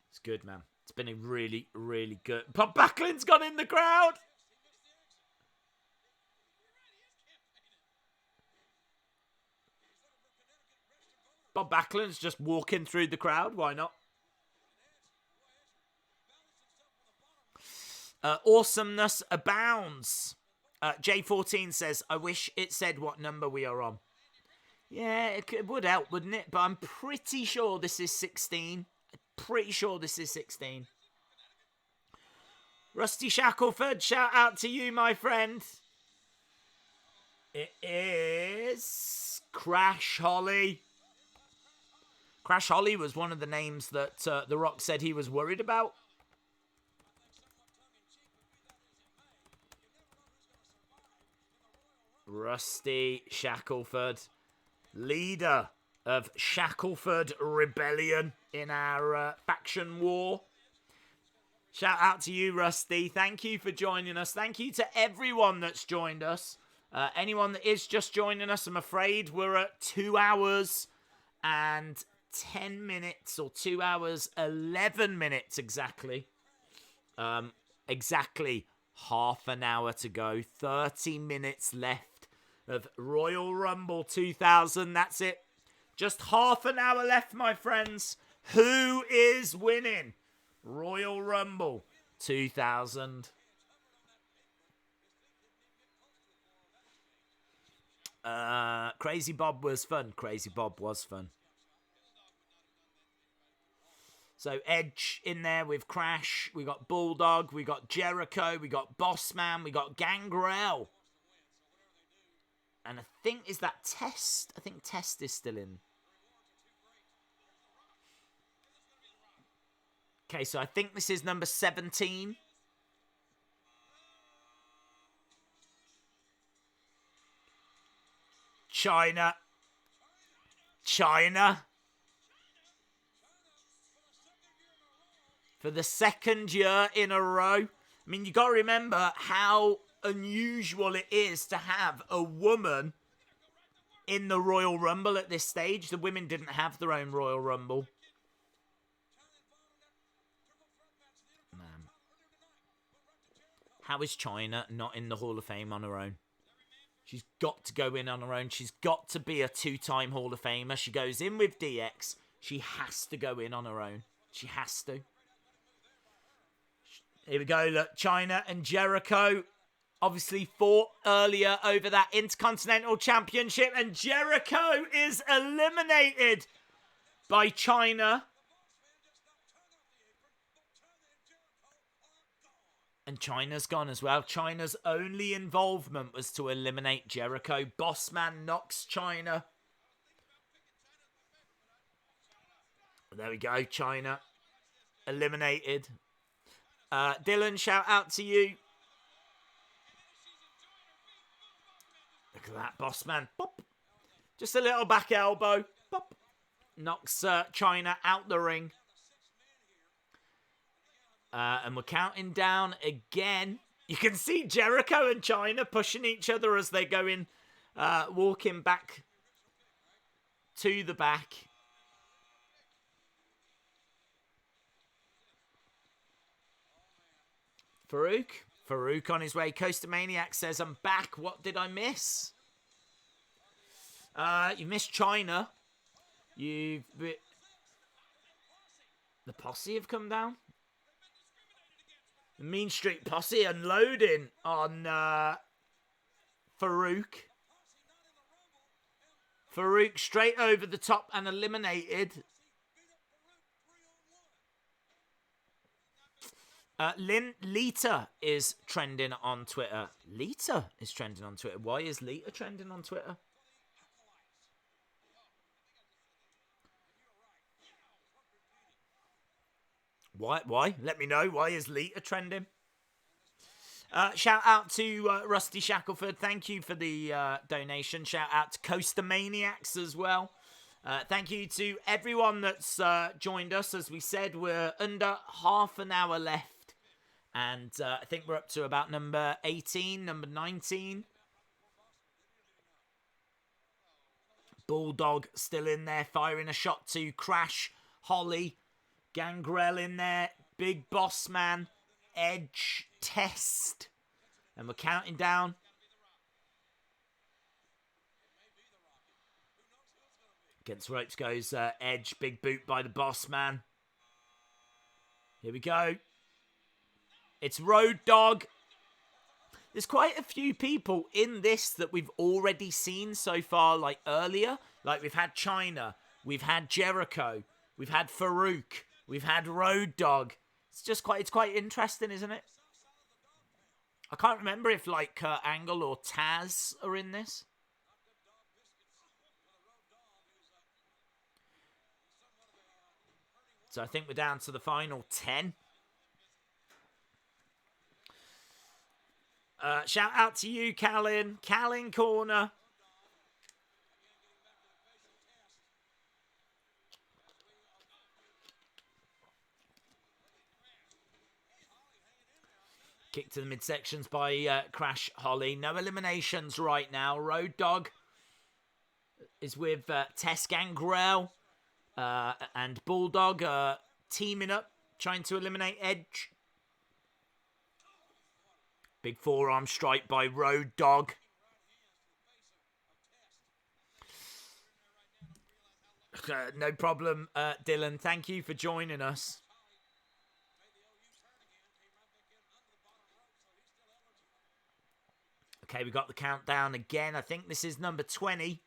A: It's good, man. It's been a really, really good... Bob Backlund's gone in the crowd. Bob Backlund's just walking through the crowd. Why not? Awesomeness abounds. J14 says, I wish it said what number we are on. Yeah, it would help, wouldn't it? But I'm pretty sure this is 16. Pretty sure this is 16. Rusty Shackelford, shout out to you, my friend. It is Crash Holly. Crash Holly was one of the names that The Rock said he was worried about. Rusty Shackelford, leader of Shackelford Rebellion in our faction war. Shout out to you, Rusty. Thank you for joining us. Thank you to everyone that's joined us. Anyone that is just joining us, I'm afraid we're at 2 hours and 10 minutes, or 2 hours 11 minutes exactly. Exactly half an hour to go. 30 minutes left of Royal Rumble 2000. That's it. Just half an hour left, my friends. Who is winning Royal Rumble 2000? Crazy Bob was fun. Crazy Bob was fun. So Edge in there with Crash. We got Bulldog. We got Jericho. We got Bossman. We got Gangrel. And I think, is that Test? I think Test is still in. Okay, so I think this is number 17. Chyna. For the second year in a row. I mean, you got to remember how unusual it is to have a woman in the Royal Rumble at this stage. The women didn't have their own Royal Rumble. Man. How is Chyna not in the Hall of Fame on her own? She's got to go in on her own. She's got to be a 2-time Hall of Famer. She goes in with DX, She has to go in on her own. She has to. Here we go. Look, Chyna and Jericho obviously fought earlier over that Intercontinental Championship, and Jericho is eliminated by Chyna. And Chyna's gone as well. Chyna's only involvement was to eliminate Jericho. Bossman knocks Chyna. There we go, Chyna eliminated. Dylan, shout out to you. Look at that, Bossman. Pop. Just a little back elbow. Pop. Knocks Chyna out the ring. And we're counting down again. You can see Jericho and Chyna pushing each other as they go in, walking back to the back. Farouk on his way. Coaster Maniac says, I'm back. What did I miss? You missed Chyna. The Posse have come down. The Mean Street Posse unloading on Farouk. Farouk straight over the top and eliminated. Lita is trending on Twitter. Lita is trending on Twitter. Why is Lita trending on Twitter? Why? Let me know. Why is Lita trending? Shout out to Rusty Shackelford. Thank you for the donation. Shout out to Coaster Maniacs as well. Thank you to everyone that's joined us. As we said, we're under half an hour left. And I think we're up to about number 18, number 19. Bulldog still in there, firing a shot to Crash, Holly, Gangrel in there, Big Boss Man, Edge, Test. And we're counting down. Against ropes goes Edge, big boot by the Boss Man. Here we go. It's Road Dogg. There's quite a few people in this that we've already seen so far, like earlier. Like we've had Chyna, we've had Jericho, we've had Farouk, we've had Road Dogg. It's quite interesting, isn't it? I can't remember if like Kurt Angle or Tazz are in this. So I think we're down to the final 10. Shout out to you, Callan. Callan Corner. Kick to the midsections by Crash Holly. No eliminations right now. Road Dogg is with Tess Gangrel and Bulldog teaming up, trying to eliminate Edge. Big forearm strike by Road Dogg. No problem, Dylan. Thank you for joining us. Okay, we got the countdown again. I think this is number 20.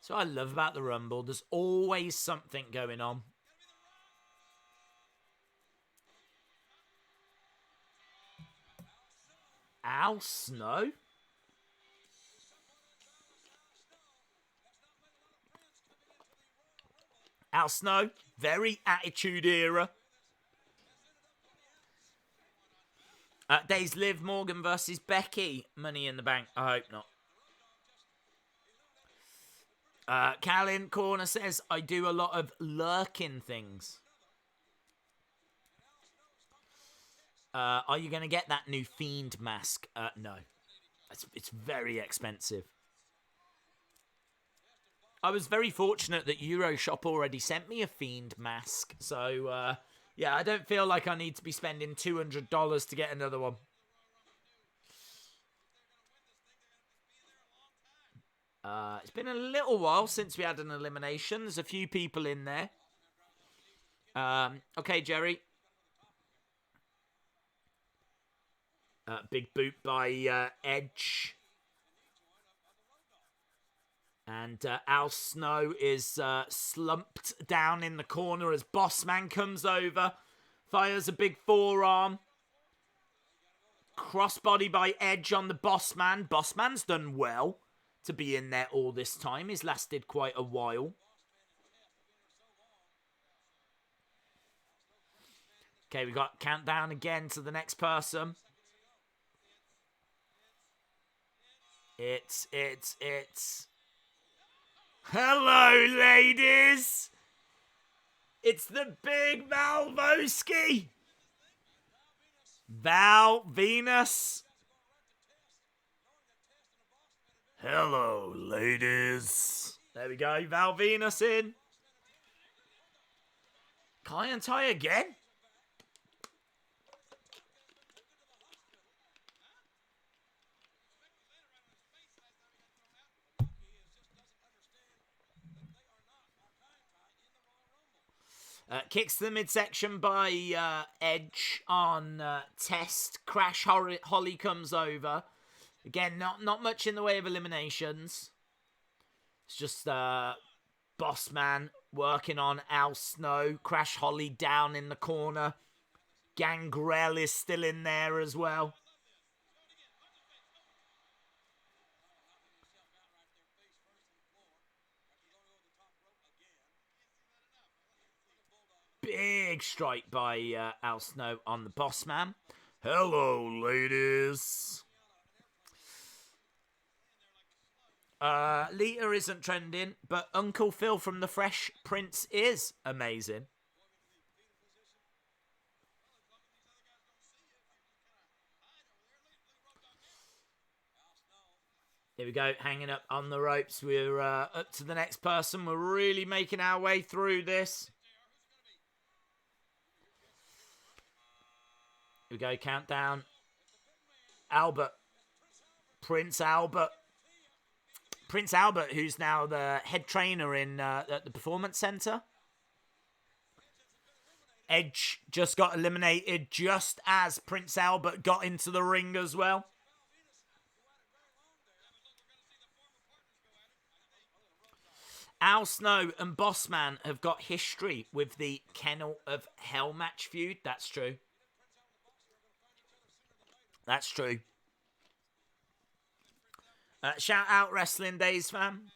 A: So I love about the Rumble. There's always something going on. Al Snow? Al Snow, very Attitude Era. Days Liv Morgan versus Becky. Money in the Bank. I hope not. Callan Corner says, I do a lot of lurking things. Are you going to get that new Fiend mask? No. It's very expensive. I was very fortunate that Euroshop already sent me a Fiend mask. So, yeah, I don't feel like I need to be spending $200 to get another one. It's been a little while since we had an elimination. There's a few people in there. Okay, Jerry. Big boot by Edge. And Al Snow is slumped down in the corner as Bossman comes over. Fires a big forearm. Crossbody by Edge on the Bossman. Bossman's done well to be in there all this time. He's lasted quite a while. Okay, we got countdown again to the next person. It's... Hello, ladies! It's the big Valvoski! Val Venus. Hello, ladies. There we go, Val Venus in. Kai and Tai again? Kicks the midsection by Edge on Test. Crash Holly comes over. Again, not much in the way of eliminations. It's just Bossman working on Al Snow. Crash Holly down in the corner. Gangrel is still in there as well. Big strike by Al Snow on the Bossman. Hello, ladies. Lita isn't trending, but Uncle Phil from the Fresh Prince is amazing. Here we go, hanging up on the ropes. We're up to the next person. We're really making our way through this. Here we go, countdown. Albert. Prince Albert. Prince Albert, who's now the head trainer in at the Performance Center. Edge just got eliminated just as Prince Albert got into the ring as well. Al Snow and Bossman have got history with the Kennel of Hell match feud. That's true. That's true. Shout out Wrestling Days, fam.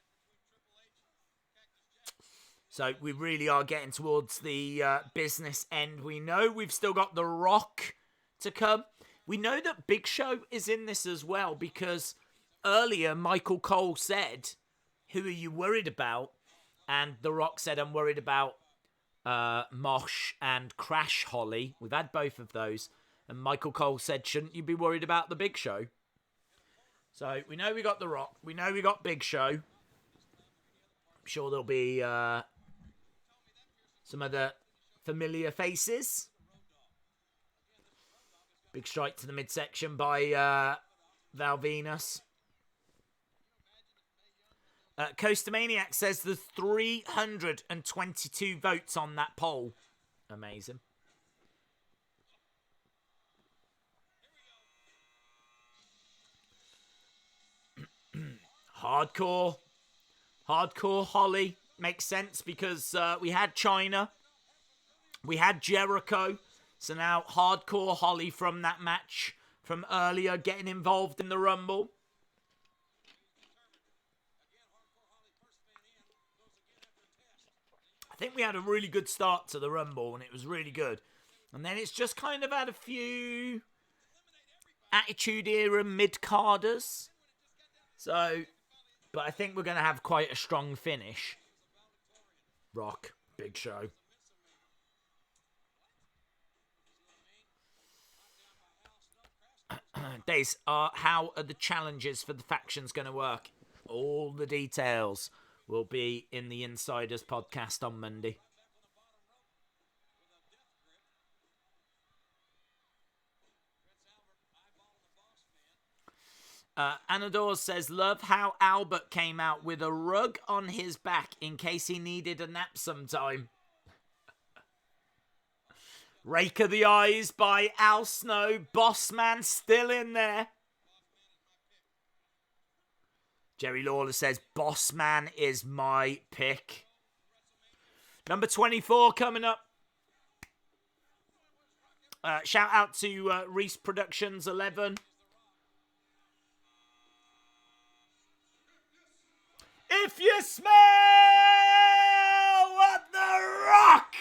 A: So we really are getting towards the business end. We know we've still got The Rock to come. We know that Big Show is in this as well because earlier Michael Cole said, "Who are you worried about?" And The Rock said, "I'm worried about Mosh and Crash Holly." We've had both of those. And Michael Cole said, "Shouldn't you be worried about the Big Show?" So we know we got The Rock. We know we got Big Show. I'm sure there'll be some other familiar faces. Big strike to the midsection by Val Venus. Coaster Maniac says there's 322 votes on that poll. Amazing. Hardcore Holly makes sense because we had Chyna, we had Jericho, so now Hardcore Holly from that match from earlier getting involved in the Rumble. I think we had a really good start to the Rumble and it was really good. And then it's just kind of had a few Attitude Era mid-carders. So, but I think we're going to have quite a strong finish. Rock, Big Show. Days, how are the challenges for the factions going to work? All the details will be in the Insiders podcast on Monday. Anador says, love how Albert came out with a rug on his back in case he needed a nap sometime. Rake of the Eyes by Al Snow. Bossman still in there. Jerry Lawler says, Bossman is my pick. Number 24 coming up. Shout out to Reese Productions 11. If you smell what the Rock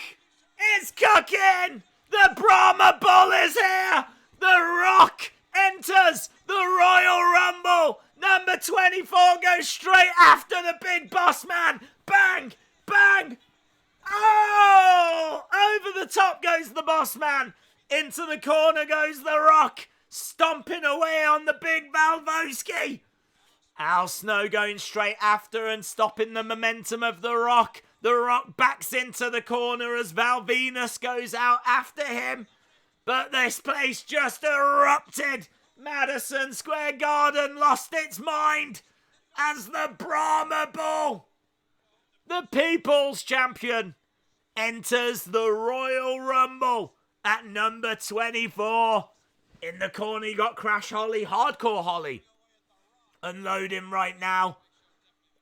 A: is cooking, the Brahma Bull is here. The Rock enters the Royal Rumble. Number 24 goes straight after the big boss man. Bang, bang. Oh, over the top goes the boss man. Into the corner goes the Rock, stomping away on the big Valvoski. Al Snow going straight after and stopping the momentum of the Rock. The Rock backs into the corner as Val Venus goes out after him. But this place just erupted. Madison Square Garden lost its mind as the Brahma Bull, the People's Champion, enters the Royal Rumble at number 24. In the corner you got Crash Holly, Hardcore Holly, unloading right now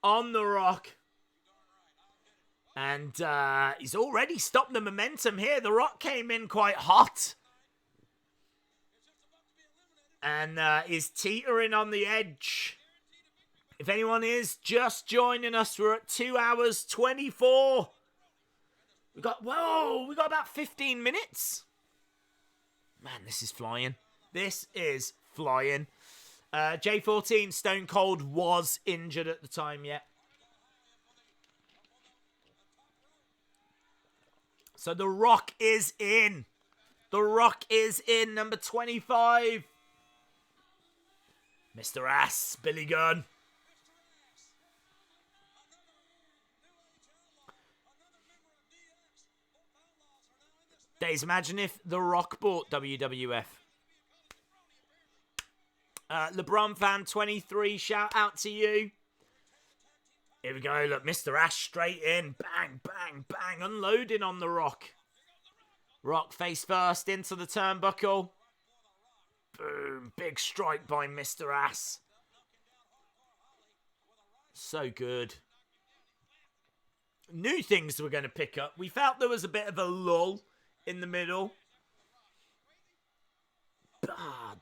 A: on the Rock. And he's already stopped the momentum here. The Rock came in quite hot. And is teetering on the edge. If anyone is just joining us, we're at 2 hours 24. We got about 15 minutes. Man, this is flying. This is flying. J14, Stone Cold was injured at the time, yeah. So The Rock is in. The Rock is in, number 25. Mr. Ass, Billy Gunn. Days, imagine if The Rock bought WWF. LeBron fan 23, shout out to you. Here we go, look, Mr. Ash straight in. Bang, bang, bang, unloading on The Rock. Rock face first into the turnbuckle. Boom, big strike by Mr. Ass. So good. New things we're going to pick up. We felt there was a bit of a lull in the middle.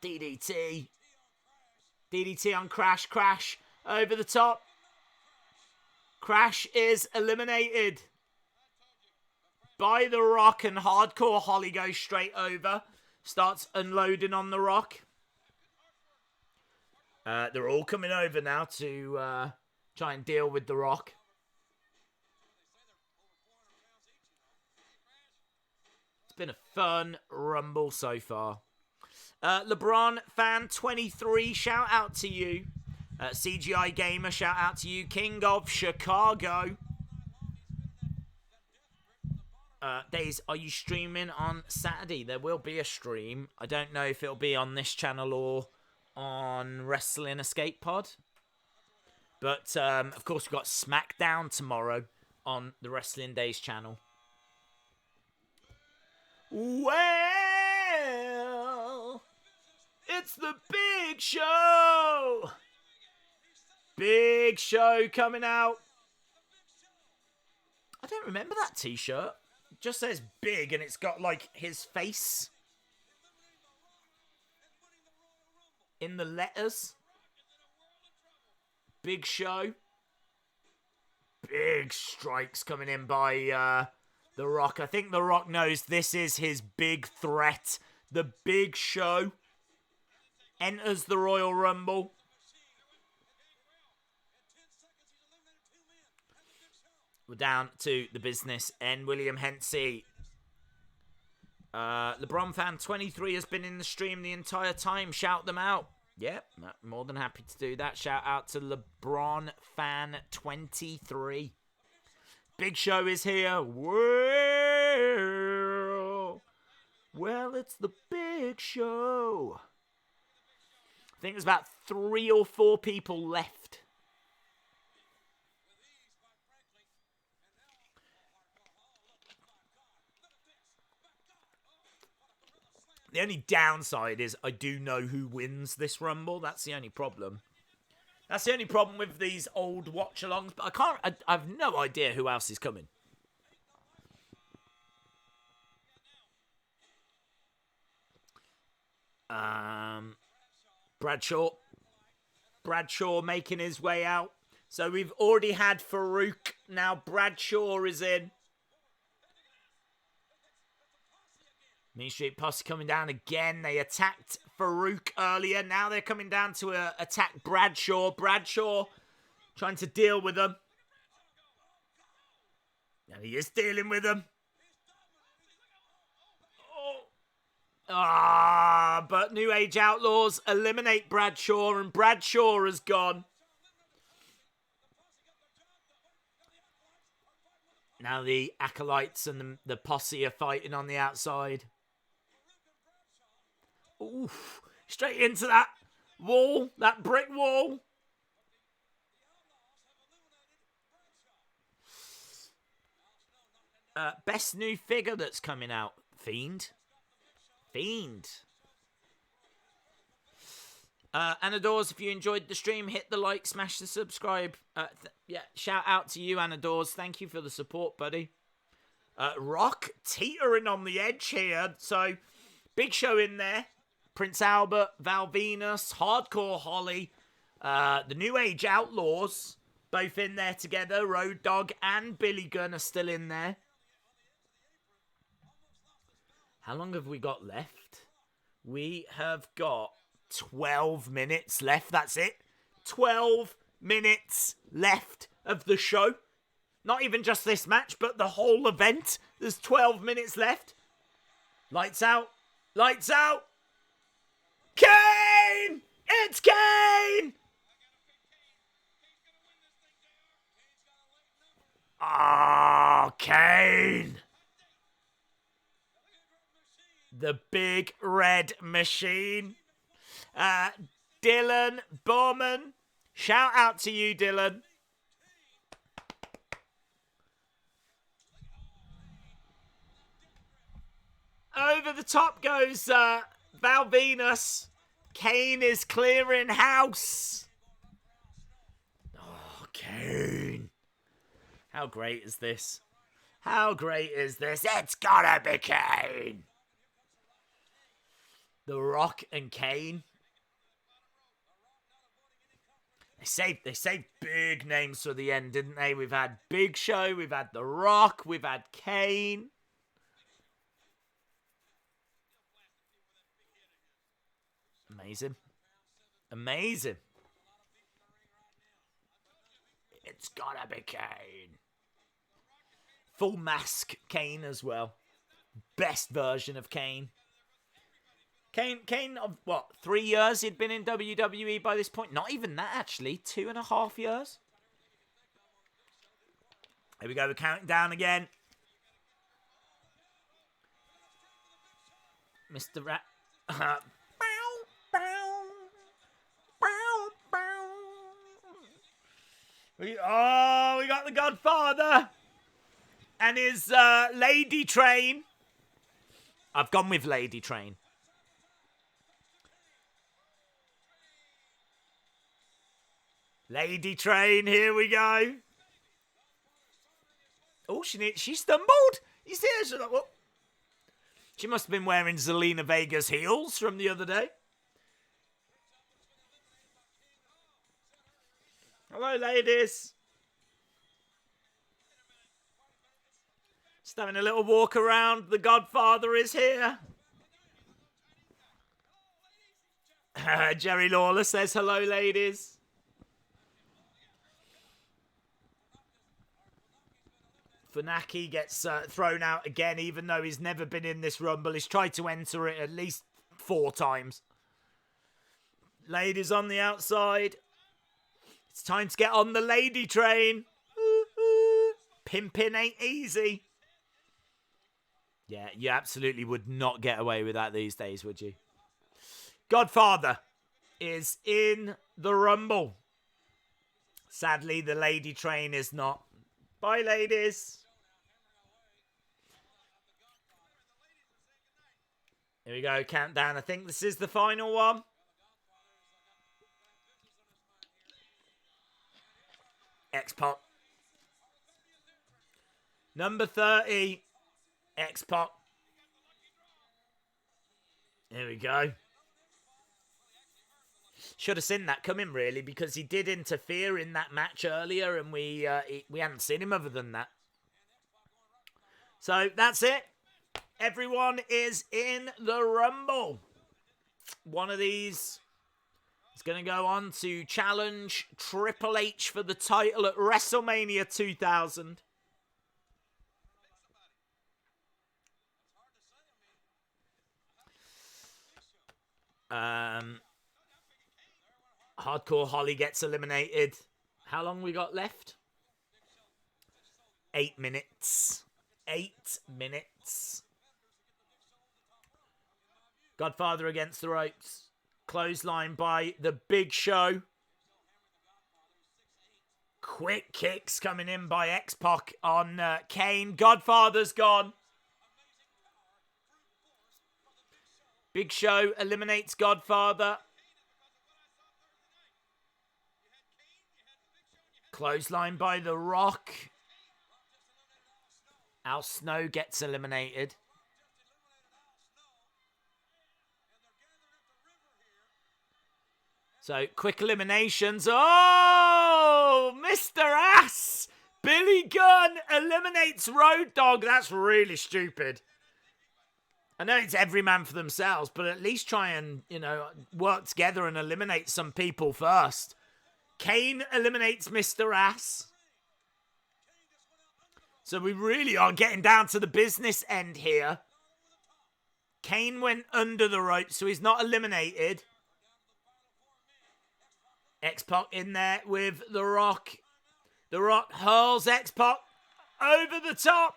A: DDT. DDT on Crash. Crash over the top. Crash is eliminated by The Rock, and Hardcore Holly goes straight over. Starts unloading on The Rock. They're all coming over now to try and deal with The Rock. It's been a fun Rumble so far. LeBron fan 23, shout out to you. CGI Gamer, shout out to you. King of Chicago. Days, are you streaming on Saturday? There will be a stream. I don't know if it'll be on this channel or on Wrestling Escape Pod. But, of course, we've got Smackdown tomorrow on the Wrestling Days channel. Well, it's the big show. Big show coming out. I don't remember that t-shirt. It just says big and it's got like his face in the letters. Big show. Big strikes coming in by The Rock. I think The Rock knows this is his big threat. The Big Show enters the Royal Rumble. We're down to the business end. William Hensey. LeBron fan 23 has been in the stream the entire time. Shout them out. Yep, more than happy to do that. Shout out to LeBron fan 23. Big Show is here. Well, it's the Big Show. think there's about 3 or 4 people left. The only downside is I do know who wins this Rumble. That's the only problem. That's the only problem with these old watch-alongs. But I have no idea who else is coming. Bradshaw making his way out. So we've already had Farouk. Now Bradshaw is in. Mean Street Posse coming down again. They attacked Farouk earlier. Now they're coming down to attack Bradshaw. Bradshaw trying to deal with them. And he is dealing with them. But New Age Outlaws eliminate Bradshaw, and Bradshaw has gone. Now the Acolytes and the Posse are fighting on the outside. Oof. Straight into that wall, that brick wall. Best new figure that's coming out. Fiend. Anadors, if you enjoyed the stream, hit the like, smash the subscribe. Shout out to you, Anadors. Thank you for the support, buddy. Rock teetering on the edge here. So, big show in there. Prince Albert, Val Venus, Hardcore Holly, the New Age Outlaws, both in there together. Road Dogg and Billy Gunn are still in there. How long have we got left? We have got 12 minutes left. That's it. 12 minutes left of the show. Not even just this match, but the whole event. There's 12 minutes left. Lights out. Lights out. Kane! It's Kane! Oh, Kane! The big red machine. Dylan Bowman. Shout out to you, Dylan. Over the top goes Val Venus. Kane is clearing house. Oh, Kane. How great is this? How great is this? It's gotta be Kane. The Rock and Kane. They saved big names for the end, didn't they? We've had Big Show, we've had The Rock, we've had Kane. Amazing. Amazing. It's gotta be Kane. Full mask Kane as well. Best version of Kane. Kane of what, 3 years he'd been in WWE by this point? Not even that, actually. 2.5 years. Here we go, we're counting down again. Mr. Rat. We got the Godfather and his Lady Train. I've gone with Lady Train. Lady Train, here we go. Oh, she stumbled. You see her? She's like, what? She must have been wearing Zelina Vega's heels from the other day. Hello, ladies. Just having a little walk around. The Godfather is here. Jerry Lawler says hello, ladies. Funaki gets thrown out again, even though he's never been in this Rumble. He's tried to enter it at least 4 times. Ladies on the outside. It's time to get on the Lady Train. Pimping ain't easy. Yeah, you absolutely would not get away with that these days, would you? Godfather. is in the Rumble. Sadly, the lady train is not. Bye, ladies. Here we go, countdown. I think this is the final one. X-Pac. Number 30, X-Pac. Here we go. Should have seen that coming, really, because he did interfere in that match earlier, and we hadn't seen him other than that. So that's it. Everyone is in the Rumble. One of these is going to go on to challenge Triple H for the title at WrestleMania 2000. Hardcore Holly gets eliminated. How long we got left? 8 minutes. 8 minutes. Godfather against the ropes. Clothesline by the Big Show. Quick kicks coming in by X-Pac on Kane. Godfather's gone. Big Show eliminates Godfather. Clothesline by The Rock. Al Snow gets eliminated. So, quick eliminations. Oh, Mr. Ass! Billy Gunn eliminates Road Dogg. That's really stupid. I know it's every man for themselves, but at least try and, work together and eliminate some people first. Kane eliminates Mr. Ass. So we really are getting down to the business end here. Kane went under the ropes, so he's not eliminated. X-Pac in there with The Rock. The Rock hurls X-Pac over the top.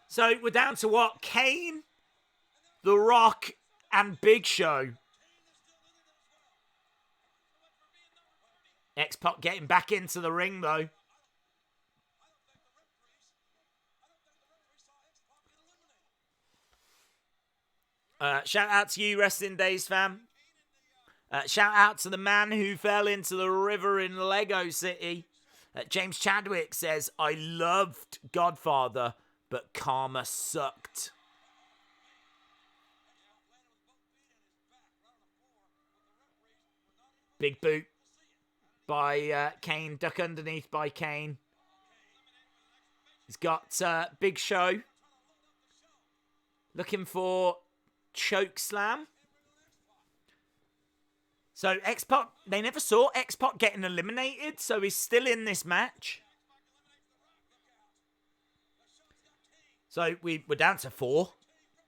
A: So we're down to what? Kane, The Rock, and Big Show. X-Pac getting back into the ring, though. Shout out to you, Wrestling Days fam. Shout out to the man who fell into the river in Lego City. James Chadwick says, I loved Godfather, but karma sucked. Big boot by Kane. Duck underneath by Kane. He's got Big Show. Looking for choke slam. So X-Pac, they never saw X-Pac getting eliminated, so he's still in this match. So we're down to 4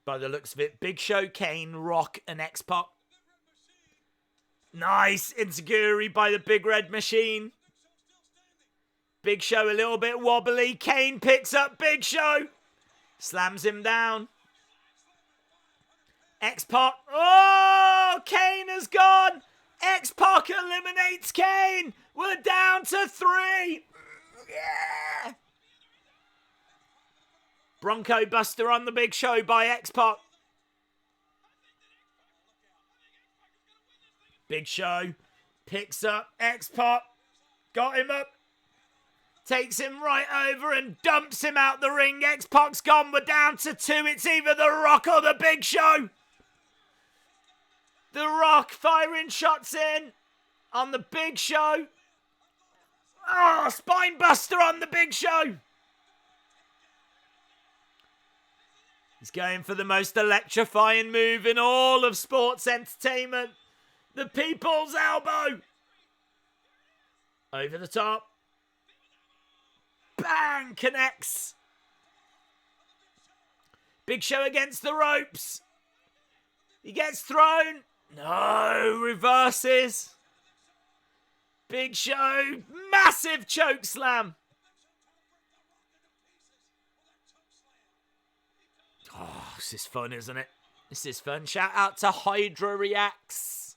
A: by the looks of it. Big Show, Kane, Rock, and X-Pac. Nice enziguri by the Big Red Machine. Big Show a little bit wobbly. Kane picks up Big Show. Slams him down. X-Pac. Oh, Kane has gone. X-Pac eliminates Kane. We're down to 3. Yeah. Bronco Buster on the Big Show by X-Pac. Big Show picks up X-Pac. Got him up. Takes him right over and dumps him out the ring. X-Pac's gone. We're down to 2. It's either The Rock or the Big Show. The Rock firing shots in on the Big Show. Oh, spine buster on the Big Show. He's going for the most electrifying move in all of sports entertainment. The People's Elbow. Over the top. Bang! Connects. Big Show against the ropes. He gets thrown. No, reverses. Big Show, massive choke slam. Oh, this is fun, isn't it? This is fun. Shout out to Hydra Reacts.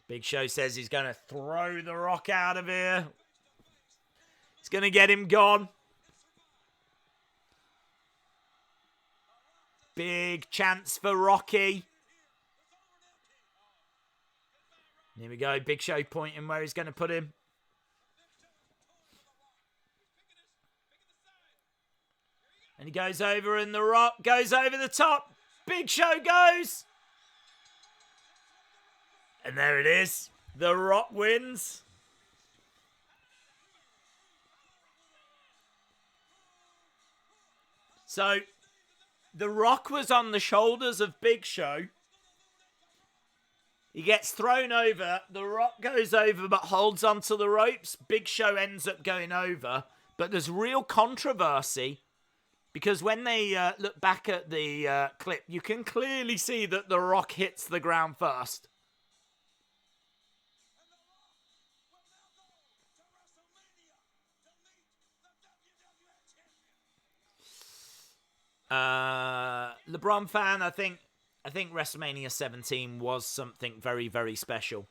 A: Big Show says he's going to throw The Rock out of here. He's going to get him gone. Big chance for Rocky. Here we go. Big Show pointing where he's going to put him. And he goes over and The Rock goes over the top. Big Show goes. And there it is. The Rock wins. So, The Rock was on the shoulders of Big Show. He gets thrown over. The Rock goes over but holds onto the ropes. Big Show ends up going over. But there's real controversy because when they look back at the clip, you can clearly see that The Rock hits the ground first. LeBron fan, I think WrestleMania 17 was something very, very special.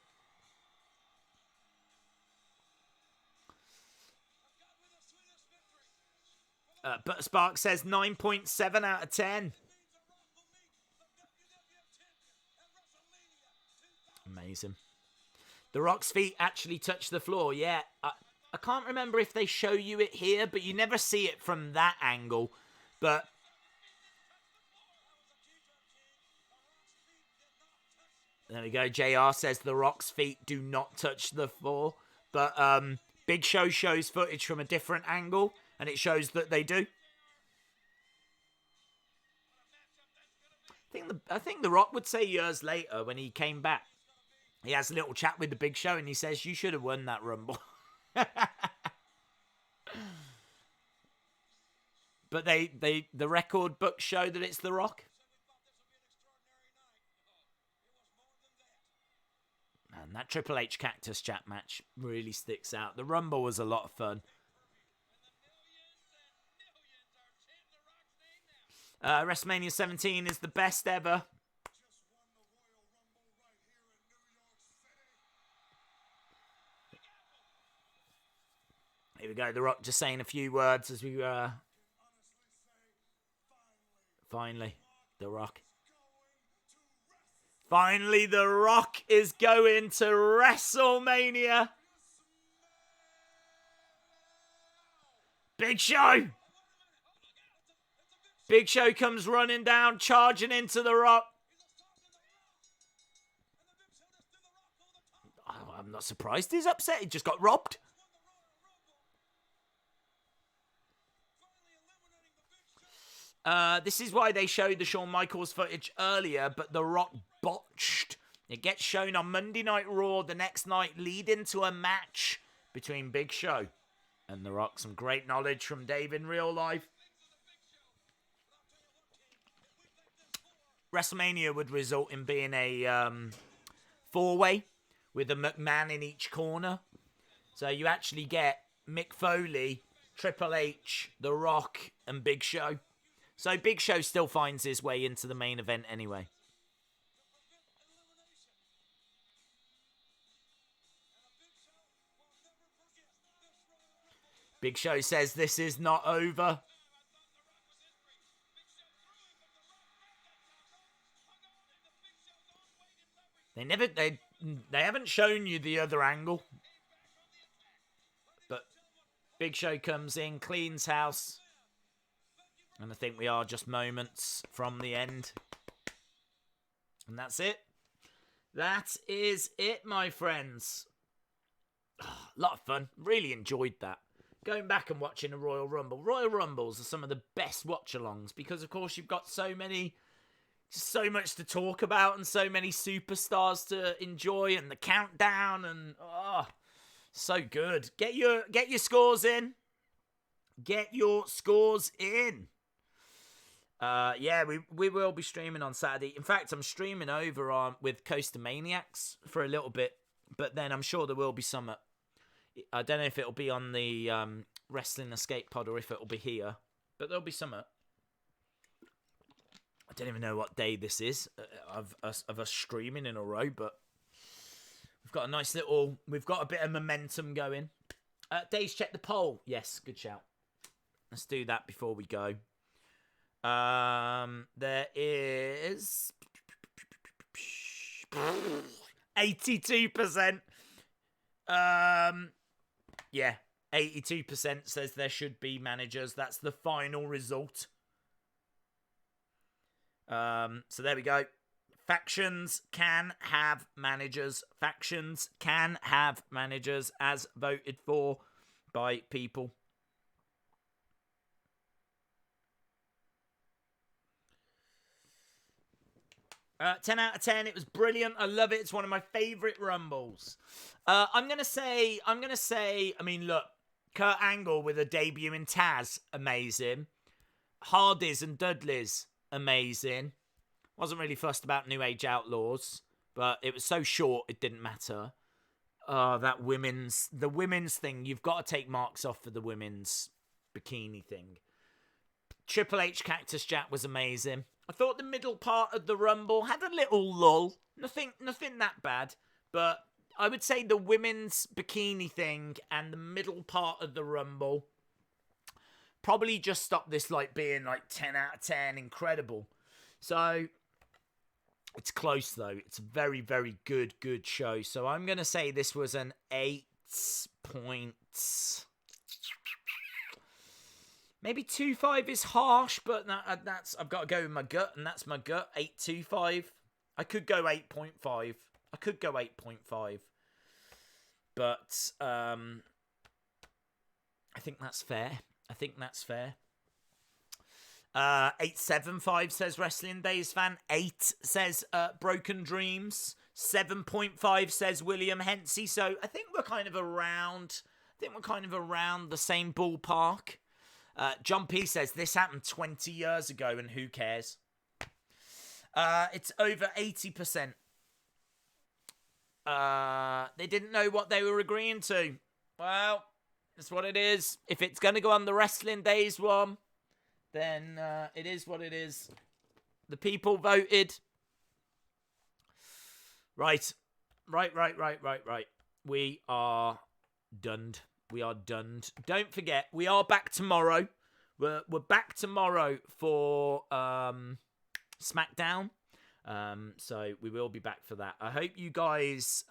A: But Spark says 9.7 out of 10. Amazing. The Rock's feet actually touch the floor. Yeah, I can't remember if they show you it here, but you never see it from that angle. But there we go. JR says The Rock's feet do not touch the floor. But Big Show shows footage from a different angle, and it shows that they do. I think The Rock would say years later when he came back, he has a little chat with the Big Show, and he says, "You should have won that Rumble." But the record books show that it's The Rock. Man, that Triple H Cactus Jack match really sticks out. The Rumble was a lot of fun. WrestleMania 17 is the best ever. Here we go. The Rock just saying a few words as we finally, The Rock. Finally, The Rock is going to WrestleMania. Big Show. Big Show comes running down, charging into The Rock. Oh, I'm not surprised he's upset. He just got robbed. This is why they showed the Shawn Michaels footage earlier, but The Rock botched. It gets shown on Monday Night Raw the next night, leading to a match between Big Show and The Rock. Some great knowledge from Dave in real life. WrestleMania would result in being a four-way with a McMahon in each corner. So you actually get Mick Foley, Triple H, The Rock, and Big Show. So Big Show still finds his way into the main event anyway. Big Show says this is not over. They haven't shown you the other angle. But Big Show comes in, cleans house. And I think we are just moments from the end. And that's it. That is it, my friends. A lot of fun. Really enjoyed that. Going back and watching a Royal Rumble. Royal Rumbles are some of the best watch-alongs because, of course, you've got so much to talk about and so many superstars to enjoy and the countdown and so good. Get your scores in. Get your scores in. Yeah, we will be streaming on Saturday. In fact, I'm streaming over with Coaster Maniacs for a little bit, but then I'm sure there will be some. I don't know if it'll be on the Wrestling Escape Pod or if it'll be here, but there'll be some. I don't even know what day this is of us streaming in a row, but We've got a nice little... We've got a bit of momentum going. Days, check the poll. Yes, good shout. Let's do that before we go. There is... 82%. Yeah, 82% says there should be managers. That's the final result. So there we go. Factions can have managers. Factions can have managers as voted for by people. $10 out of 10. It was brilliant. I love it. It's one of my favorite Rumbles. I'm gonna say. I mean, look, Kurt Angle with a debut in Tazz, amazing. Hardys and Dudleys, amazing. Wasn't really fussed about New Age Outlaws, but it was so short it didn't matter. The women's thing. You've got to take marks off for the women's bikini thing. Triple H Cactus Jack was amazing. I thought the middle part of the Rumble had a little lull. Nothing that bad. But I would say the women's bikini thing and the middle part of the Rumble probably just stopped this like being like 10 out of 10. Incredible. So it's close though. It's a very, very good show. So I'm going to say this was an 8 point... Maybe 2.5 is harsh, but that's I've got to go with my gut, and that's my gut. 8.25. I could go 8.5. I could go 8.5. But I think that's fair. 8.75 says Wrestling Days fan. 8 says Broken Dreams. 7.5 says William Hensey. So I think we're kind of around. The same ballpark. John P says, this happened 20 years ago and who cares? It's over 80%. They didn't know what they were agreeing to. Well, that's what it is. If it's going to go on the Wrestling Days one, then it is what it is. The people voted. Right. We are done. Don't forget, we are back tomorrow. We're back tomorrow for SmackDown. So we will be back for that. I hope you guys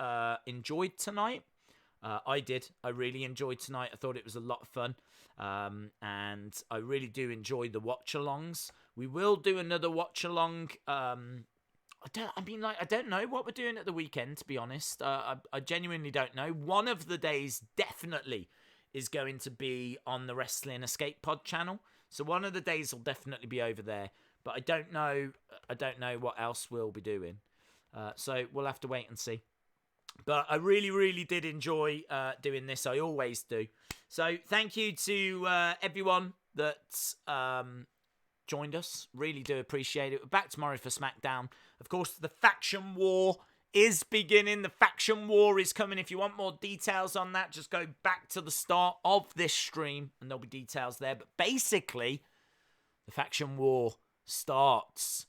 A: enjoyed tonight. I did. I really enjoyed tonight. I thought it was a lot of fun. And I really do enjoy the watch-alongs. We will do another watch-along. I don't know what we're doing at the weekend, to be honest. I genuinely don't know. One of the days definitely is going to be on the Wrestling Escape Pod channel. So one of the days will definitely be over there. But I don't know what else we'll be doing. So we'll have to wait and see. But I really, really did enjoy doing this. I always do. So thank you to everyone that joined us. Really do appreciate it. We're back tomorrow for SmackDown. Of course, the faction war is beginning. The faction war is coming. If you want more details on that, just go back to the start of this stream and there'll be details there. But basically, the faction war starts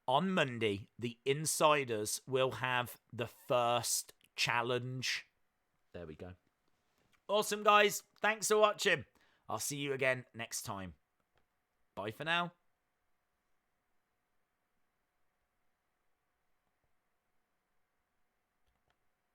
A: on Monday. The insiders will have the first challenge. There we go. Awesome, guys. Thanks for watching. I'll see you again next time. Bye for now.